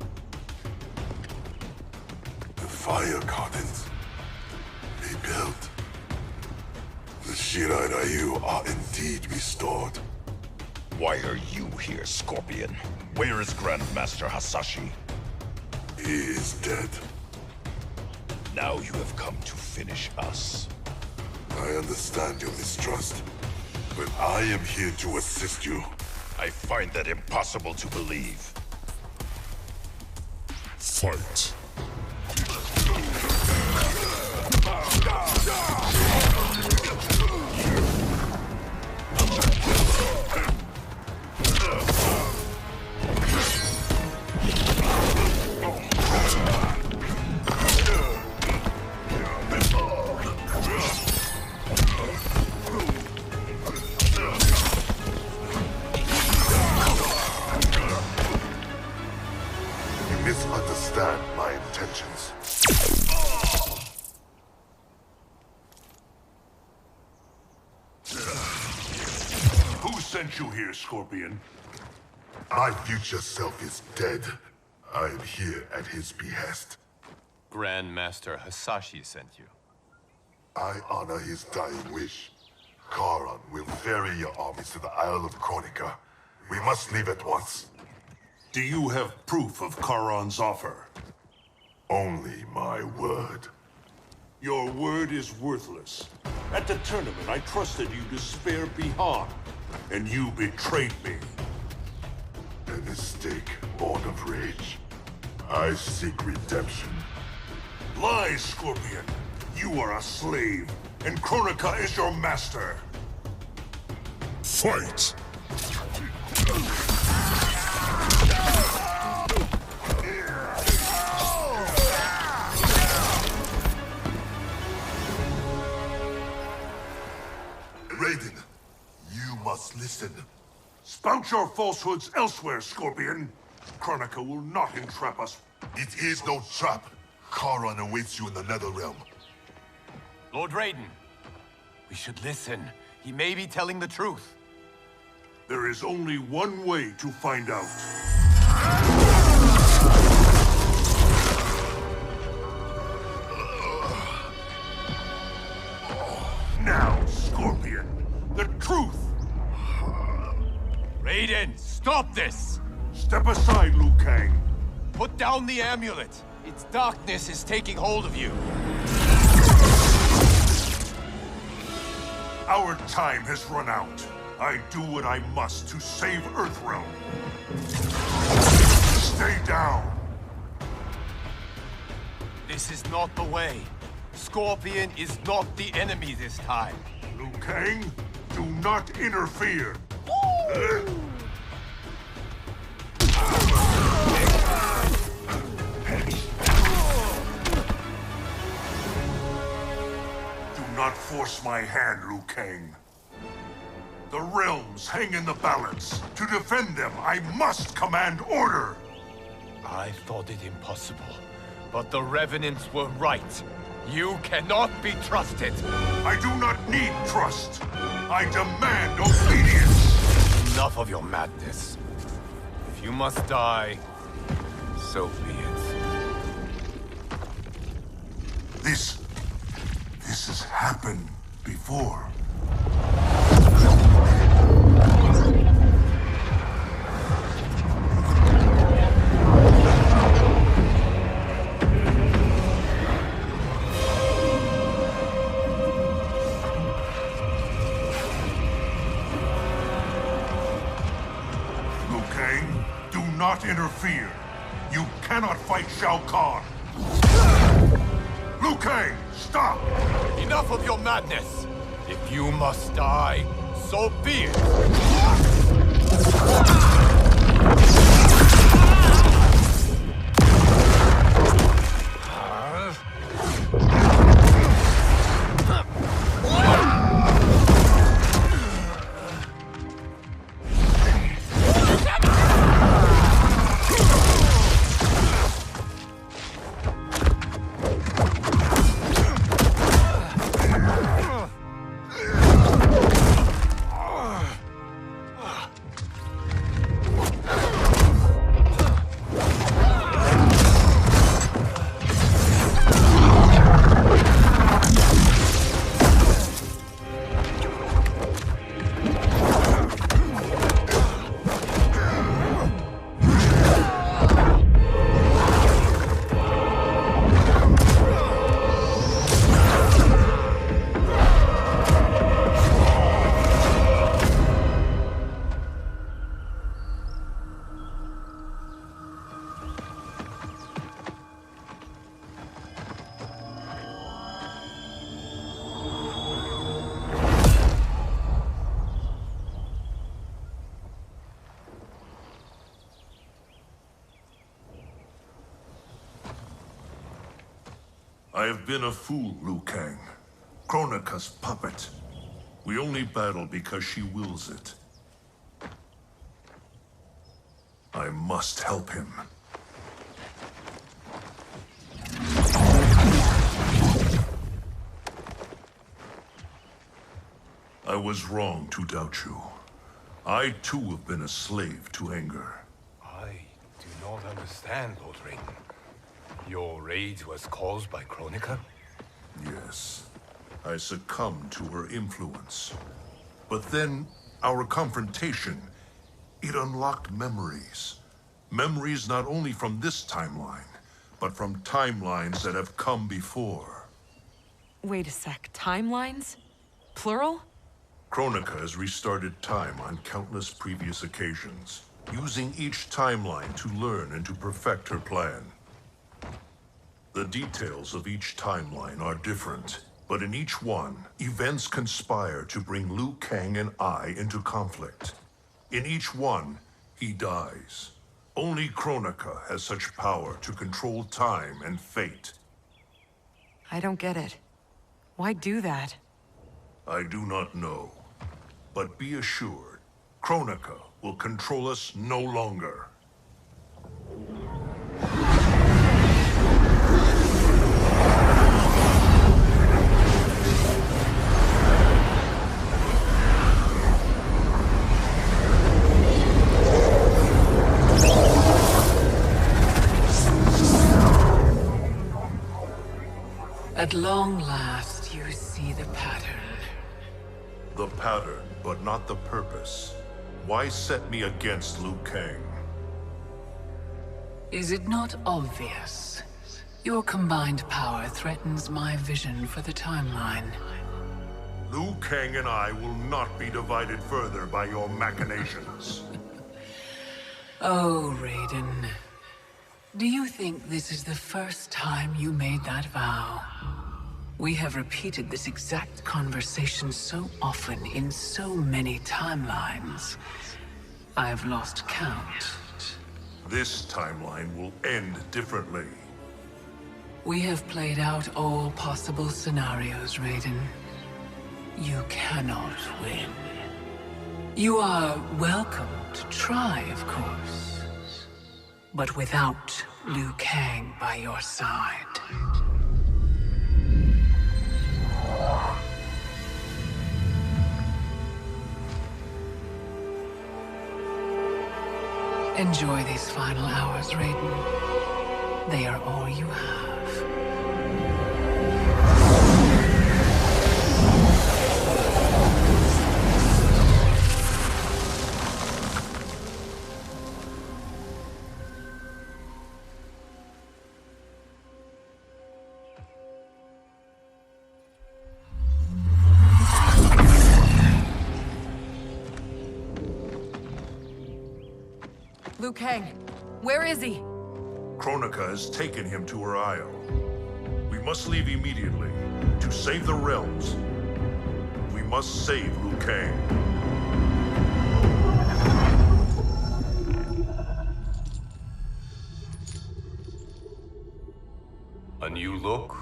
The Fire Gardens. Rebuilt. The Shirai Ryu are indeed restored. Why are you here, Scorpion? Where is Grandmaster Hasashi? He is dead. Now you have come to finish us. I understand your mistrust, but I am here to assist you. I find that impossible to believe. Fight. Misunderstand my intentions. Who sent you here, Scorpion? My future self is dead. I am here at his behest. Grandmaster Hasashi sent you. I honor his dying wish. Charon will ferry your armies to the Isle of Kronika. We must leave at once. Do you have proof of Charon's offer? Only my word. Your word is worthless. At the tournament, I trusted you to spare Bihan, and you betrayed me. A mistake born of rage. I seek redemption. Lies, Scorpion. You are a slave, and Kronika is your master. Fight! Raiden, you must listen. Spout your falsehoods elsewhere, Scorpion. Kronika will not entrap us. It is no trap. Charon awaits you in the Netherrealm. Lord Raiden, we should listen. He may be telling the truth. There is only one way to find out. Now, Scorpion, the truth! Raiden, stop this! Step aside, Liu Kang. Put down the amulet. Its darkness is taking hold of you. Our time has run out. I do what I must to save Earthrealm. Stay down. This is not the way. Scorpion is not the enemy this time. Liu Kang, do not interfere. Do not force my hand, Liu Kang. The realms hang in the balance. To defend them, I must command order! I thought it impossible, but the Revenants were right. You cannot be trusted. I do not need trust. I demand obedience. Enough of your madness. If you must die, so be it. This has happened before. Liu Kang, do not interfere. You cannot fight Shao Kahn. Liu Kang, stop! Enough of your madness! If you must die, so be it! I have been a fool, Liu Kang. Kronika's puppet. We only battle because she wills it. I must help him. I was wrong to doubt you. I too have been a slave to anger. I do not understand, Lord Raiden. Your rage was caused by Kronika? Yes. I succumbed to her influence. But then, our confrontation, it unlocked memories. Memories not only from this timeline, but from timelines that have come before. Wait a sec, timelines? Plural? Kronika has restarted time on countless previous occasions, using each timeline to learn and to perfect her plan. The details of each timeline are different, but in each one, events conspire to bring Liu Kang and I into conflict. In each one, he dies. Only Kronika has such power to control time and fate. I don't get it. Why do that? I do not know. But be assured, Kronika will control us no longer. At long last, you see the pattern. The pattern, but not the purpose. Why set me against Liu Kang? Is it not obvious? Your combined power threatens my vision for the timeline. Liu Kang and I will not be divided further by your machinations. Oh, Raiden. Do you think this is the first time you made that vow? We have repeated this exact conversation so often in so many timelines. I've lost count. This timeline will end differently. We have played out all possible scenarios, Raiden. You cannot win. You are welcome to try, of course. But without Liu Kang by your side. Enjoy these final hours, Raiden. They are all you have. Liu Kang, where is he? Kronika has taken him to her isle. We must leave immediately to save the realms. We must save Liu Kang. A new look?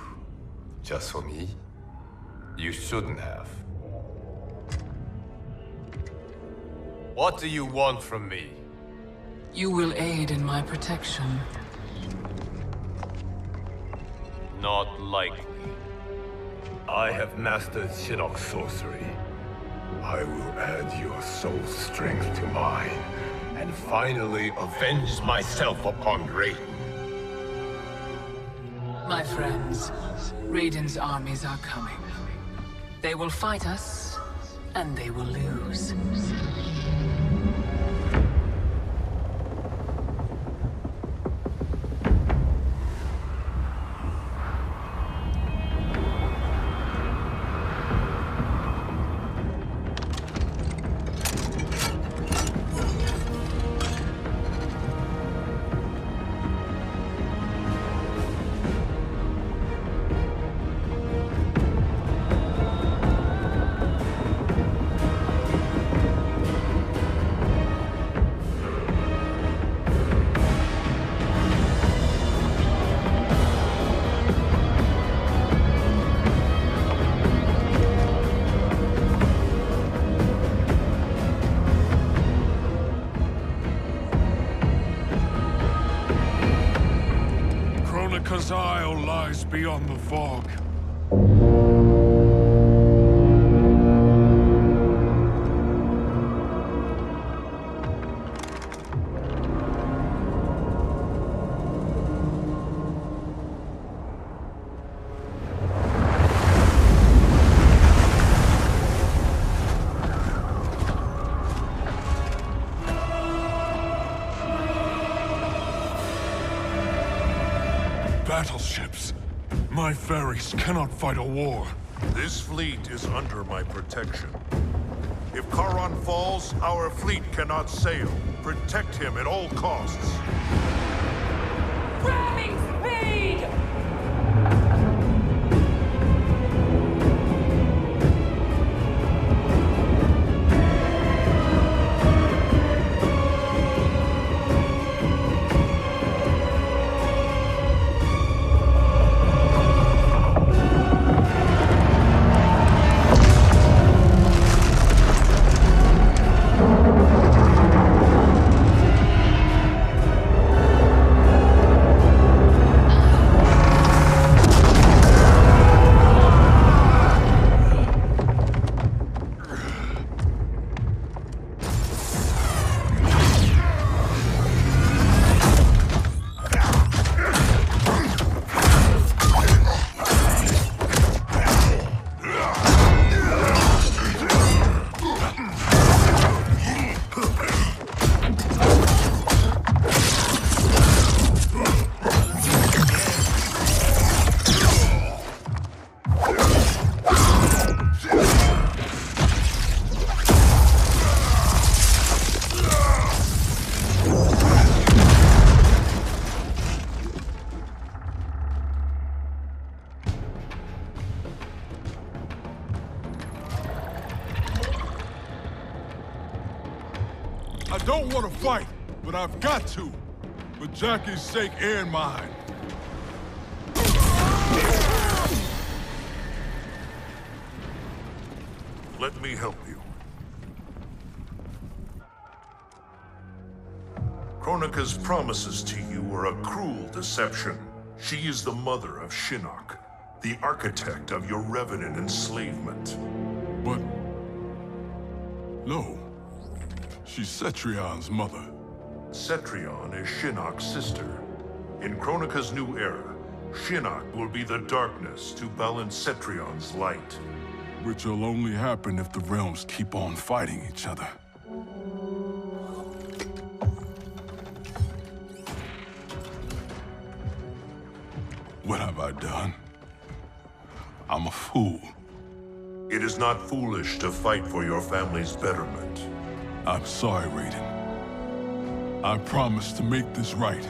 Just for me? You shouldn't have. What do you want from me? You will aid in my protection. Not likely. I have mastered Shinnok's sorcery. I will add your soul strength to mine, and finally avenge myself upon Raiden. My friends, Raiden's armies are coming. They will fight us, and they will lose. Kronika's Isle lies beyond the fog. Battleships. My ferries cannot fight a war. This fleet is under my protection. If Charon falls, our fleet cannot sail. Protect him at all costs. Ramming speed! I don't want to fight, but I've got to. For Jackie's sake and mine. Let me help you. Kronika's promises to you are a cruel deception. She is the mother of Shinnok, the architect of your Revenant enslavement. But... no. She's Cetrion's mother. Cetrion is Shinnok's sister. In Kronika's new era, Shinnok will be the darkness to balance Cetrion's light. Which will only happen if the realms keep on fighting each other. What have I done? I'm a fool. It is not foolish to fight for your family's betterment. I'm sorry, Raiden. I promise to make this right.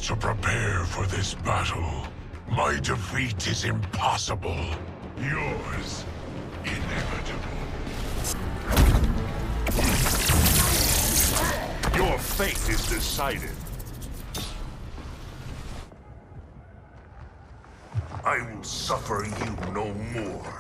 To prepare for this battle. My defeat is impossible. Yours, inevitable. Your fate is decided. I will suffer you no more.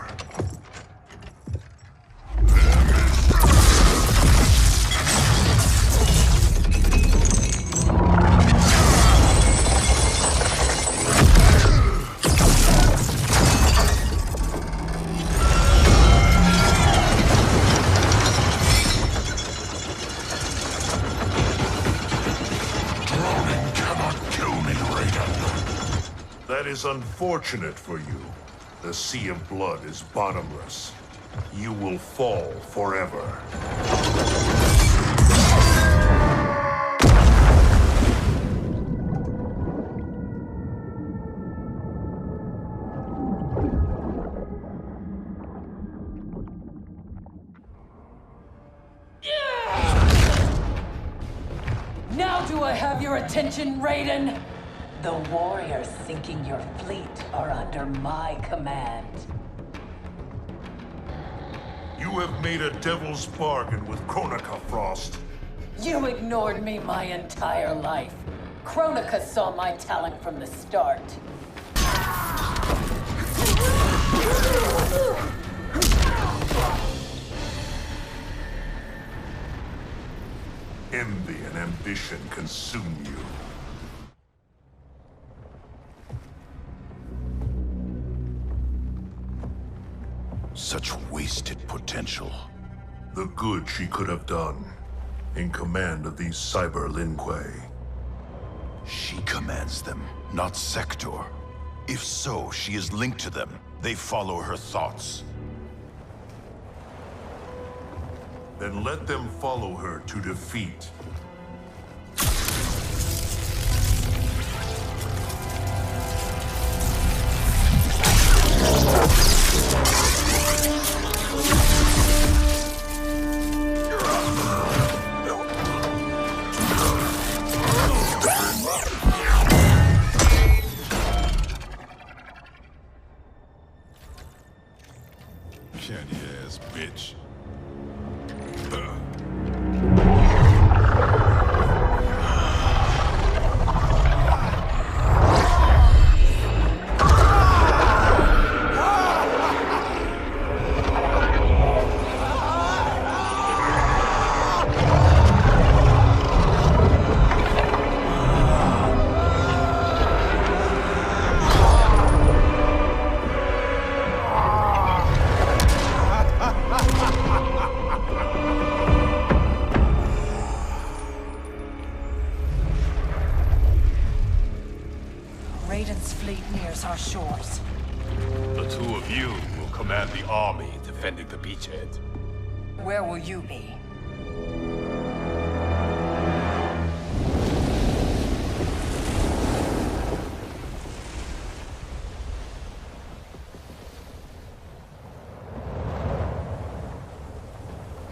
That is unfortunate for you. The Sea of Blood is bottomless. You will fall forever. Now do I have your attention, Raiden? The warriors sinking your fleet are under my command. You have made a devil's bargain with Kronika, Frost. You ignored me my entire life. Kronika saw my talent from the start. Envy and ambition consume you. Such wasted potential. The good she could have done, in command of these Cyber Linquei. She commands them, not Sector. If so, she is linked to them. They follow her thoughts. Then let them follow her to defeat. Candy-ass bitch. Khan's fleet nears our shores. The two of you will command the army defending the beachhead. Where will you be?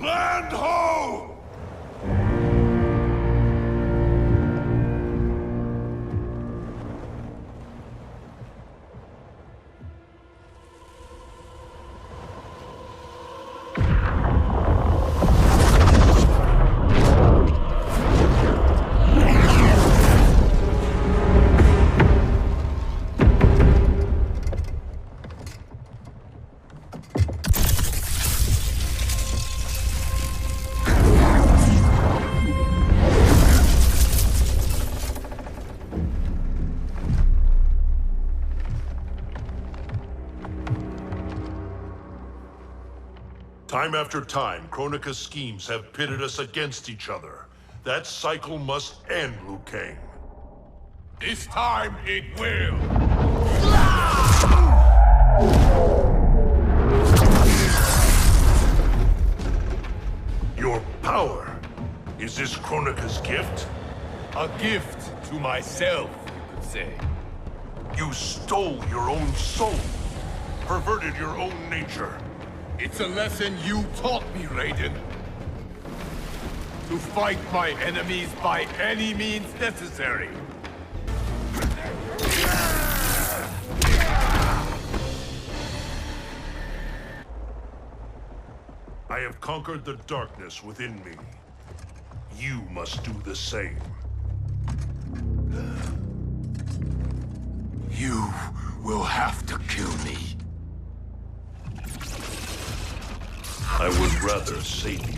Land ho! Time after time, Kronika's schemes have pitted us against each other. That cycle must end, Liu Kang. This time it will! Your power. Is this Kronika's gift? A gift to myself, you could say. You stole your own soul. Perverted your own nature. It's a lesson you taught me, Raiden. To fight my enemies by any means necessary. I have conquered the darkness within me. You must do the same. You will have to kill me. I would rather save you.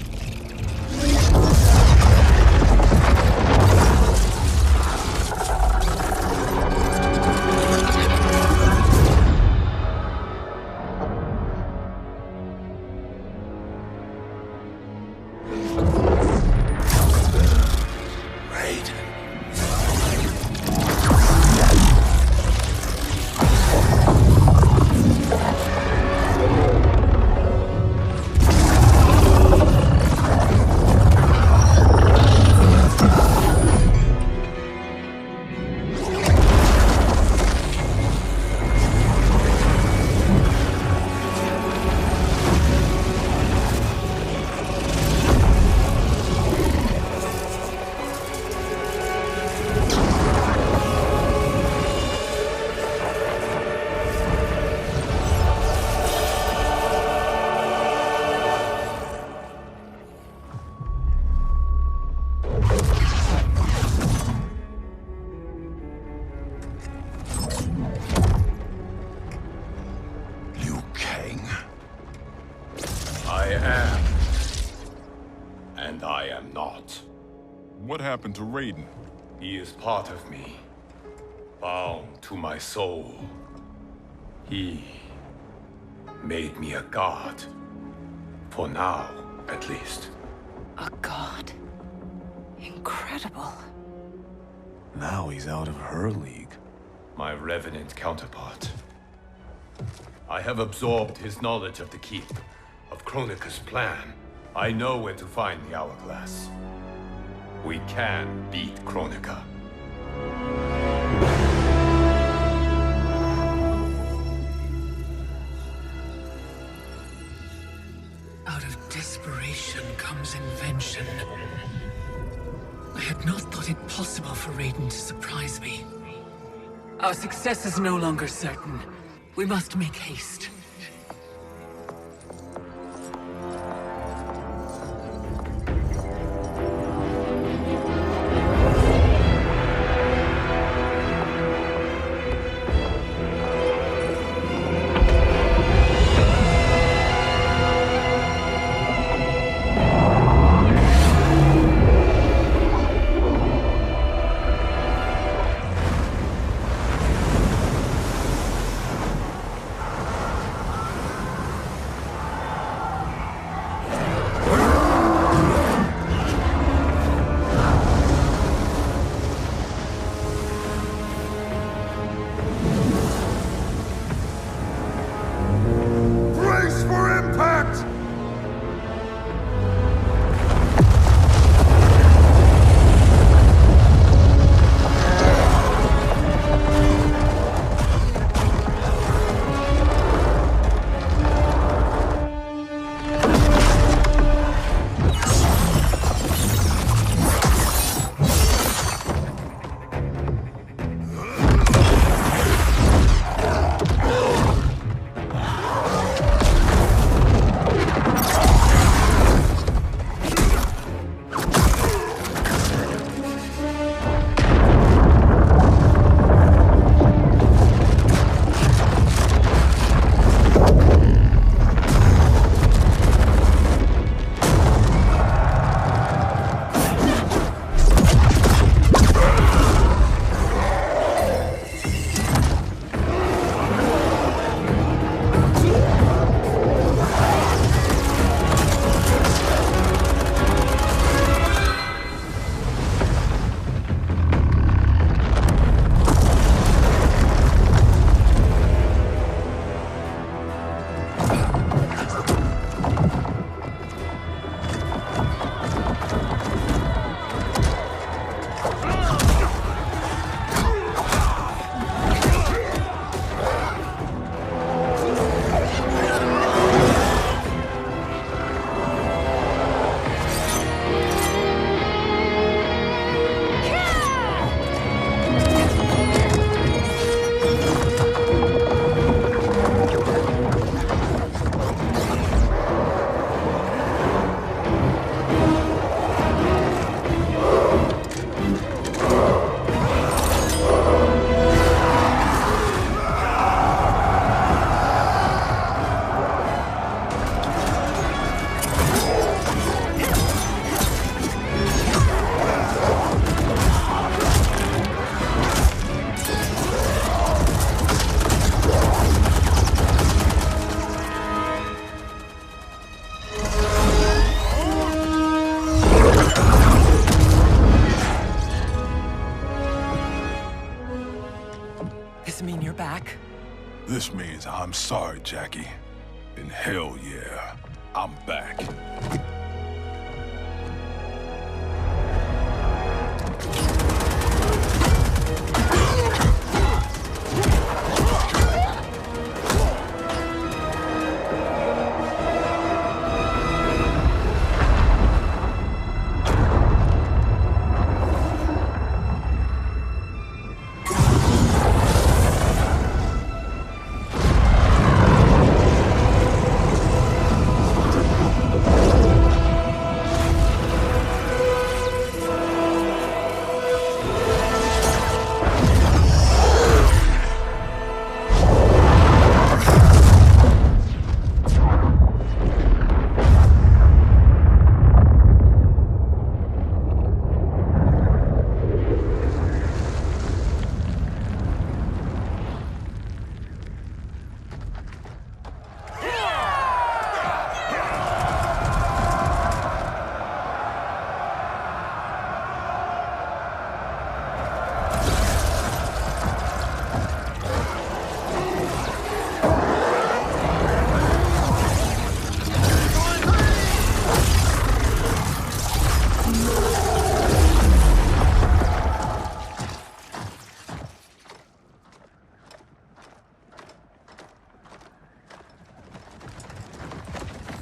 What happened to Raiden? He is part of me, bound to my soul. He made me a god. For now, at least. A god? Incredible. Now he's out of her league. My revenant counterpart. I have absorbed his knowledge of the Keep, of Kronika's plan. I know where to find the Hourglass. We can beat Kronika. Out of desperation comes invention. I had not thought it possible for Raiden to surprise me. Our success is no longer certain. We must make haste. This means I'm sorry, Jackie. And hell yeah, I'm back.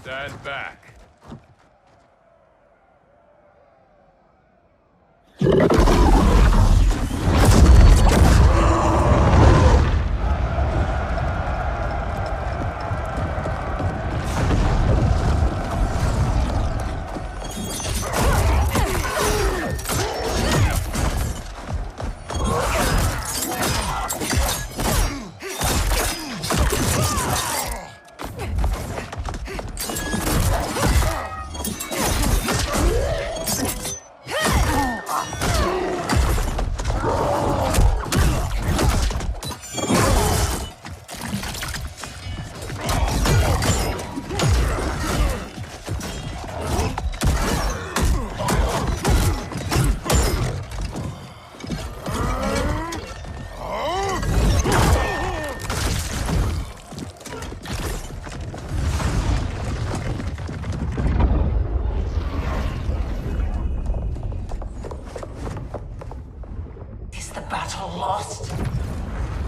Stand back.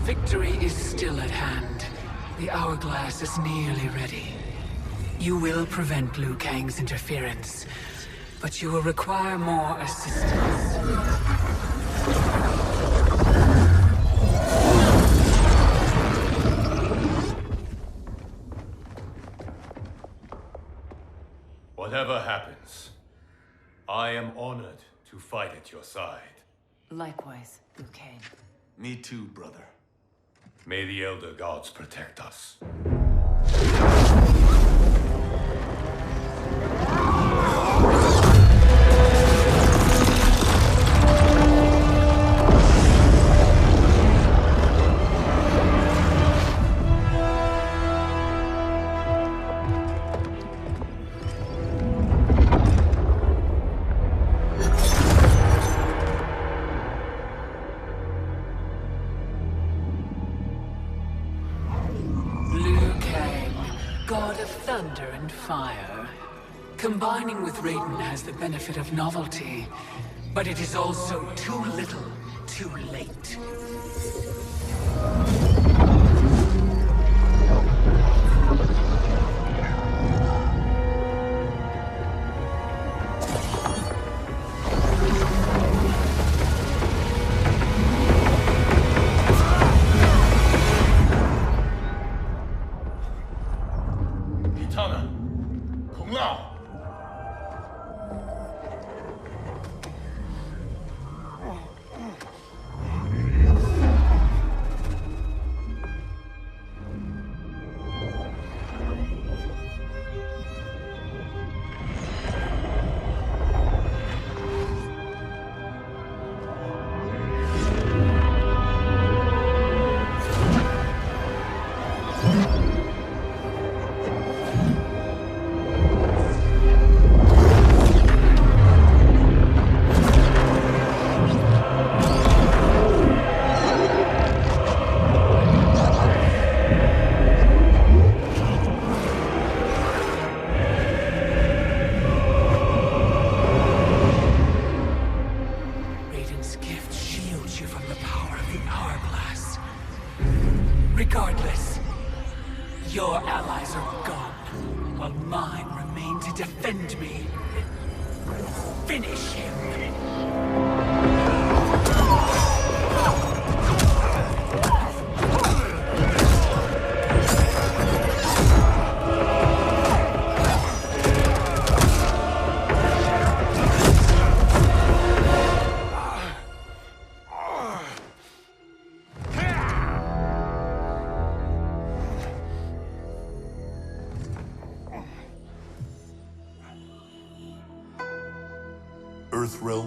Victory is still at hand. The hourglass is nearly ready. You will prevent Liu Kang's interference, but you will require more assistance. Whatever happens, I am honored to fight at your side. Likewise, Liu Kang. Me too, brother. May the Elder Gods protect us. God of thunder and fire. Combining with Raiden has the benefit of novelty, but it is also too little, too late.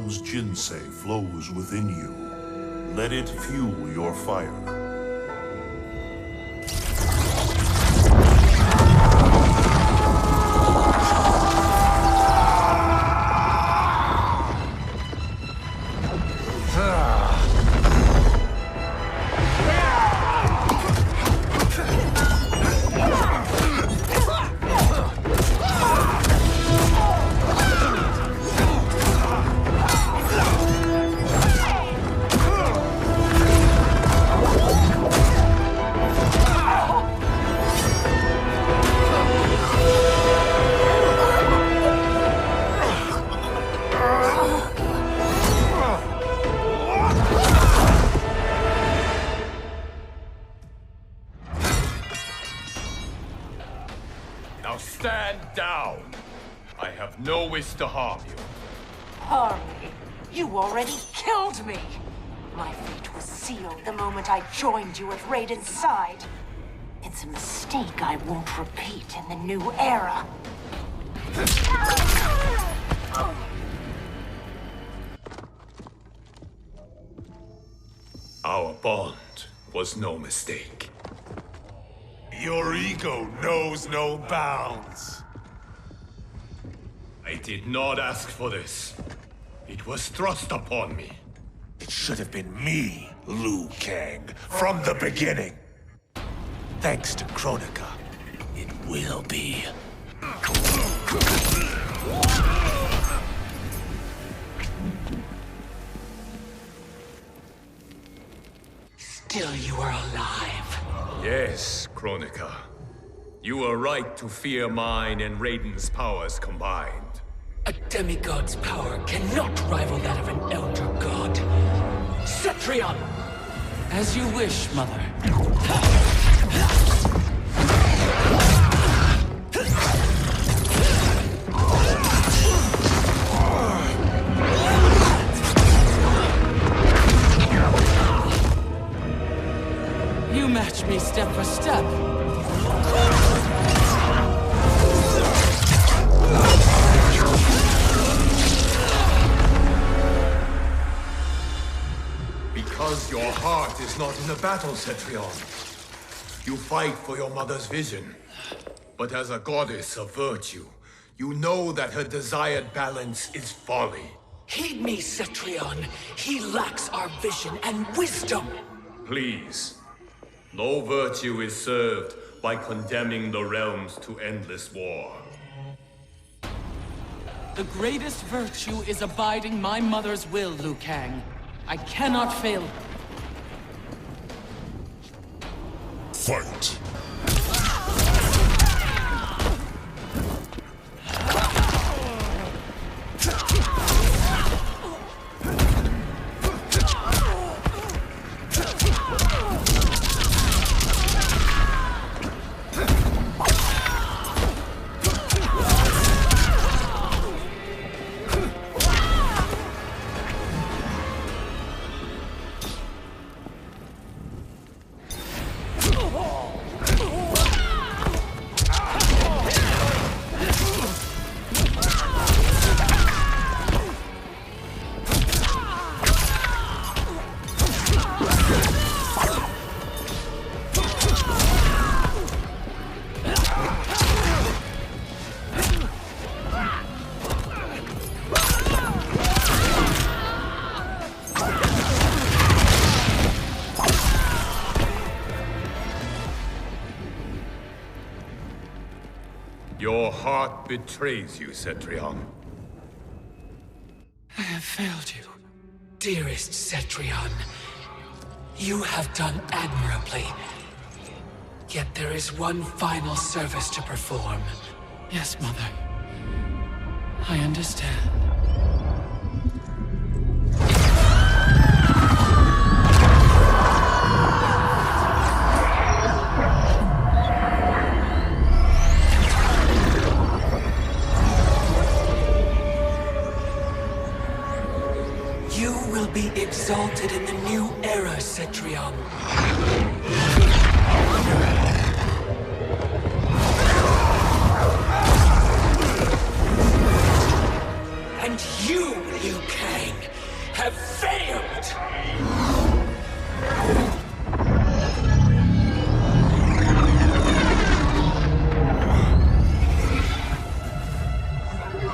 realm's jinsei flows within you. Let it fuel your fire. Now stand down. I have no wish to harm you. Harm me? You already killed me! My fate was sealed the moment I joined you at Raiden's side. It's a mistake I won't repeat in the new era. Our bond was no mistake. Your ego knows no bounds. I did not ask for this. It was thrust upon me. It should have been me, Liu Kang, from the beginning. Thanks to Kronika, it will be. Still you are alive. Yes, Kronika. You were right to fear mine and Raiden's powers combined. A demigod's power cannot rival that of an elder god. Cetrion! As you wish, Mother. You match me step for step. Because your heart is not in the battle, Cetrion. You fight for your mother's vision. But as a goddess of virtue, you know that her desired balance is folly. Heed me, Cetrion. He lacks our vision and wisdom. Please. No virtue is served by condemning the realms to endless war. The greatest virtue is abiding my mother's will, Liu Kang. I cannot fail. Fight! Your heart betrays you, Cetrion. I have failed you. Dearest Cetrion, you have done admirably. Yet there is one final service to perform. Yes, Mother. I understand. You will be exalted in the new era, Cetrion. And you, Liu Kang, Fight!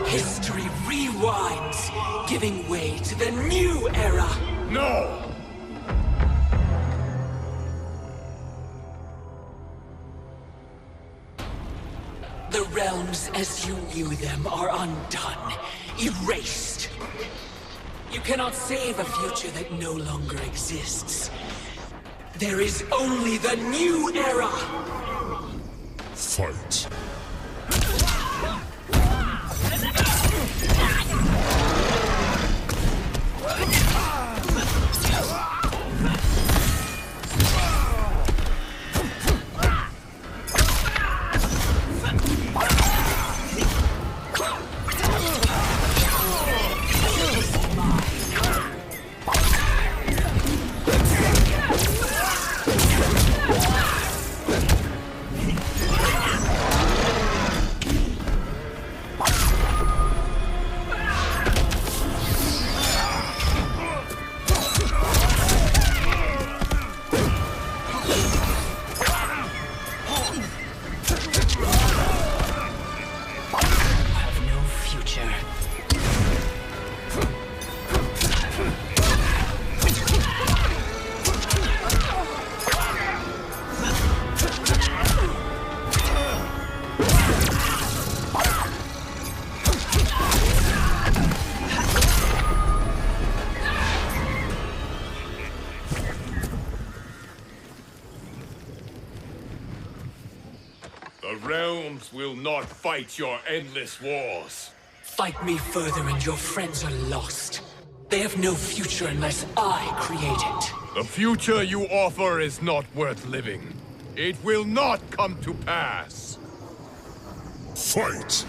History rewinds, giving way to the new era. No! The realms as you knew them are undone, erased. You cannot save a future that no longer exists. There is only the new era! Fight! The realms will not fight your endless wars. Fight me further and your friends are lost. They have no future unless I create it. The future you offer is not worth living. It will not come to pass. Fight!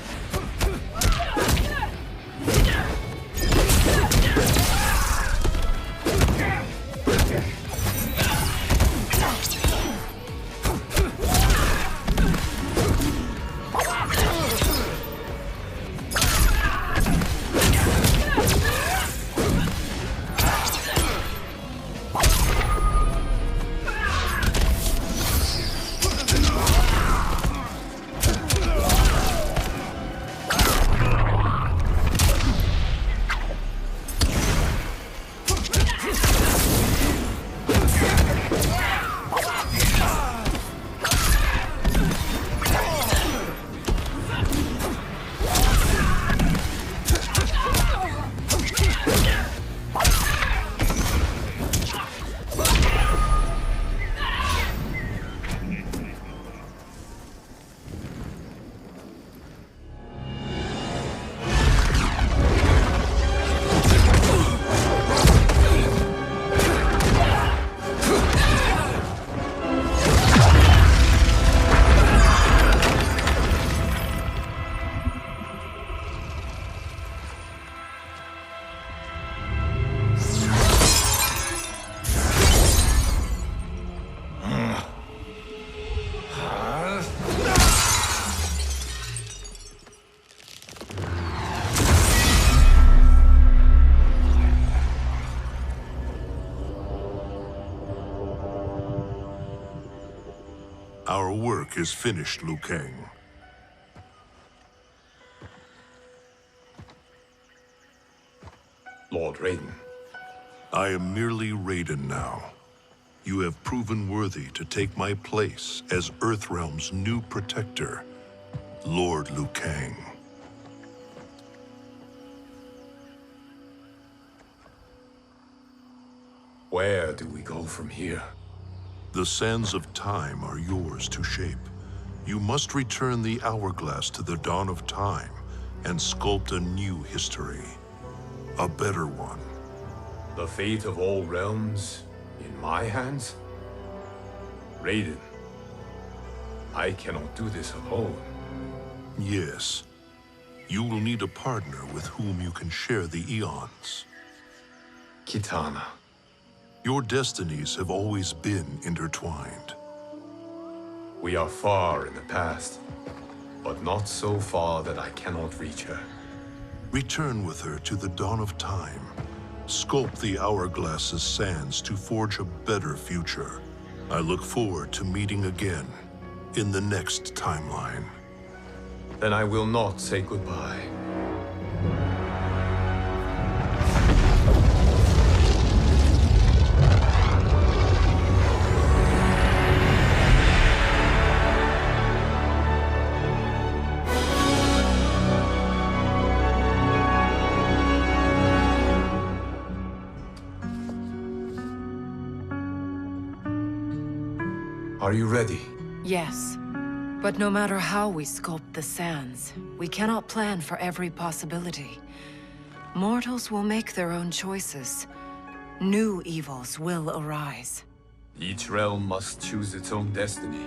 Our work is finished, Liu Kang. Lord Raiden. I am merely Raiden now. You have proven worthy to take my place as Earthrealm's new protector, Lord Liu Kang. Where do we go from here? The sands of time are yours to shape. You must return the hourglass to the dawn of time and sculpt a new history. A better one. The fate of all realms in my hands? Raiden, I cannot do this alone. Yes. You will need a partner with whom you can share the eons. Kitana. Your destinies have always been intertwined. We are far in the past, but not so far that I cannot reach her. Return with her to the dawn of time. sculpt the Hourglass's sands to forge a better future. I look forward to meeting again in the next timeline. Then I will not say goodbye. Are you ready? Yes. But no matter how we sculpt the sands, we cannot plan for every possibility. Mortals will make their own choices. New evils will arise. Each realm must choose its own destiny.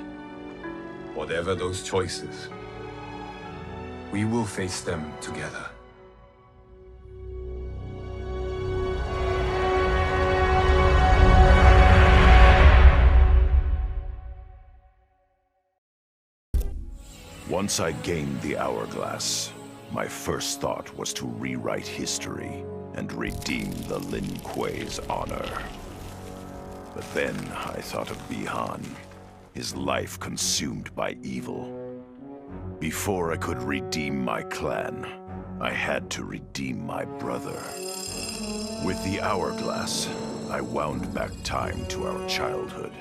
Whatever those choices, we will face them together. Once I gained the Hourglass, my first thought was to rewrite history and redeem the Lin Kuei's honor. But then I thought of Bihan, his life consumed by evil. Before I could redeem my clan, I had to redeem my brother. With the Hourglass, I wound back time to our childhood.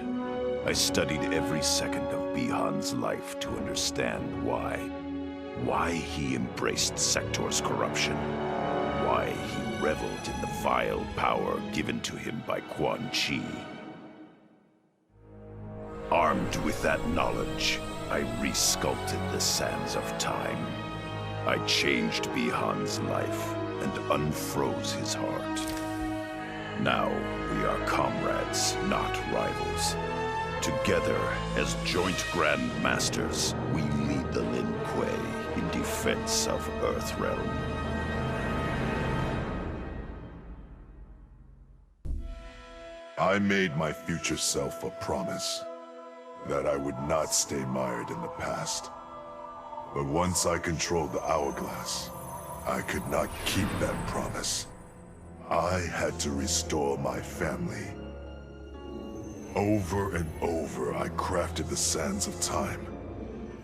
I studied every second of Bihan's life to understand why he embraced Sector's corruption, why he reveled in the vile power given to him by Quan Chi. Armed with that knowledge, I re-sculpted the sands of time. I changed Bihan's life and unfroze his heart. Now we are comrades, not rivals. Together, as joint Grand Masters, we lead the Lin Kuei in defense of Earthrealm. I made my future self a promise that I would not stay mired in the past. But once I controlled the Hourglass, I could not keep that promise. I had to restore my family. Over and over, I crafted the sands of time.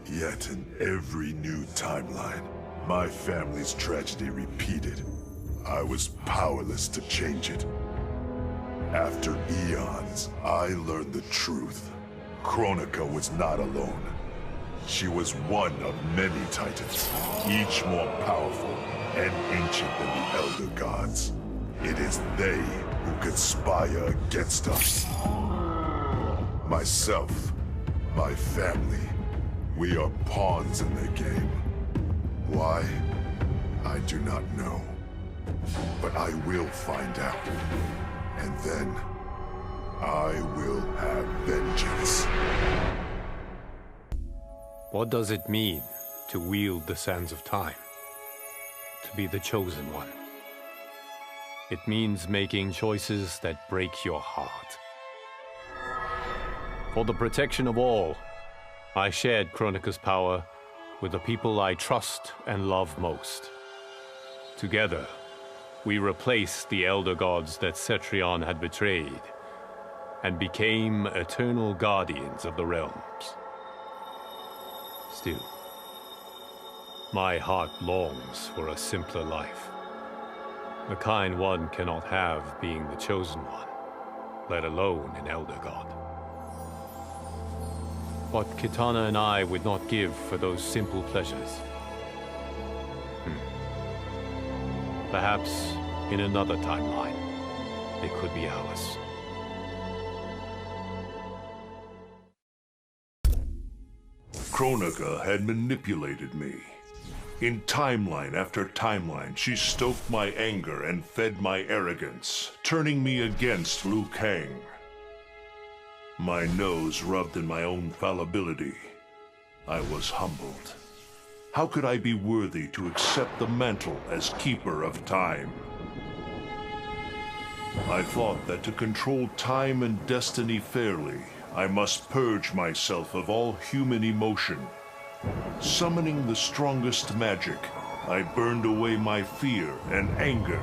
Yet in every new timeline, my family's tragedy repeated. I was powerless to change it. After eons, I learned the truth. Kronika was not alone. She was one of many titans, each more powerful and ancient than the Elder Gods. It is they who conspire against us. Myself, my family, we are pawns in their game. Why? I do not know. But I will find out. And then, I will have vengeance. What does it mean to wield the sands of time? To be the chosen one? It means making choices that break your heart. For the protection of all, I shared Kronika's power with the people I trust and love most. Together, we replaced the Elder Gods that Cetrion had betrayed, and became eternal guardians of the realms. Still, my heart longs for a simpler life. The kind one cannot have being the chosen one, let alone an Elder God. What Kitana and I would not give for those simple pleasures. Perhaps in another timeline, they could be ours. Kronika had manipulated me. In timeline after timeline, she stoked my anger and fed my arrogance, turning me against Liu Kang. My nose rubbed in my own fallibility. I was humbled. How could I be worthy to accept the mantle as Keeper of Time? I thought that to control time and destiny fairly, I must purge myself of all human emotion. Summoning the strongest magic, I burned away my fear and anger.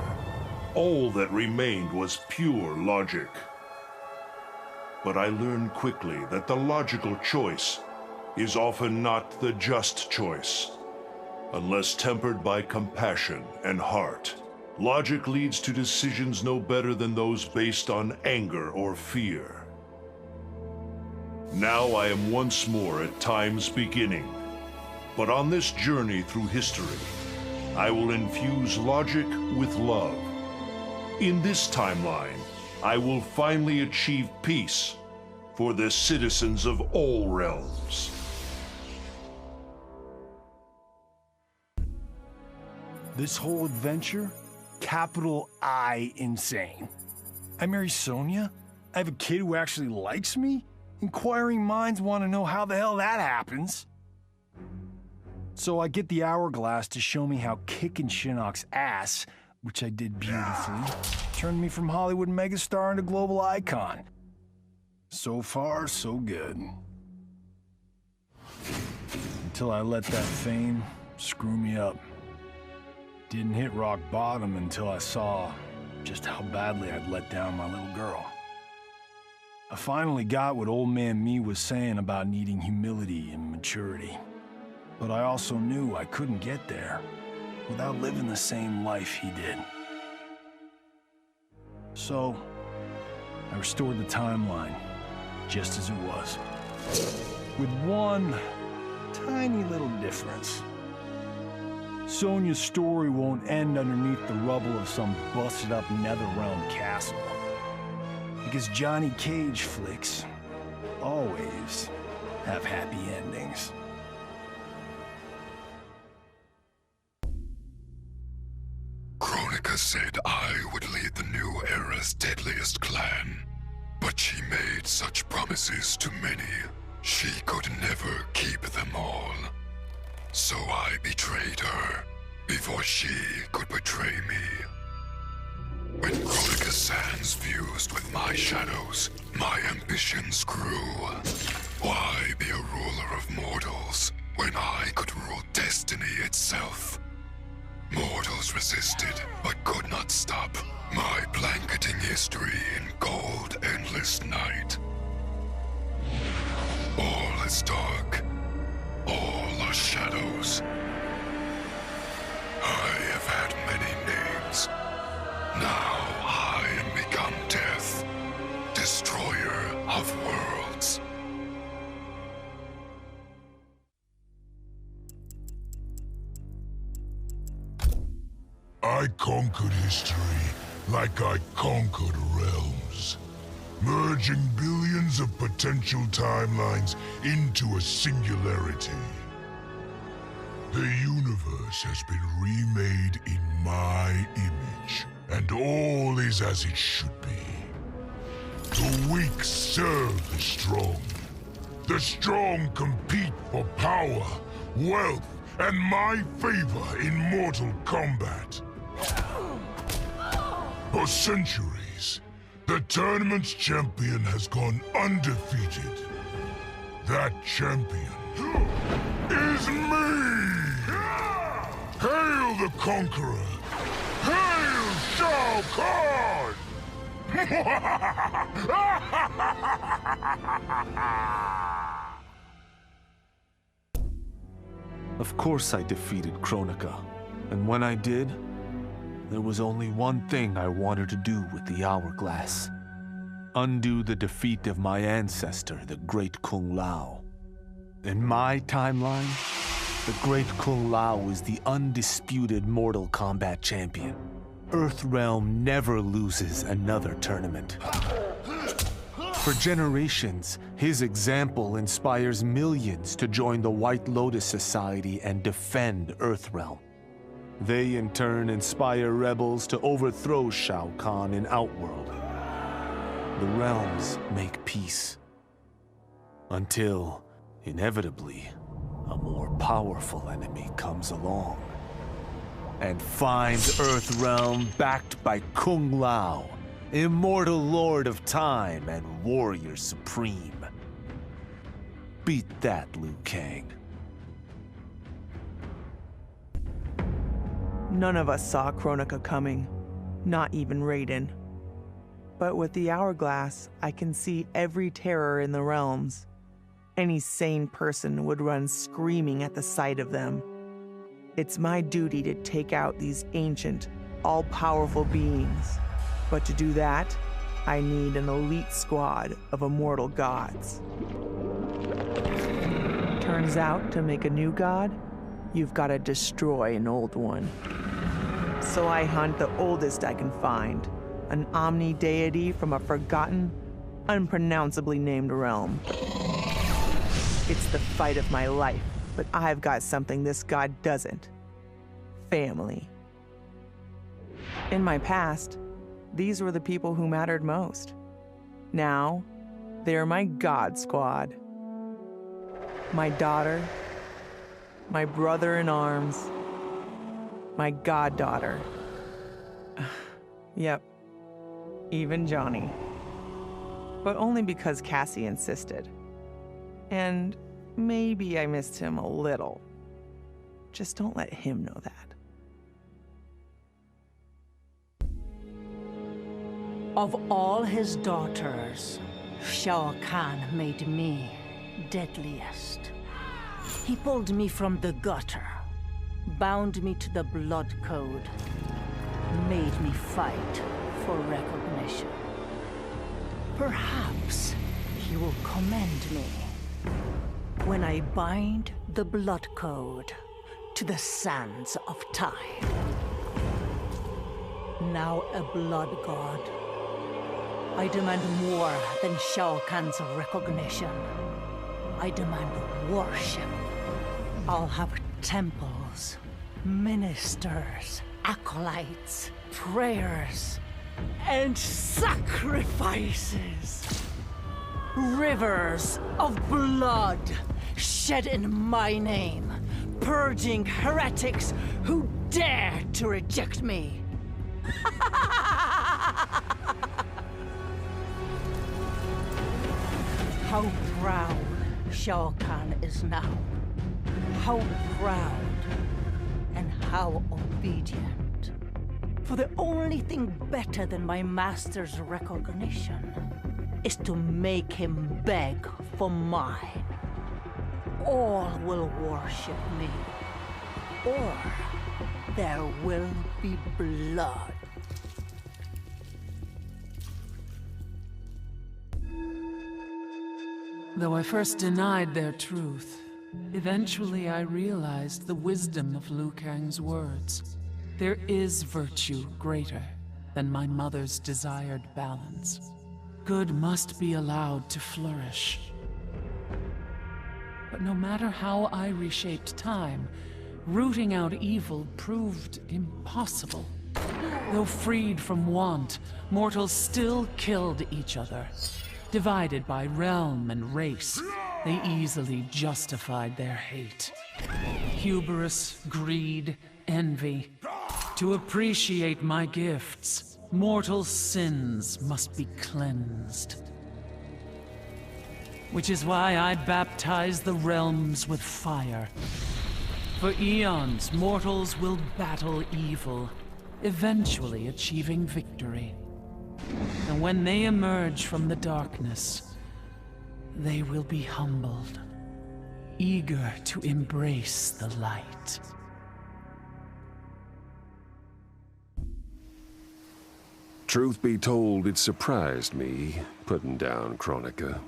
All that remained was pure logic. But I learned quickly that the logical choice is often not the just choice. Unless tempered by compassion and heart, logic leads to decisions no better than those based on anger or fear. Now I am once more at time's beginning. But on this journey through history, I will infuse logic with love. In this timeline, I will finally achieve peace for the citizens of all realms. This whole adventure, capital I insane. I marry Sonya? I have a kid who actually likes me? Inquiring minds want to know how the hell that happens. So I get the hourglass to show me how kicking Shinnok's ass, which I did beautifully, turned me from Hollywood megastar into global icon. So far, so good. Until I let that fame screw me up. Didn't hit rock bottom until I saw just how badly I'd let down my little girl. I finally got what old man me was saying about needing humility and maturity. But I also knew I couldn't get there without living the same life he did. So, I restored the timeline, just as it was. With one tiny little difference. Sonya's story won't end underneath the rubble of some busted-up Netherrealm castle. Because Johnny Cage flicks always have happy endings. Kronika said I would lead the new era's deadliest clan. But she made such promises to many, she could never keep them all. So I betrayed her, before she could betray me. When Kronika's sands fused with my shadows, my ambitions grew. Why be a ruler of mortals, when I could rule destiny itself? Mortals resisted, but could not stop my blanketing history in cold, endless night. All is dark. All are shadows. I have had many names. Now I am become death, destroyer of worlds. I conquered history like I conquered realms, merging billions of potential timelines into a singularity. The universe has been remade in my image, and all is as it should be. The weak serve the strong. The strong compete for power, wealth, and my favor in mortal combat. For centuries, the tournament's champion has gone undefeated. That champion is me! Hail the Conqueror! Hail Shao Kahn! Of course I defeated Kronika, and when I did, there was only one thing I wanted to do with the hourglass. Undo the defeat of my ancestor, the Great Kung Lao. In my timeline, the Great Kung Lao is the undisputed Mortal Kombat champion. Earthrealm never loses another tournament. For generations, his example inspires millions to join the White Lotus Society and defend Earthrealm. They in turn inspire rebels to overthrow Shao Kahn in Outworld. The realms make peace. Until, inevitably, a more powerful enemy comes along and finds Earthrealm backed by Kung Lao, immortal lord of time and warrior supreme. Beat that, Liu Kang. None of us saw Kronika coming. Not even Raiden. But with the hourglass, I can see every terror in the realms. Any sane person would run screaming at the sight of them. It's my duty to take out these ancient, all-powerful beings. But to do that, I need an elite squad of immortal gods. Turns out, to make a new god, you've got to destroy an old one. So I hunt the oldest I can find, an omni-deity from a forgotten, unpronounceably named realm. It's the fight of my life, but I've got something this god doesn't. Family. In my past, these were the people who mattered most. Now, they're my god squad. My daughter, my brother in arms, my goddaughter. Yep, even Johnny. But only because Cassie insisted. And maybe I missed him a little. Just don't let him know that. Of all his daughters, Shao Kahn made me deadliest. He pulled me from the gutter, bound me to the blood code, made me fight for recognition. Perhaps he will commend me when I bind the blood code to the sands of time. Now a blood god, I demand more than Shao Kahn's recognition. I demand worship. I'll have temples, ministers, acolytes, prayers, and sacrifices. Rivers of blood shed in my name, purging heretics who dare to reject me. How proud Shao Kahn is now. How proud and how obedient. For the only thing better than my master's recognition is to make him beg for mine. All will worship me, or there will be blood. Though I first denied their truth, eventually I realized the wisdom of Liu Kang's words. There is virtue greater than my mother's desired balance. Good must be allowed to flourish. But no matter how I reshaped time, rooting out evil proved impossible. Though freed from want, mortals still killed each other. Divided by realm and race, they easily justified their hate. Hubris, greed, envy. To appreciate my gifts, mortal sins must be cleansed. Which is why I baptize the realms with fire. For eons, mortals will battle evil, eventually achieving victory. And when they emerge from the darkness, they will be humbled, eager to embrace the light. Truth be told, it surprised me, putting down Kronika.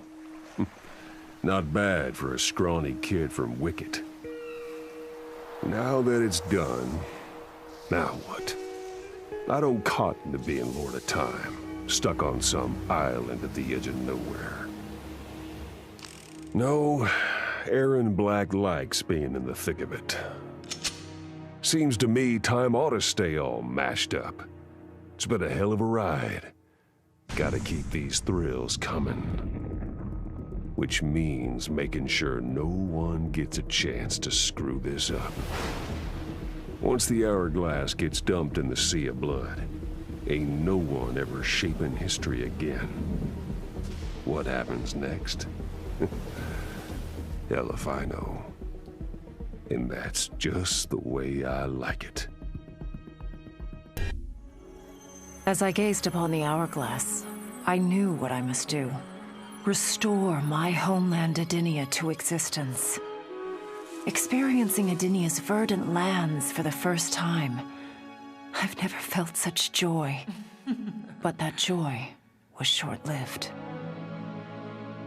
Not bad for a scrawny kid from Wicket. Now that it's done, now what? I don't cotton to being Lord of Time, stuck on some island at the edge of nowhere. No, Aaron Black likes being in the thick of it. Seems to me time ought to stay all mashed up. It's been a hell of a ride. Gotta keep these thrills coming. Which means making sure no one gets a chance to screw this up. Once the hourglass gets dumped in the sea of blood, ain't no one ever shaping history again. What happens next? Hell if I know. And that's just the way I like it. As I gazed upon the hourglass, I knew what I must do. Restore my homeland Edinia to existence. Experiencing Edinia's verdant lands for the first time, I've never felt such joy. But that joy was short-lived.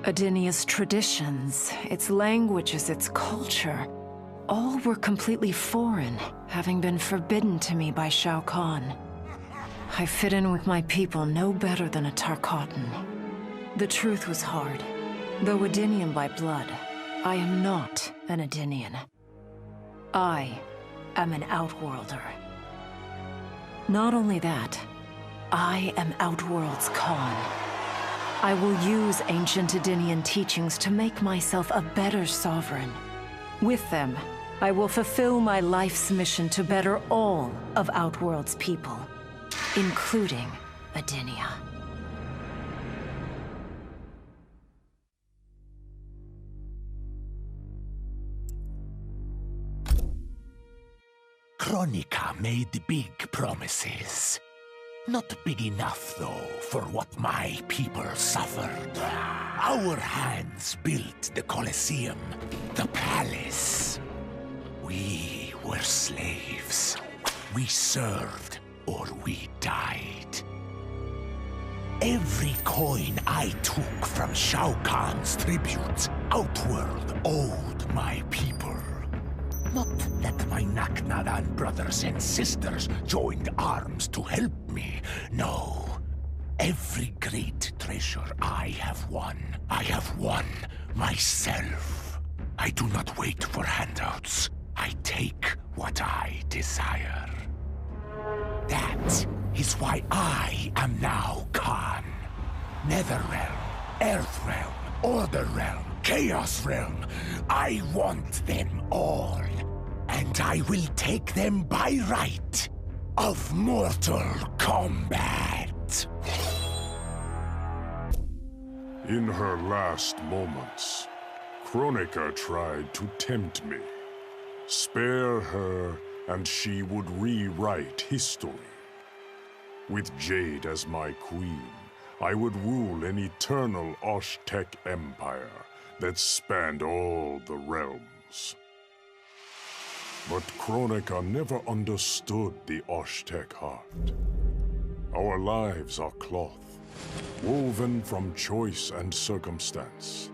Edinia's traditions, its languages, its culture, all were completely foreign, having been forbidden to me by Shao Kahn. I fit in with my people no better than a Tarkatan. The truth was hard. Though Edinian by blood, I am not an Edinian. I am an Outworlder. Not only that, I am Outworld's Khan. I will use ancient Edinian teachings to make myself a better sovereign. With them, I will fulfill my life's mission to better all of Outworld's people, including Edinia. Kronika made big promises. Not big enough, though, for what my people suffered. Our hands built the Colosseum, the palace. We were slaves. We served or we died. Every coin I took from Shao Kahn's tributes, Outworld owed my people. Not that my Naknadan brothers and sisters joined arms to help me. No. Every great treasure I have won myself. I do not wait for handouts. I take what I desire. That is why I am now Khan. Netherrealm, Earthrealm, Order Realm, Chaos Realm. I want them all. And I will take them by right of Mortal Kombat. In her last moments, Kronika tried to tempt me. Spare her, and she would rewrite history. With Jade as my queen, I would rule an eternal Osh-Tech empire that spanned all the realms. But Kronika never understood the Osh-Tech heart. Our lives are cloth, woven from choice and circumstance.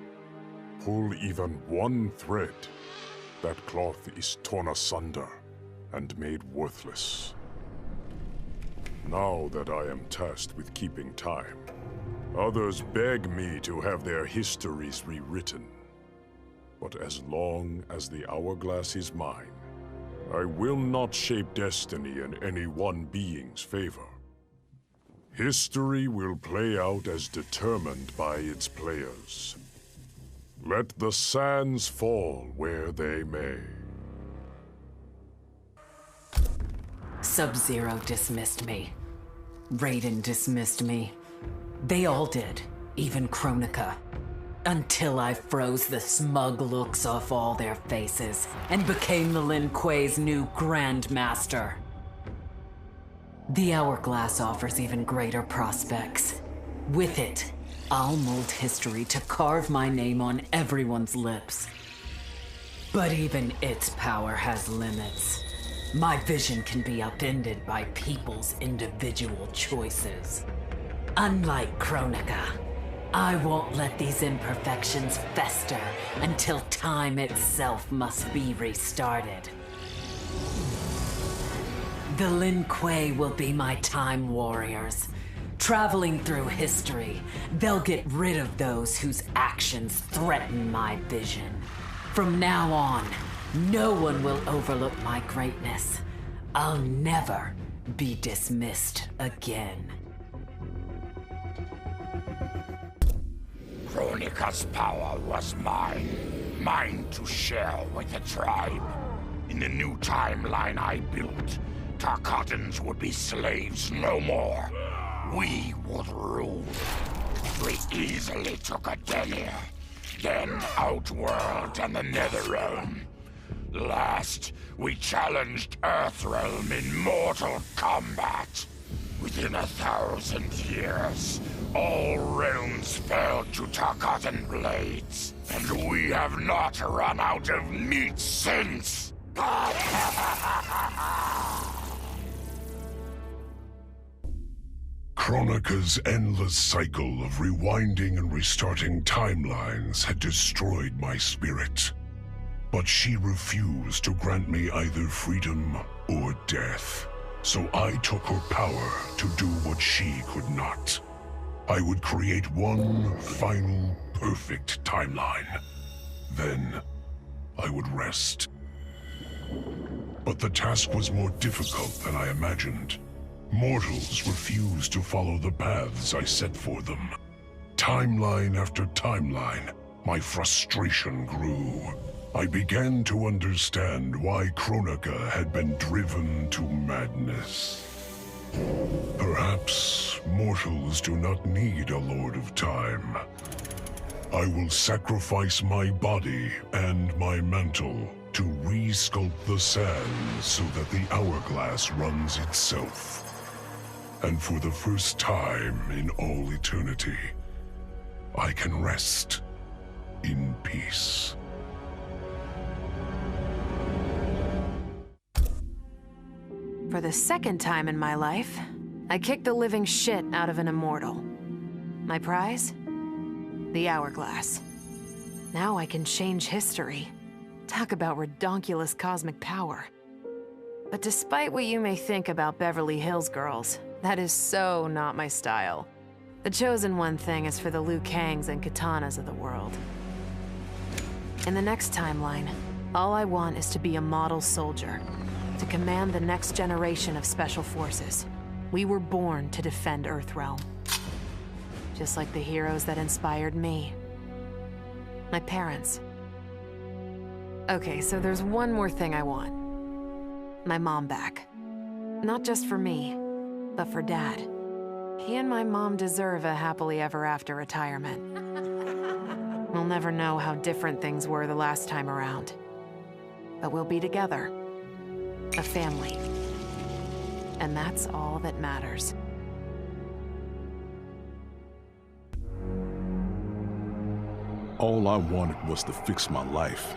Pull even one thread, that cloth is torn asunder and made worthless. Now that I am tasked with keeping time, others beg me to have their histories rewritten. But as long as the hourglass is mine, I will not shape destiny in any one being's favor. History will play out as determined by its players. Let the sands fall where they may. Subzero dismissed me. Raiden dismissed me. They all did, even Kronika. Until I froze the smug looks off all their faces and became the Lin Kuei's new Grandmaster. The Hourglass offers even greater prospects. With it, I'll mold history to carve my name on everyone's lips. But even its power has limits. My vision can be upended by people's individual choices. Unlike Kronika, I won't let these imperfections fester until time itself must be restarted. The Lin Kuei will be my time warriors. Traveling through history, they'll get rid of those whose actions threaten my vision. From now on, no one will overlook my greatness. I'll never be dismissed again. Kronika's power was mine. Mine to share with the tribe. In the new timeline I built, Tarkatans would be slaves no more. We would rule. We easily took Edenia, then Outworld and the Netherrealm. Last, we challenged Earthrealm in mortal combat. Within 1,000 years, all realms fell to Tarkatan blades, and we have not run out of meat since! Kronika's endless cycle of rewinding and restarting timelines had destroyed my spirit. But she refused to grant me either freedom or death. So I took her power to do what she could not. I would create one final, perfect timeline. Then, I would rest. But the task was more difficult than I imagined. Mortals refused to follow the paths I set for them. Timeline after timeline, my frustration grew. I began to understand why Kronika had been driven to madness. Perhaps mortals do not need a Lord of Time. I will sacrifice my body and my mantle to re-sculpt the sands so that the hourglass runs itself. And for the first time in all eternity, I can rest in peace. For the second time in my life, I kicked the living shit out of an immortal. My prize? The hourglass. Now I can change history. Talk about redonkulous cosmic power. But despite what you may think about Beverly Hills girls, that is so not my style. The chosen one thing is for the Liu Kangs and Katanas of the world. In the next timeline, all I want is to be a model soldier, to command the next generation of special forces. We were born to defend Earthrealm. Just like the heroes that inspired me. My parents. Okay, so there's one more thing I want. My mom back. Not just for me, but for Dad. He and my mom deserve a happily ever after retirement. We'll never know how different things were the last time around. But we'll be together. A family. And that's all that matters. All I wanted was to fix my life.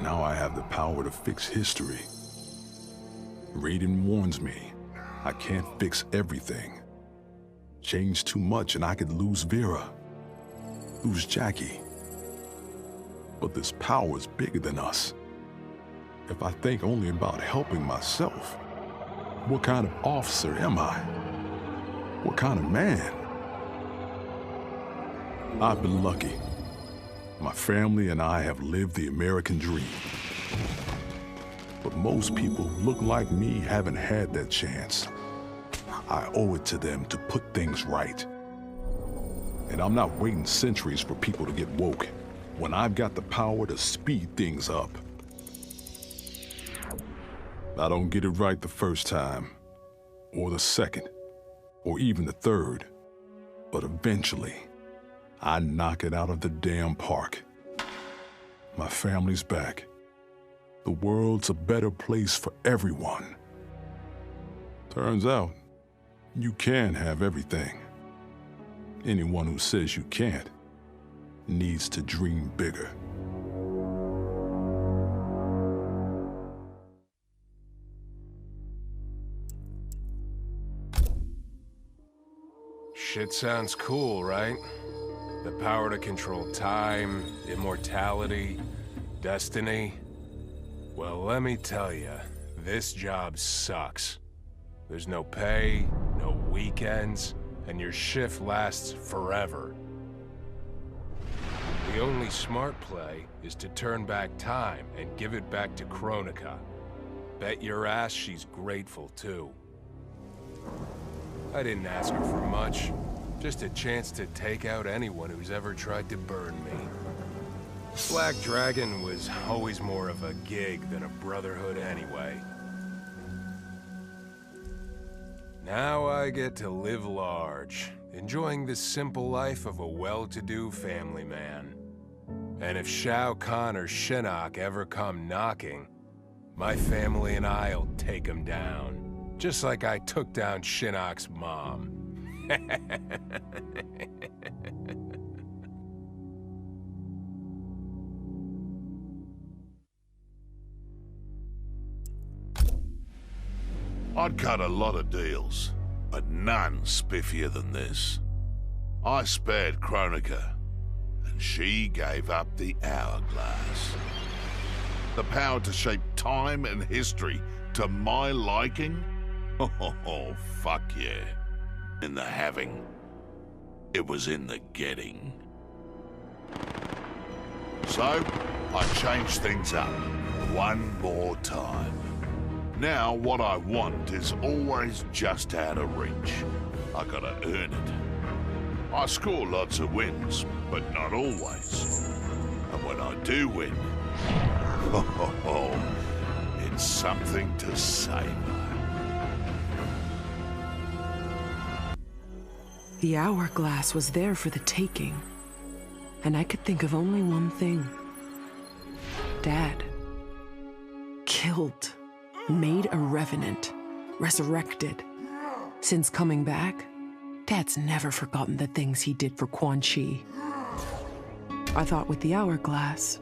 Now I have the power to fix history. Raiden warns me, I can't fix everything. Change too much and I could lose Vera, lose Jackie. But this power is bigger than us. If I think only about helping myself, what kind of officer am I? What kind of man? I've been lucky. My family and I have lived the American dream. But most people who look like me haven't had that chance. I owe it to them to put things right. And I'm not waiting centuries for people to get woke, when I've got the power to speed things up. I don't get it right the first time, or the second, or even the third. But eventually, I knock it out of the damn park. My family's back. The world's a better place for everyone. Turns out, you can have everything. Anyone who says you can't needs to dream bigger. Shit sounds cool, right? The power to control time, immortality, destiny. Well, let me tell you, this job sucks. There's no pay, no weekends, and your shift lasts forever. The only smart play is to turn back time and give it back to Kronika. Bet your ass she's grateful, too. I didn't ask her for much. Just a chance to take out anyone who's ever tried to burn me. Black Dragon was always more of a gig than a brotherhood anyway. Now I get to live large, enjoying the simple life of a well-to-do family man. And if Shao Kahn or Shinnok ever come knocking, my family and I'll take them down. Just like I took down Shinnok's mom. I'd cut a lot of deals, but none spiffier than this. I spared Kronika, and she gave up the hourglass. The power to shape time and history to my liking? Oh, fuck yeah. In the having. It was in the getting. So, I changed things up one more time. Now, what I want is always just out of reach. I gotta earn it. I score lots of wins, but not always. And when I do win, it's something to savor. The hourglass was there for the taking, and I could think of only one thing. Dad. Killed. Made a revenant. Resurrected. Since coming back, Dad's never forgotten the things he did for Quan Chi. I thought with the hourglass,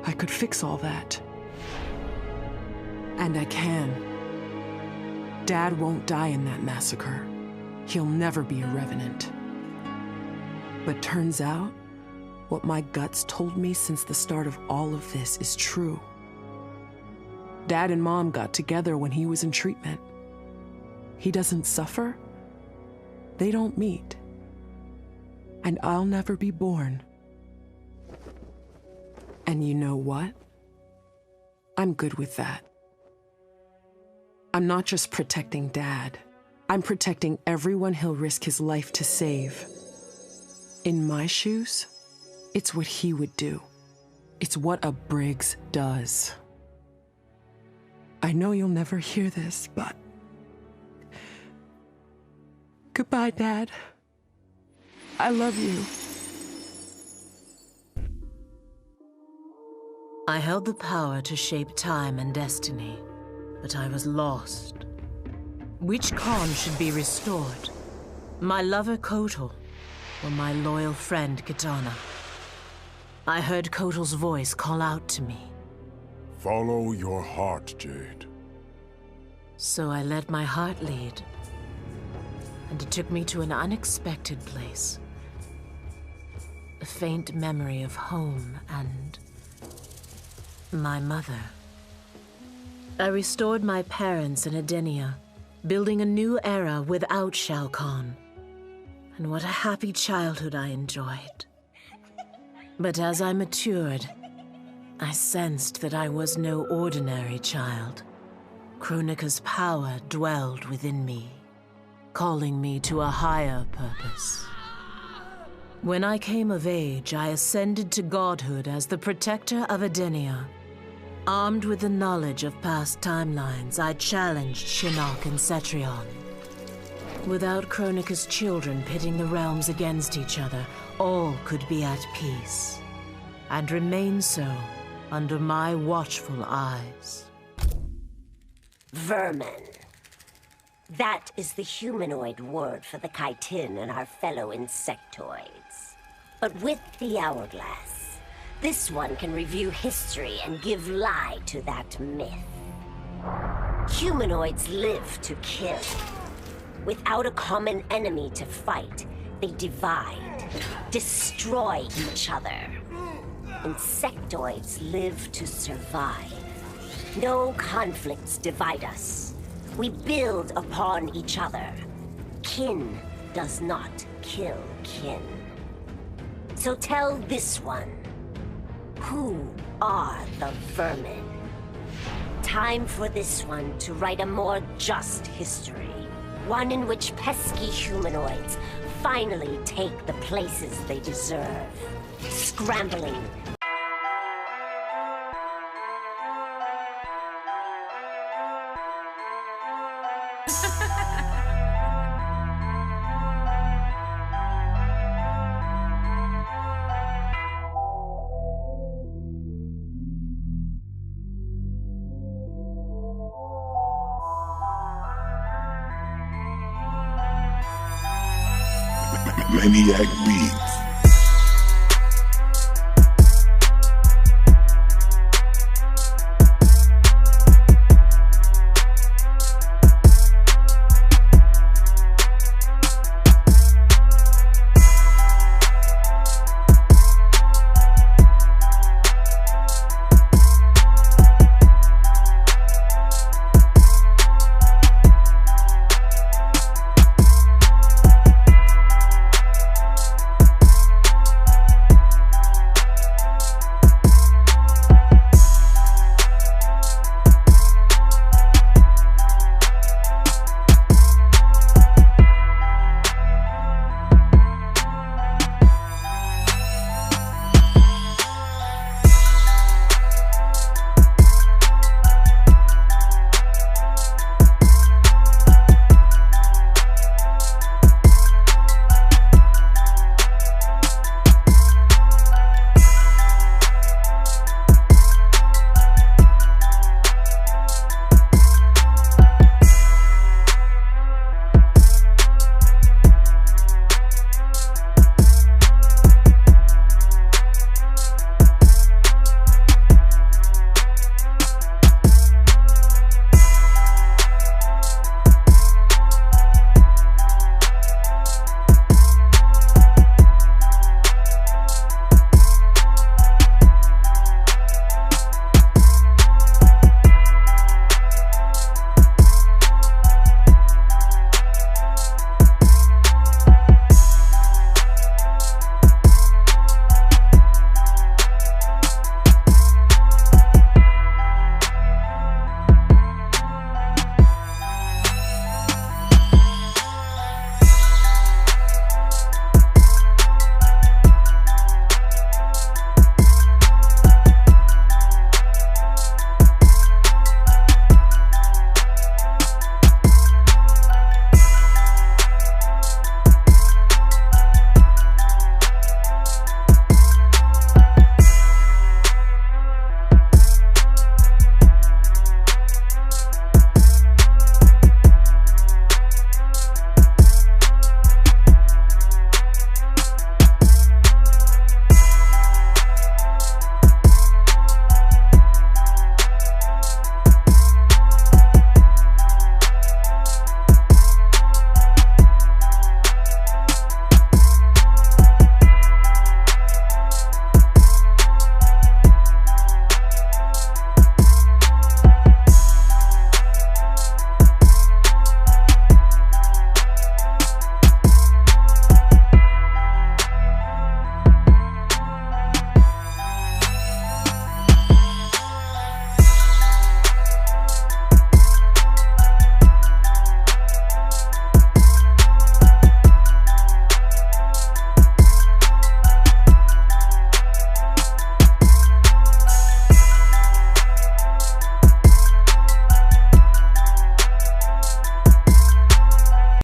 I could fix all that. And I can. Dad won't die in that massacre. He'll never be a revenant. But turns out, what my guts told me since the start of all of this is true. Dad and Mom got together when he was in treatment. He doesn't suffer. They don't meet. And I'll never be born. And you know what? I'm good with that. I'm not just protecting Dad. I'm protecting everyone he'll risk his life to save. In my shoes, it's what he would do. It's what a Briggs does. I know you'll never hear this, but... Goodbye, Dad. I love you. I held the power to shape time and destiny, but I was lost. Which Khan should be restored? My lover Kotal, or my loyal friend Kitana? I heard Kotal's voice call out to me. Follow your heart, Jade. So I let my heart lead. And it took me to an unexpected place. A faint memory of home and... my mother. I restored my parents in Edenia, building a new era without Shao Kahn. And what a happy childhood I enjoyed. But as I matured, I sensed that I was no ordinary child. Kronika's power dwelled within me, calling me to a higher purpose. When I came of age, I ascended to godhood as the protector of Edenia. Armed with the knowledge of past timelines, I challenged Shinnok and Cetrion. Without Kronika's children pitting the realms against each other, all could be at peace, and remain so under my watchful eyes. Vermin. That is the humanoid word for the chitin and our fellow insectoids. But with the hourglass, this one can review history and give lie to that myth. Humanoids live to kill. Without a common enemy to fight, they divide, destroy each other. Insectoids live to survive. No conflicts divide us. We build upon each other. Kin does not kill kin. So tell this one, who are the vermin? Time for this one to write a more just history. One in which pesky humanoids finally take the places they deserve. Scrambling. Maniac Beats.